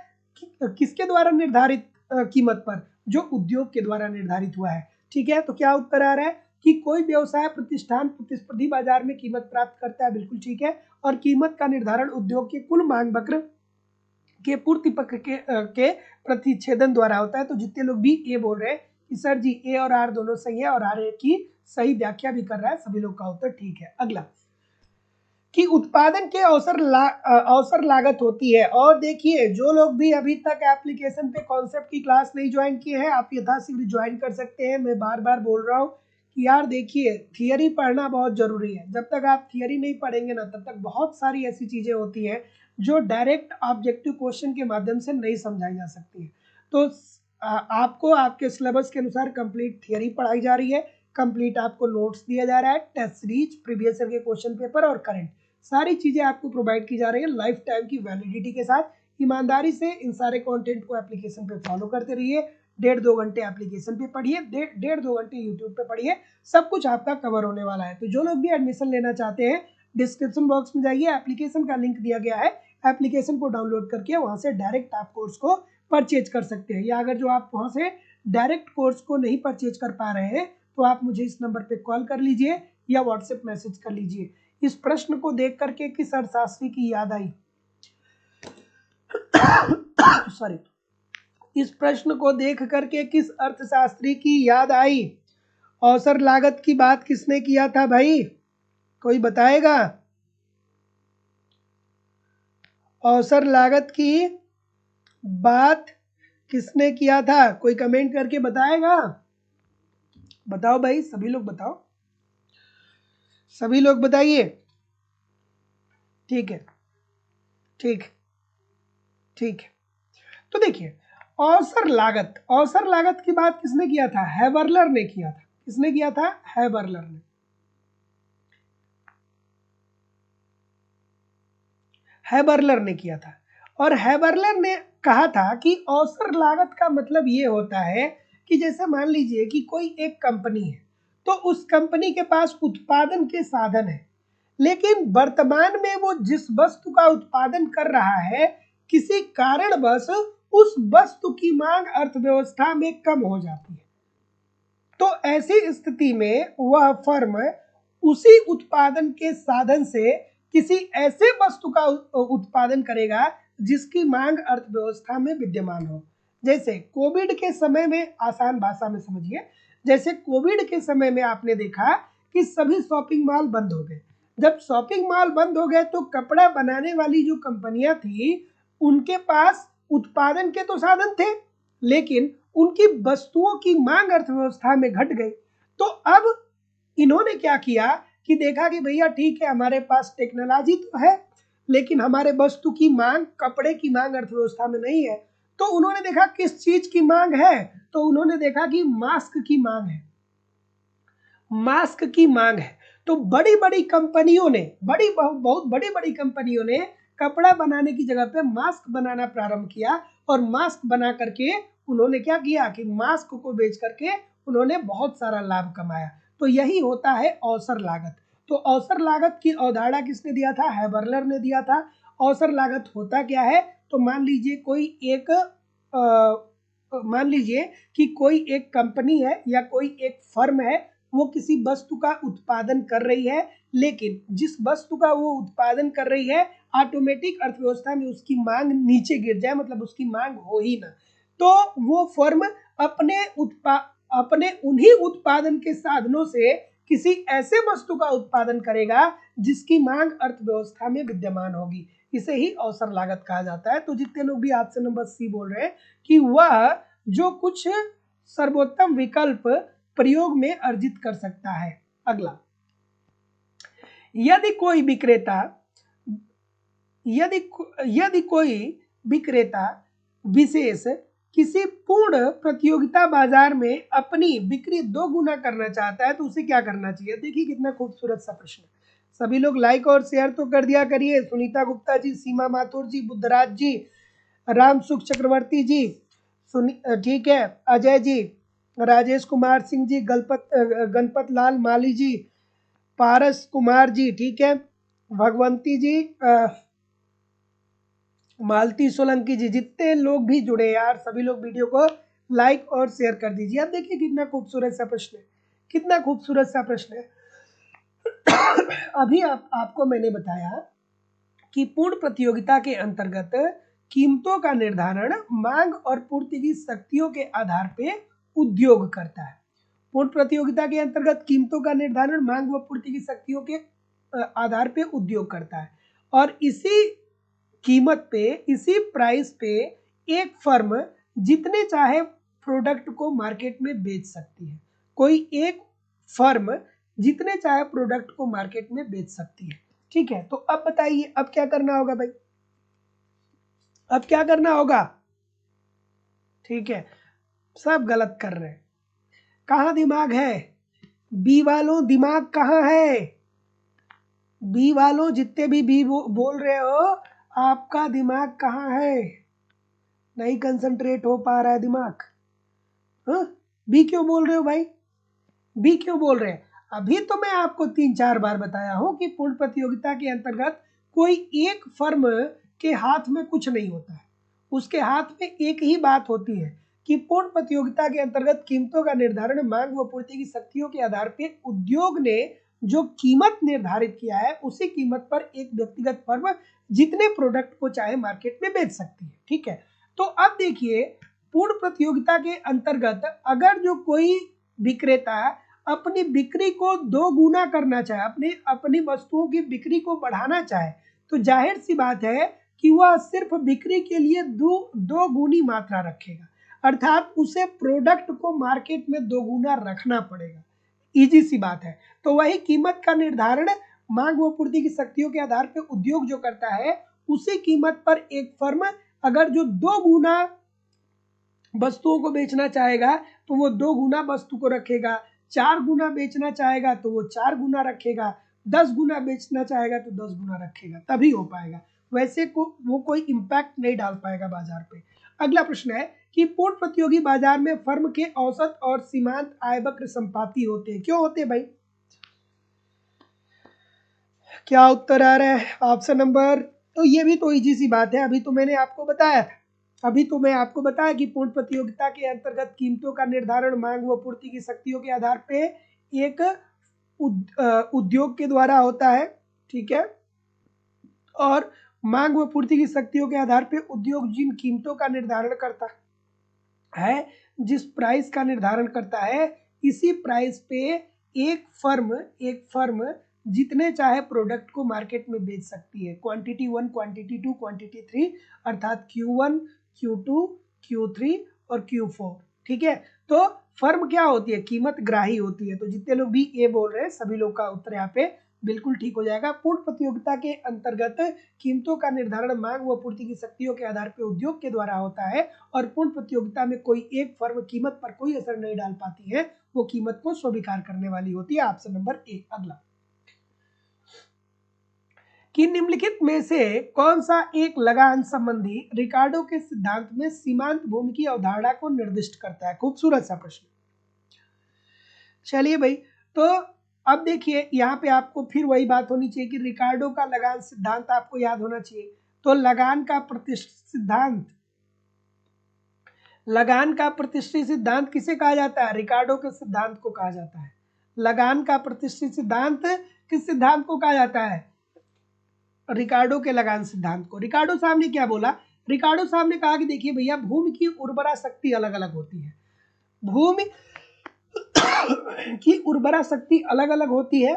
किसके द्वारा निर्धारित कीमत पर? जो उद्योग के द्वारा निर्धारित हुआ है। ठीक है, तो क्या उत्तर आ रहा है कि कोई व्यवसाय प्रतिष्ठान प्रतिस्पर्धी बाजार में कीमत प्राप्त करता है, बिल्कुल ठीक है। और कीमत का निर्धारण उद्योग के कुल मांग वक्र के पूर्ति पक्ष के प्रतिच्छेदन द्वारा होता है। तो जितने लोग भी ए बोल रहे हैं कि सर जी ए और आर दोनों सही है और आर ए की सही व्याख्या भी कर रहा है, सभी लोग का उत्तर ठीक है। अगला कि उत्पादन के अवसर लागत होती है। और देखिए, जो लोग भी अभी तक एप्लीकेशन पे कॉन्सेप्ट की क्लास नहीं ज्वाइन किए हैं, आप यथाशीघ्र ज्वाइन कर सकते हैं। मैं बार बार बोल रहा हूँ कि यार देखिए, थियरी पढ़ना बहुत जरूरी है। जब तक आप थियरी नहीं पढ़ेंगे ना, तब तक बहुत सारी ऐसी चीजें होती हैं जो डायरेक्ट ऑब्जेक्टिव क्वेश्चन के माध्यम से नहीं समझाई जा सकती है। तो आपको आपके सिलेबस के अनुसार कंप्लीट थियरी पढ़ाई जा रही है, कंप्लीट आपको नोट्स दिया जा रहा है, टेस्ट सीरीज, प्रीवियस ईयर के क्वेश्चन पेपर और करंट सारी चीजें आपको प्रोवाइड की जा रही है लाइफ टाइम की वैलिडिटी के साथ। ईमानदारी से इन सारे कंटेंट को एप्लीकेशन पे फॉलो करते रहिए। 1.5-2 घंटे एप्लीकेशन पे पढ़िए, 1.5-2 घंटे यूट्यूब पे पढ़िए, सब कुछ आपका कवर होने वाला है। तो जो लोग भी एडमिशन लेना चाहते हैं, डिस्क्रिप्शन बॉक्स में जाइए, एप्लीकेशन का लिंक दिया गया है, एप्लीकेशन को डाउनलोड करके वहां से डायरेक्ट आप कोर्स को परचेज कर सकते हैं। या अगर जो आप वहां से डायरेक्ट कोर्स को नहीं परचेज कर पा रहे हैं, तो आप मुझे इस नंबर पे कॉल कर लीजिए या व्हाट्सएप मैसेज कर लीजिए। इस प्रश्न को देख करके किस अर्थशास्त्री की याद आई? सॉरी, इस प्रश्न को देख करके किस अर्थशास्त्री की याद आई? अवसर लागत की बात किसने किया था भाई? कोई बताएगा? अवसर लागत की बात किसने किया था? कोई कमेंट करके बताएगा? बताओ भाई, सभी लोग बताओ, सभी लोग बताइए। ठीक है, ठीक ठीक है। तो देखिए, अवसर लागत की बात किसने किया था? हैबरलर ने किया था। किसने किया था? हैबरलर ने। हैबरलर ने किया था। और हैबरलर ने कहा था कि अवसर लागत का मतलब ये होता है कि जैसे मान लीजिए कि कोई एक कंपनी है, तो उस कंपनी के पास उत्पादन के साधन है, लेकिन वर्तमान में वो जिस वस्तु का उत्पादन कर रहा है, किसी कारणवश उस वस्तु की मांग अर्थव्यवस्था में कम हो जाती है। तो ऐसी स्थिति में वह फर्म उसी उत्पादन के साधन से किसी ऐसे वस्तु का उत्पादन करेगा जिसकी मांग अर्थव्यवस्था में विद्यमान हो। जैसे कोविड के समय में, आसान भाषा में समझिए, जैसे कोविड के समय में आपने देखा कि सभी शॉपिंग मॉल बंद हो गए। जब शॉपिंग मॉल बंद हो गए तो कपड़ा बनाने वाली जो कंपनियां थी, उनके पास उत्पादन के तो साधन थे, लेकिन उनकी वस्तुओं की मांग अर्थव्यवस्था में घट गई। तो अब इन्होंने क्या किया कि देखा कि भैया ठीक है, हमारे पास टेक्नोलॉजी तो है, लेकिन हमारे वस्तु की मांग, कपड़े की मांग अर्थव्यवस्था में नहीं है। तो उन्होंने देखा किस चीज की मांग है, तो उन्होंने देखा कि मास्क की मांग है। मास्क की मांग है। तो बड़ी बड़ी कंपनियों ने, बहुत बड़ी बड़ी कंपनियों ने कपड़ा बनाने की जगह पे मास्क बनाना प्रारंभ किया। और मास्क बना करके उन्होंने क्या किया कि मास्क को बेच करके उन्होंने बहुत सारा लाभ कमाया। तो यही होता है अवसर लागत। तो अवसर लागत की अवधारणा किसने दिया था? हैबरलर ने दिया था। अवसर लागत होता क्या है? तो मान लीजिए कि कोई एक कंपनी है या कोई एक फर्म है, वो किसी वस्तु का उत्पादन कर रही है, लेकिन जिस वस्तु का वो उत्पादन कर रही है, ऑटोमेटिक अर्थव्यवस्था में उसकी मांग नीचे गिर जाए, मतलब उसकी मांग हो ही ना, तो वो फर्म अपने उन्हीं उत्पादन के साधनों से किसी ऐसे वस्तु का उत्पादन करेगा जिसकी मांग अर्थव्यवस्था में विद्यमान होगी। इसे ही अवसर लागत कहा जाता है। तो जितने लोग भी ऑप्शन नंबर सी बोल रहे हैं कि वह जो कुछ सर्वोत्तम विकल्प प्रयोग में अर्जित कर सकता है। अगला, यदि कोई विक्रेता विशेष किसी पूर्ण प्रतियोगिता बाजार में अपनी बिक्री 2 गुना करना चाहता है, तो उसे क्या करना चाहिए? देखिए कितना खूबसूरत सा प्रश्न। सभी लोग लाइक और शेयर तो कर दिया करिए। सुनीता गुप्ता जी, सीमा माथुर जी, बुद्धराज जी, राम सुख चक्रवर्ती जी, ठीक है, अजय जी, राजेश कुमार सिंह जी, गणपत लाल माली जी, पारस कुमार जी, ठीक है, भगवंती जी, मालती सोलंकी जी, जितने लोग भी जुड़े यार सभी लोग वीडियो को लाइक और शेयर कर दीजिए। अब देखिए कितना खूबसूरत सा प्रश्न है, कितना खूबसूरत सा प्रश्न है। अभी आपको मैंने बताया कि पूर्ण प्रतियोगिता के अंतर्गत कीमतों का निर्धारण मांग और पूर्ति की शक्तियों के आधार पे उद्योग करता है। पूर्ण प्रतियोगिता के अंतर्गत कीमतों का निर्धारण मांग व पूर्ति की शक्तियों के आधार पे उद्योग करता है, और इसी कीमत पे, इसी प्राइस पे एक फर्म जितने चाहे प्रोडक्ट को मार्केट में बेच सकती है। कोई एक फर्म जितने चाहे प्रोडक्ट को मार्केट में बेच सकती है। ठीक है, तो अब बताइए अब क्या करना होगा भाई, अब क्या करना होगा? ठीक है, सब गलत कर रहे हैं। कहाँ दिमाग है? बी वालों दिमाग कहाँ है? बी वालों जितने भी बी बोल रहे हो, आपका दिमाग कहाँ है? नहीं कंसंट्रेट हो पा रहा है दिमाग? हाँ, बी क्यों बोल रहे हो भाई? बी क्यों बोल रहे हैं? अभी तो मैं आपको 3-4 बार बताया हूं कि पूर्ण प्रतियोगिता के अंतर्गत कोई एक फर्म के हाथ में कुछ नहीं होता है। उसके हाथ में एक ही बात होती है कि पूर्ण प्रतियोगिता के अंतर्गत कीमतों का निर्धारण मांग व पूर्ति की शक्तियों के आधार पर उद्योग ने जो कीमत निर्धारित किया है, उसी कीमत पर एक व्यक्तिगत फर्म जितने प्रोडक्ट को चाहे मार्केट में बेच सकती है। ठीक है, तो अब देखिए पूर्ण प्रतियोगिता के अंतर्गत अगर जो कोई विक्रेता अपनी बिक्री को 2 गुना करना चाहे, अपनी वस्तुओं की बिक्री को बढ़ाना चाहे, तो जाहिर सी बात है कि वह सिर्फ बिक्री के लिए 2 गुनी मात्रा रखेगा, अर्थात उसे प्रोडक्ट को मार्केट में 2 गुना रखना पड़ेगा। इजी सी बात है। तो वही कीमत का निर्धारण मांग व पूर्ति की शक्तियों के आधार पर उद्योग जो करता है, उसी कीमत पर एक फर्म अगर जो 2 गुना वस्तुओं को बेचना चाहेगा तो वो 2 गुना वस्तु को रखेगा, 4 गुना बेचना चाहेगा तो वो 4 गुना रखेगा, 10 गुना बेचना चाहेगा तो 10 गुना रखेगा, तभी हो पाएगा। वैसे वो कोई इम्पैक्ट नहीं डाल पाएगा बाजार पे। अगला प्रश्न है कि पूर्ण प्रतियोगी बाजार में फर्म के औसत और सीमांत आय वक्र संपाती होते हैं। क्यों होते हैं भाई? क्या उत्तर आ रहा है? ऑप्शन नंबर, तो ये भी तो इजी सी बात है, अभी तो मैंने आपको बताया था। अभी तो मैं आपको बताया कि पूर्ण प्रतियोगिता के अंतर्गत कीमतों का निर्धारण मांग व पूर्ति की शक्तियों के आधार पे एक उद्योग के द्वारा होता है। ठीक है, और मांग व पूर्ति की शक्तियों के आधार पे उद्योग जिन कीमतों का निर्धारण करता है, जिस प्राइस का निर्धारण करता है, इसी प्राइस पे एक फर्म जितने चाहे प्रोडक्ट को मार्केट में बेच सकती है। क्वांटिटी 1, क्वांटिटी 2, क्वांटिटी 3, अर्थात Q1, Q2, Q3 और Q4। ठीक है, तो फर्म क्या होती है? कीमत ग्राही होती है। तो जितने लोग भी ए बोल रहे हैं सभी लोग का उत्तर यहाँ पे बिल्कुल ठीक हो जाएगा। पूर्ण प्रतियोगिता के अंतर्गत कीमतों का निर्धारण मांग व पूर्ति की शक्तियों के आधार पर उद्योग के द्वारा होता है, और पूर्ण प्रतियोगिता में कोई एक फर्म कीमत पर कोई असर नहीं डाल पाती है, वो कीमत को स्वीकार करने वाली होती है। ऑप्शन नंबर ए। अगला, कि निम्नलिखित में से कौन सा एक लगान संबंधी रिकार्डो के सिद्धांत में सीमांत भूमि की अवधारणा को निर्दिष्ट करता है? खूबसूरत सा प्रश्न। चलिए भाई, तो अब देखिए यहाँ पे आपको फिर वही बात होनी चाहिए कि रिकार्डो का लगान सिद्धांत आपको याद होना चाहिए। तो लगान का प्रतिष्ठित सिद्धांत किसे कहा जाता है? रिकार्डो के सिद्धांत को कहा जाता है। लगान का प्रतिष्ठित सिद्धांत किस सिद्धांत को कहा जाता है? रिकार्डो के लगान सिद्धांत को। रिकार्डो साहब ने क्या बोला? रिकार्डो साहब ने कहा कि देखिए भैया, भूमि की उर्वरा शक्ति अलग अलग होती है, भूमि की उर्वरा शक्ति अलग अलग होती है।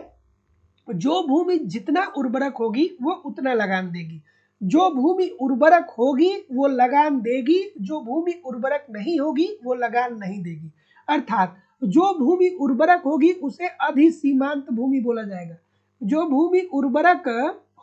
जो भूमि जितना उर्वरक होगी वो उतना लगान देगी, जो भूमि उर्वरक होगी वो लगान देगी, जो भूमि उर्वरक नहीं होगी वो लगान नहीं देगी। अर्थात जो भूमि उर्वरक होगी उसे अधिसीमांत भूमि बोला जाएगा, जो भूमि उर्वरक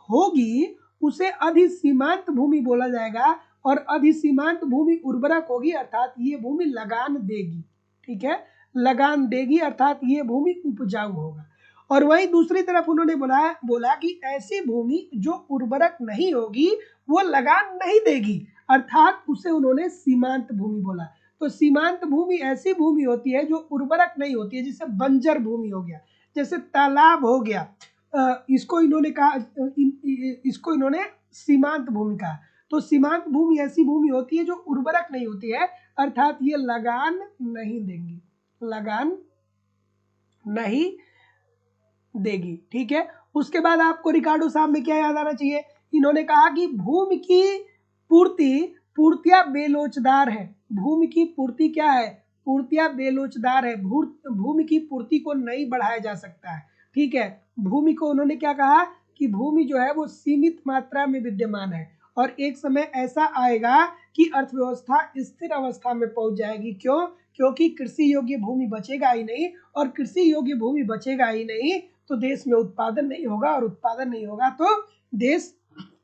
होगी उसे अधिसीमांत भूमि बोला जाएगा, और अधिसीमांत भूमि उर्वरक होगी अर्थात ये भूमि लगान देगी। ठीक है, लगान देगी अर्थात ये भूमि उपजाऊ होगा। और वही दूसरी तरफ उन्होंने बोला कि ऐसी भूमि जो उर्वरक नहीं होगी वो लगान नहीं देगी, अर्थात उसे उन्होंने सीमांत भूमि बोला। तो सीमांत भूमि ऐसी भूमि होती है जो उर्वरक नहीं होती है, जिसे बंजर भूमि हो गया, जैसे तालाब हो गया, इसको इन्होंने कहा, इसको इन्होंने सीमांत भूमि कहा। तो सीमांत भूमि ऐसी भूमि होती है जो उर्वरक नहीं होती है, अर्थात ये लगान नहीं देंगी, लगान नहीं देगी। ठीक है, उसके बाद आपको रिकार्डो साहब में क्या याद आना चाहिए, इन्होंने कहा कि भूमि की पूर्तियां बेलोचदार है। भूमि की पूर्ति क्या है, पूर्तियां बेलोचदार है, भूमि की पूर्ति को नहीं बढ़ाया जा सकता है। ठीक है, भूमि को उन्होंने क्या कहा कि भूमि जो है वो सीमित मात्रा में विद्यमान है और एक समय ऐसा आएगा कि अर्थव्यवस्था स्थिर अवस्था में पहुंच जाएगी। क्यों, क्योंकि कृषि योग्य भूमि बचेगा ही नहीं, और कृषि योग्य भूमि बचेगा ही नहीं तो देश में उत्पादन नहीं होगा, और उत्पादन नहीं होगा तो देश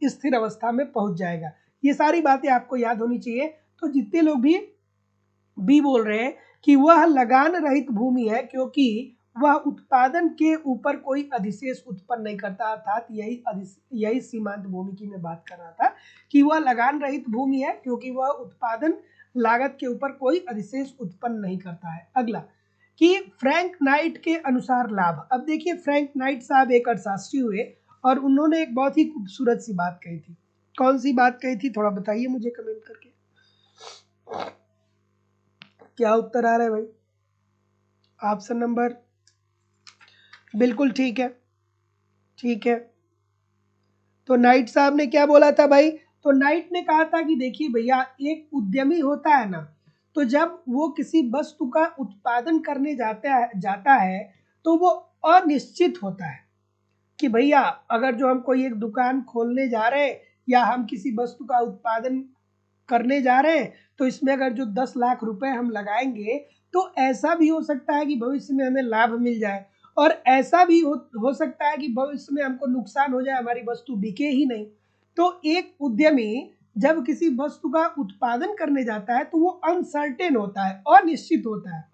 स्थिर अवस्था में पहुंच जाएगा। ये सारी बातें आपको याद होनी चाहिए। तो जितने लोग भी बी बोल रहे हैं कि वह लगान रहित भूमि है क्योंकि वह उत्पादन के ऊपर कोई अधिशेष उत्पन्न नहीं करता, अर्थात यही सीमांत भूमि की मैं बात कर रहा था कि वह लगान रहित भूमि है क्योंकि वह उत्पादन लागत के ऊपर कोई अधिशेष उत्पन्न नहीं करता है। अगला कि फ्रैंक नाइट के अनुसार लाभ। अब देखिए, फ्रैंक नाइट साहब एक अर्थशास्त्री हुए और उन्होंने एक बहुत ही खूबसूरत सी बात कही थी। कौन सी बात कही थी, थोड़ा बताइए मुझे कमेंट करके। क्या उत्तर आ रहा है भाई? ऑप्शन नंबर बिल्कुल ठीक है, ठीक है। तो नाइट साहब ने क्या बोला था भाई, तो नाइट ने कहा था कि देखिए भैया, एक उद्यमी होता है ना, तो जब वो किसी वस्तु का उत्पादन करने जाता है तो वो अनिश्चित होता है कि भैया अगर जो हम कोई एक दुकान खोलने जा रहे हैं या हम किसी वस्तु का उत्पादन करने जा रहे हैं तो इसमें अगर जो 10 लाख रुपए हम लगाएंगे तो ऐसा भी हो सकता है कि भविष्य में हमें लाभ मिल जाए, और ऐसा भी हो सकता है कि भविष्य में हमको नुकसान हो जाए, हमारी वस्तु बिके ही नहीं। तो एक उद्यमी जब किसी वस्तु का उत्पादन करने जाता है तो वो अनसर्टेन होता है, अनिश्चित होता है,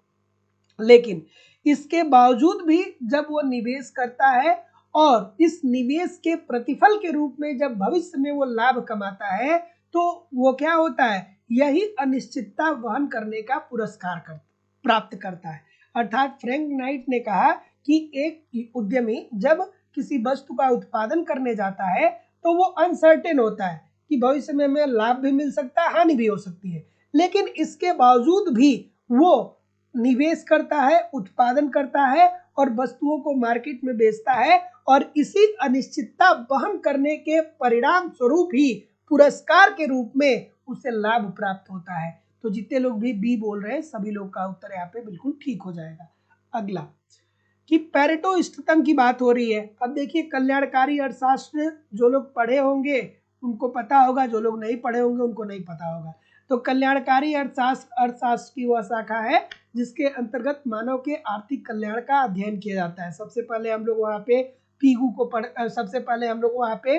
लेकिन इसके बावजूद भी जब वो निवेश करता है और इस निवेश के प्रतिफल के रूप में जब भविष्य में वो लाभ कमाता है तो वो क्या होता है, यही अनिश्चितता वहन करने का पुरस्कार प्राप्त करता है। अर्थात फ्रैंक नाइट ने कहा कि एक उद्यमी जब किसी वस्तु का उत्पादन करने जाता है तो वो अनसर्टेन होता है कि भविष्य में हमें लाभ भी मिल सकता है, हानि भी हो सकती है, लेकिन इसके बावजूद भी वो निवेश करता है, उत्पादन करता है और वस्तुओं को मार्केट में बेचता है, और इसी अनिश्चितता वहन करने के परिणाम स्वरूप ही पुरस्कार के रूप में उसे लाभ प्राप्त होता है। तो जितने लोग भी बी बोल रहे हैं सभी लोग का उत्तर यहाँ पे बिल्कुल ठीक हो जाएगा। अगला कि पेरेटो इष्टतम की बात हो रही है। अब देखिए, कल्याणकारी अर्थशास्त्र जो लोग पढ़े होंगे उनको पता होगा, जो लोग नहीं पढ़े होंगे उनको नहीं पता होगा। तो कल्याणकारी अर्थशास्त्र की वह शाखा है जिसके अंतर्गत मानव के आर्थिक कल्याण का अध्ययन किया जाता है। सबसे पहले हम लोग वहाँ पे पीगू को सबसे पहले हम लोग वहाँ पे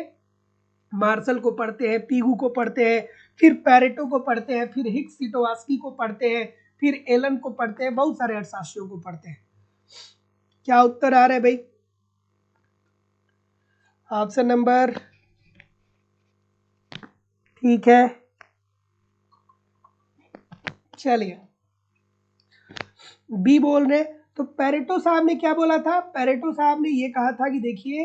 मार्शल को पढ़ते हैं, पीगू को पढ़ते हैं, फिर पेरेटो को पढ़ते हैं, फिर हिक्स सिटोवास्की को पढ़ते हैं, फिर एलन को पढ़ते हैं, बहुत सारे अर्थशास्त्रियों को पढ़ते हैं। क्या उत्तर आ रहा है भाई? ऑप्शन नंबर ठीक है, चलिए बी बोल रहे। तो पेरेटो साहब ने क्या बोला था, पेरेटो साहब ने ये कहा था कि देखिए,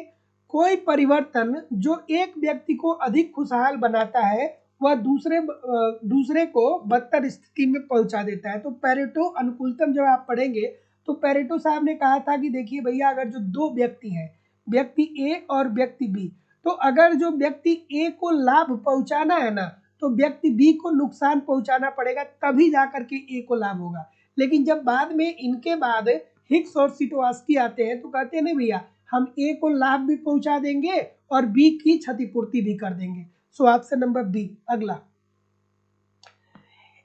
कोई परिवर्तन जो एक व्यक्ति को अधिक खुशहाल बनाता है वह दूसरे को बदतर स्थिति में पहुंचा देता है। तो पेरेटो अनुकूलतम जब आप पढ़ेंगे तो पेरेटो साहब ने कहा था कि देखिए भैया, अगर जो दो व्यक्ति हैं, व्यक्ति ए और व्यक्ति बी, तो अगर जो व्यक्ति ए को लाभ पहुंचाना है ना तो व्यक्ति बी को नुकसान पहुंचाना पड़ेगा, तभी जाकर के ए को लाभ होगा। लेकिन जब बाद में इनके बाद हिक्स और सिटोवास्की आते हैं तो कहते हैं नहीं भैया, हम ए को लाभ भी पहुंचा देंगे और बी की क्षतिपूर्ति भी कर देंगे। So option number B. अगला,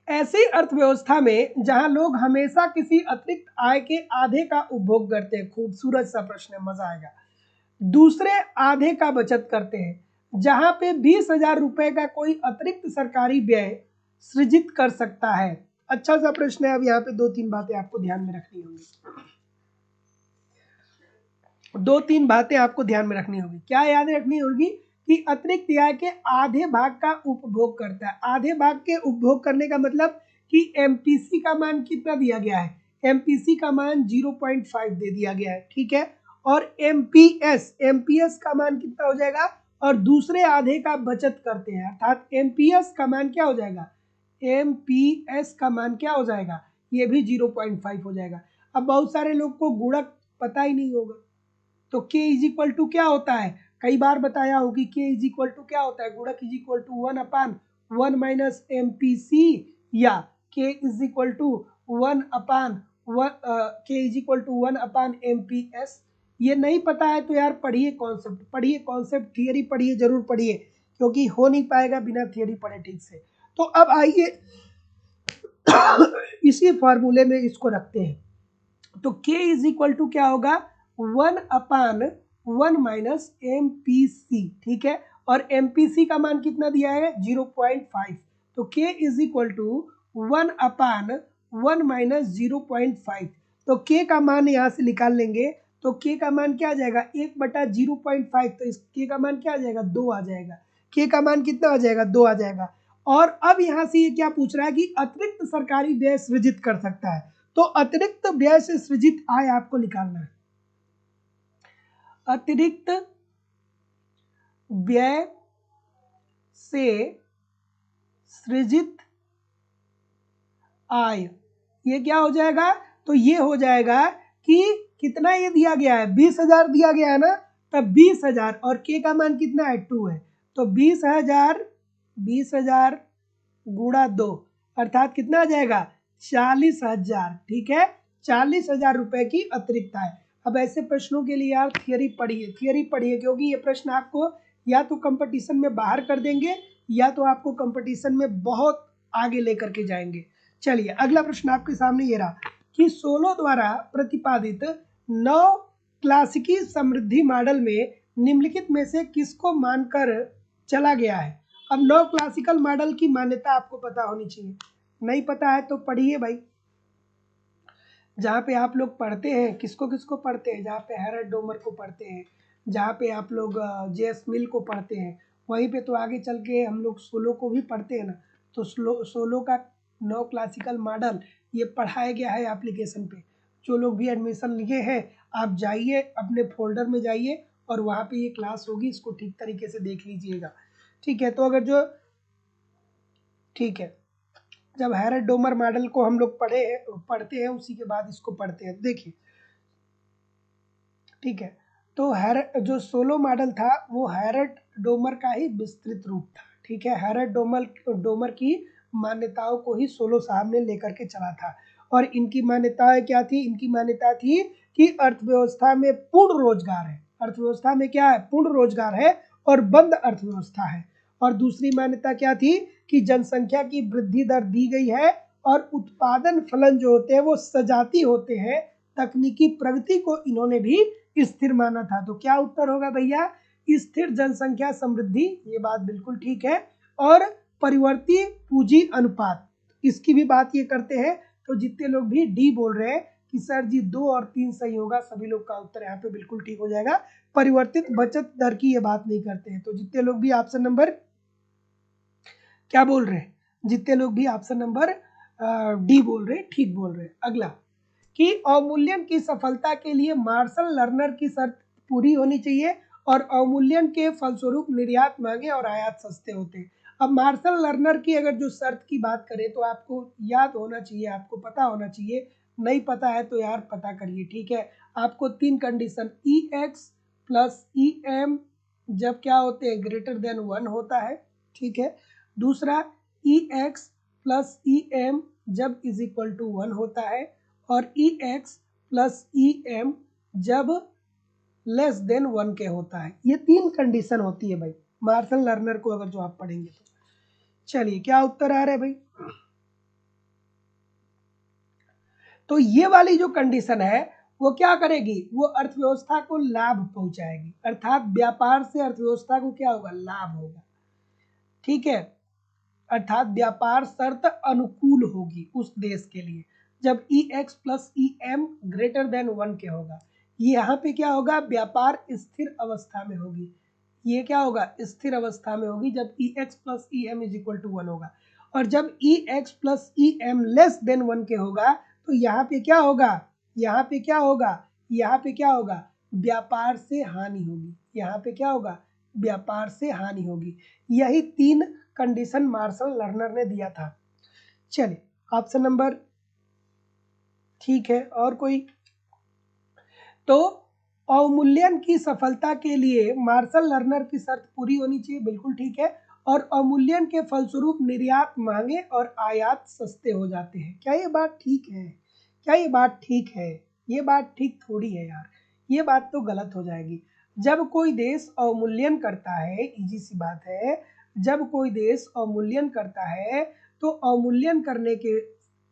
ऐसी अर्थव्यवस्था में जहां लोग हमेशा किसी अतिरिक्त आय के आधे का उपभोग करते हैं, खूबसूरत सा प्रश्न है, मजा आएगा, दूसरे आधे का बचत करते हैं, जहां पे 20,000 रुपए का कोई अतिरिक्त सरकारी व्यय सृजित कर सकता है। अच्छा सा प्रश्न है। अब यहाँ पे दो तीन बातें आपको ध्यान में रखनी होंगी, दो तीन बातें आपको ध्यान में रखनी होगी। क्या याद रखनी होगी कि अतिरिक्त आय के आधे भाग का उपभोग करता है। आधे भाग के उपभोग करने का मतलब कि एमपीसी का मान कितना दिया गया है, एमपीसी का मान 0.5 दे दिया गया है, ठीक है, और एमपीएस का मान कितना हो जाएगा, और दूसरे आधे का बचत करते हैं, अर्थात एमपीएस का मान क्या हो जाएगा, एमपीएस का मान क्या हो जाएगा, ये भी 0.5 हो जाएगा। अब बहुत सारे लोग को गुणक पता ही नहीं होगा, तो k इज इक्वल टू क्या होता है, कई बार बताया हो कि k इज इक्वल टू क्या होता है, गुणक is equal to 1/1 minus MPC, या k इज इक्वल टू 1/1 ये नहीं पता है तो यार पढ़िए कॉन्सेप्ट, थियरी पढ़िए, जरूर पढ़िए, क्योंकि हो नहीं पाएगा बिना थियरी पढ़े ठीक से। तो अब आइए इसी फॉर्मूले में इसको रखते हैं, तो k इज इक्वल टू क्या होगा, 1/1 माइनस एमपीसी, ठीक है, और एमपीसी का मान कितना दिया है 0.5, तो k is equal to 1/1 minus 0.5, तो k का मान यहाँ से निकाल लेंगे, तो k का मान क्या आ जाएगा 1/0.5, तो इस k का मान क्या आ जाएगा 2 आ जाएगा, k का मान कितना आ जाएगा 2 आ जाएगा। और अब यहाँ से ये क्या पूछ रहा है कि अतिरिक्त सरकारी व्यय सृजित कर सकता है, तो अतिरिक्त व्यय से सृजित आय आपको निकालना है, अतिरिक्त व्यय से सृजित आय, ये क्या हो जाएगा, तो ये हो जाएगा कि कितना ये दिया गया है 20,000 दिया गया है ना, तब 20,000 और के का मान कितना है 2 है, तो 20,000 गुणा 2 अर्थात कितना आ जाएगा 40,000, ठीक है, 40,000 रुपए की अतिरिक्त आय। अब ऐसे प्रश्नों के लिए यार थियरी पढ़िए, क्योंकि ये प्रश्न आपको या तो कंपटीशन में बाहर कर देंगे या तो आपको कंपटीशन में बहुत आगे लेकर के जाएंगे। चलिए अगला प्रश्न आपके सामने ये रहा कि सोलो द्वारा प्रतिपादित 9 क्लासिकी समृद्धि मॉडल में निम्नलिखित में से किसको मानकर चला गया है। अब 9 क्लासिकल मॉडल की मान्यता आपको पता होनी चाहिए, नहीं पता है तो पढ़िए भाई, जहाँ पे आप लोग पढ़ते हैं किसको किसको पढ़ते हैं, जहाँ पे हैरल्ड डोमर को पढ़ते हैं, जहाँ पे आप लोग जेएस मिल को पढ़ते हैं, वहीं पे तो आगे चल के हम लोग सोलो को भी पढ़ते हैं ना, तो सोलो का 9 क्लासिकल मॉडल ये पढ़ाया गया है एप्लीकेशन पे। जो लोग भी एडमिशन लिए हैं आप जाइए अपने फोल्डर में जाइए और वहाँ पे ये क्लास होगी, इसको ठीक तरीके से देख लीजिएगा, ठीक है। तो अगर जो ठीक है, जब हैरल्ड डोमर मॉडल को हम लोग पढ़ते हैं उसी के बाद इसको पढ़ते हैं, देखिए ठीक है। तो जो सोलो मॉडल था वो हैरल्ड डोमर का ही विस्तृत रूप था, ठीक है, हैरल्ड डोमर की मान्यताओं को ही सोलो साहब ने लेकर के चला था, और इनकी मान्यताएं क्या थी, इनकी मान्यता थी कि अर्थव्यवस्था में पूर्ण रोजगार है, अर्थव्यवस्था में क्या है पूर्ण रोजगार है और बंद अर्थव्यवस्था है। और दूसरी मान्यता क्या थी कि जनसंख्या की वृद्धि दर दी गई है और उत्पादन फलन जो होते हैं वो सजाती होते हैं, तकनीकी प्रगति को इन्होंने भी स्थिर माना था। तो क्या उत्तर होगा भैया, स्थिर जनसंख्या समृद्धि, ये बात बिल्कुल ठीक है। और परिवर्ती पूंजी अनुपात, इसकी भी बात ये करते हैं। तो जितने लोग भी डी बोल रहे हैं कि सर जी 2 और 3 सही होगा, सभी लोग का उत्तर यहाँ पे बिल्कुल ठीक हो जाएगा। परिवर्तित बचत दर की ये बात नहीं करते हैं। तो जितने लोग भी ऑप्शन नंबर क्या बोल रहे हैं, जितने लोग भी ऑप्शन नंबर डी बोल रहे हैं ठीक बोल रहे हैं। अगला कि अवमूल्यन की सफलता के लिए मार्शल लर्नर की शर्त पूरी होनी चाहिए और अवमूल्यन के फलस्वरूप निर्यात महंगे और आयात सस्ते होते हैं। अब मार्शल लर्नर की अगर जो शर्त की बात करें तो आपको याद होना चाहिए, आपको पता होना चाहिए, नहीं पता है तो यार पता करिए, ठीक है। आपको 3 कंडीशन EX प्लस EM जब क्या होते हैं ग्रेटर देन 1 होता है, ठीक है। दूसरा EX प्लस EM जब इज इक्वल टू 1 होता है, और EX प्लस EM जब लेस देन 1 के होता है। ये 3 कंडीशन होती है भाई मार्शल लर्नर को अगर जो आप पढ़ेंगे तो। चलिए क्या उत्तर आ रहा है भाई, तो ये वाली जो कंडीशन है वो क्या करेगी, वो अर्थव्यवस्था को लाभ पहुंचाएगी, अर्थात व्यापार से अर्थव्यवस्था को क्या होगा लाभ होगा, ठीक है। अर्थात व्यापार शर्त अनुकूल होगी उस देश के लिए जब EX plus EM greater than 1 के होगा। यहाँ पे क्या होगा, व्यापार स्थिर अवस्था में होगी, ये क्या होगा स्थिर अवस्था में होगी जब EX plus EM is equal to 1 होगा। और जब EX plus EM less than 1 के होगा तो यहाँ पे क्या होगा, यहाँ पे क्या होगा, यहाँ पे क्या होगा व्यापार से हानि होगी, यहाँ पे क्या होगा व्यापार से हानि होगी। यही 3 कंडीशन मार्शल लर्नर ने दिया था। चलिए ऑप्शन नंबर ठीक है। और कोई? तो अवमूल्यन की सफलता के लिए मार्शल लर्नर की शर्त पूरी होनी चाहिए, बिल्कुल ठीक है। और अवमूल्यन के फलस्वरूप निर्यात महंगे और आयात सस्ते हो जाते हैं। क्या ये बात ठीक है? क्या ये बात ठीक है? ये बात ठीक थोड़ी है यार, ये बात तो गलत हो जाएगी। जब कोई देश अवमूल्यन करता है, इजी सी बात है, जब कोई देश अवमूल्यन करता है तो अवमूल्यन करने के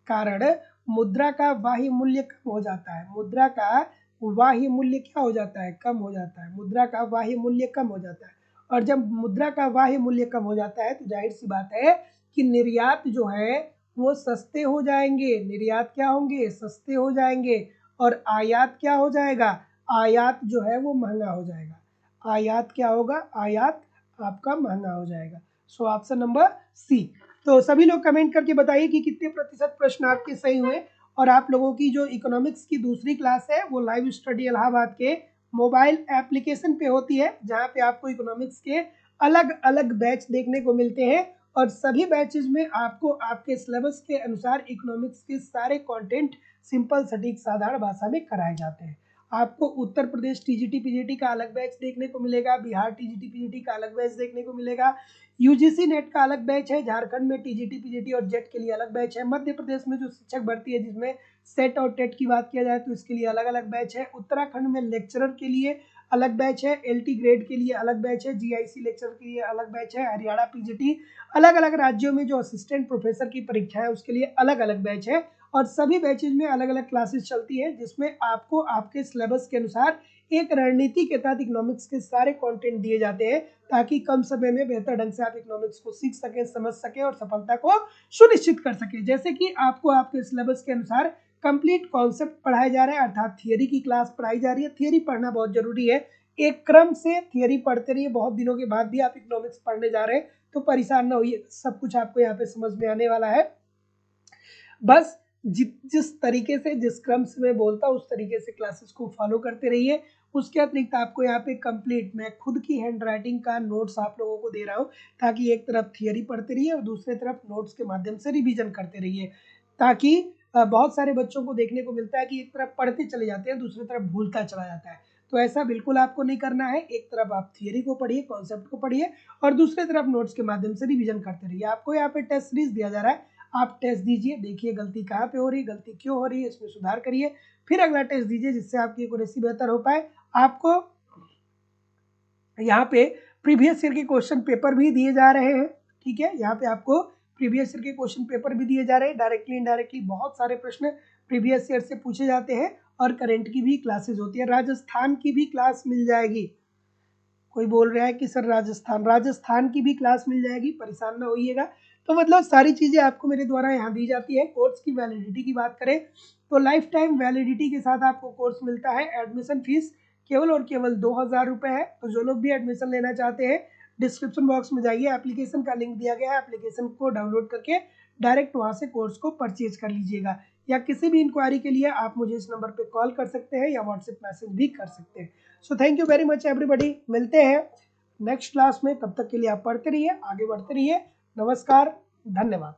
कारण मुद्रा का बाह्य मूल्य कम हो जाता है। मुद्रा का बाह्य मूल्य क्या हो जाता है? कम हो जाता है। मुद्रा का बाह्य मूल्य कम हो जाता है। और जब मुद्रा का बाह्य मूल्य कम हो जाता है तो जाहिर सी बात है कि निर्यात जो है वो सस्ते हो जाएंगे। निर्यात क्या होंगे? सस्ते हो जाएंगे। और आयात क्या हो जाएगा? आयात जो है वो महंगा हो जाएगा। आयात क्या होगा? आयात आपका महंगा हो जाएगा। So option number C. तो सभी लोग कमेंट करके बताइए कि कितने प्रतिशत प्रश्न आपके सही हुए। और आप लोगों की जो इकोनॉमिक्स की दूसरी क्लास है वो लाइव स्टडी इलाहाबाद के मोबाइल एप्लीकेशन पे होती है, जहाँ पे आपको इकोनॉमिक्स के अलग अलग बैच देखने को मिलते हैं। और सभी बैचेज में आपको आपके सिलेबस के अनुसार इकोनॉमिक्स के सारे कंटेंट सिंपल सटीक साधारण भाषा में कराए जाते हैं। आपको उत्तर प्रदेश टीजीटी पीजीटी का अलग बैच देखने को मिलेगा, बिहार टीजीटी पीजीटी का अलग बैच देखने को मिलेगा, यूजीसी नेट का अलग बैच है, झारखंड में टीजीटी पीजीटी और जेट के लिए अलग बैच है, मध्य प्रदेश में जो शिक्षक भर्ती है जिसमें सेट और टेट की बात किया जाए तो इसके लिए अलग अलग बैच है, उत्तराखंड में लेक्चरर के लिए अलग बैच है, एलटी ग्रेड के लिए अलग बैच है, जीआईसी लेक्चरर के लिए अलग बैच है, हरियाणा पीजीटी, अलग अलग राज्यों में जो असिस्टेंट प्रोफेसर की परीक्षा है उसके लिए अलग अलग बैच है। और सभी बैचेज में अलग अलग क्लासेस चलती है, जिसमें आपको आपके सिलेबस के अनुसार एक रणनीति के तहत इकोनॉमिक्स के सारे कंटेंट दिए जाते हैं, ताकि कम समय में बेहतर ढंग से आप इकोनॉमिक्स को सीख सकें, समझ सकें और सफलता को सुनिश्चित कर सकें। जैसे कि आपको आपके सिलेबस के अनुसार कंप्लीट कॉन्सेप्ट पढ़ाया जा रहा है, अर्थात थियरी की क्लास पढ़ाई जा रही है। थियरी पढ़ना बहुत जरूरी है, एक क्रम से थियरी पढ़ते रहिए। बहुत दिनों के बाद भी आप इकोनॉमिक्स पढ़ने जा रहे हैं तो परेशान ना होइए, सब कुछ आपको यहाँ पे समझ में आने वाला है। बस जिस तरीके से, जिस क्रम से मैं बोलता हूँ उस तरीके से क्लासेस को फॉलो करते रहिए। उसके अतिरिक्त आपको यहाँ पे कंप्लीट मैं खुद की हैंड राइटिंग का नोट्स आप लोगों को दे रहा हूँ, ताकि एक तरफ थियरी पढ़ते रहिए और दूसरी तरफ नोट्स के माध्यम से रिवीजन करते रहिए। ताकि बहुत सारे बच्चों को देखने को मिलता है कि एक तरफ पढ़ते चले जाते हैं, दूसरी तरफ भूलता चला जाता है। तो ऐसा बिल्कुल आपको नहीं करना है। एक तरफ आप थियरी को पढ़िए, कॉन्सेप्ट को पढ़िए, और दूसरी तरफ नोट्स के माध्यम से रिवीजन करते रहिए। आपको यहाँ पे टेस्ट सीरीज दिया जा रहा है, आप टेस्ट दीजिए, देखिए गलती कहाँ पे हो रही है, गलती क्यों हो रही है, इसमें सुधार करिए, फिर अगला टेस्ट दीजिए जिससे आपकी एक्यूरेसी बेहतर हो पाए। आपको यहाँ पे प्रीवियस ईयर के क्वेश्चन पेपर भी दिए जा रहे हैं, ठीक है। यहाँ पे आपको प्रीवियस ईयर के क्वेश्चन पेपर भी दिए जा रहे हैं, डायरेक्टली इनडायरेक्टली बहुत सारे प्रश्न प्रीवियस ईयर से पूछे जाते हैं। और करंट की भी क्लासेस होती है, राजस्थान की भी क्लास मिल जाएगी। कोई बोल रहा है कि सर राजस्थान की भी क्लास मिल जाएगी, परेशान ना होइएगा। तो मतलब सारी चीज़ें आपको मेरे द्वारा यहाँ दी जाती है। कोर्स की वैलिडिटी की बात करें तो लाइफ टाइम वैलिडिटी के साथ आपको कोर्स मिलता है। एडमिशन फीस केवल और केवल 2000 रुपये है। तो जो लोग भी एडमिशन लेना चाहते हैं डिस्क्रिप्शन बॉक्स में जाइए, एप्लीकेशन का लिंक दिया गया है, एप्लीकेशन को डाउनलोड करके डायरेक्ट वहाँ से कोर्स को परचेज कर लीजिएगा। या किसी भी इंक्वायरी के लिए आप मुझे इस नंबर पर कॉल कर सकते हैं या व्हाट्सएप मैसेज भी कर सकते हैं। So thank you very much everybody, मिलते हैं नेक्स्ट क्लास में। तब तक के लिए आप पढ़ते रहिए, आगे बढ़ते रहिए। नमस्कार, धन्यवाद।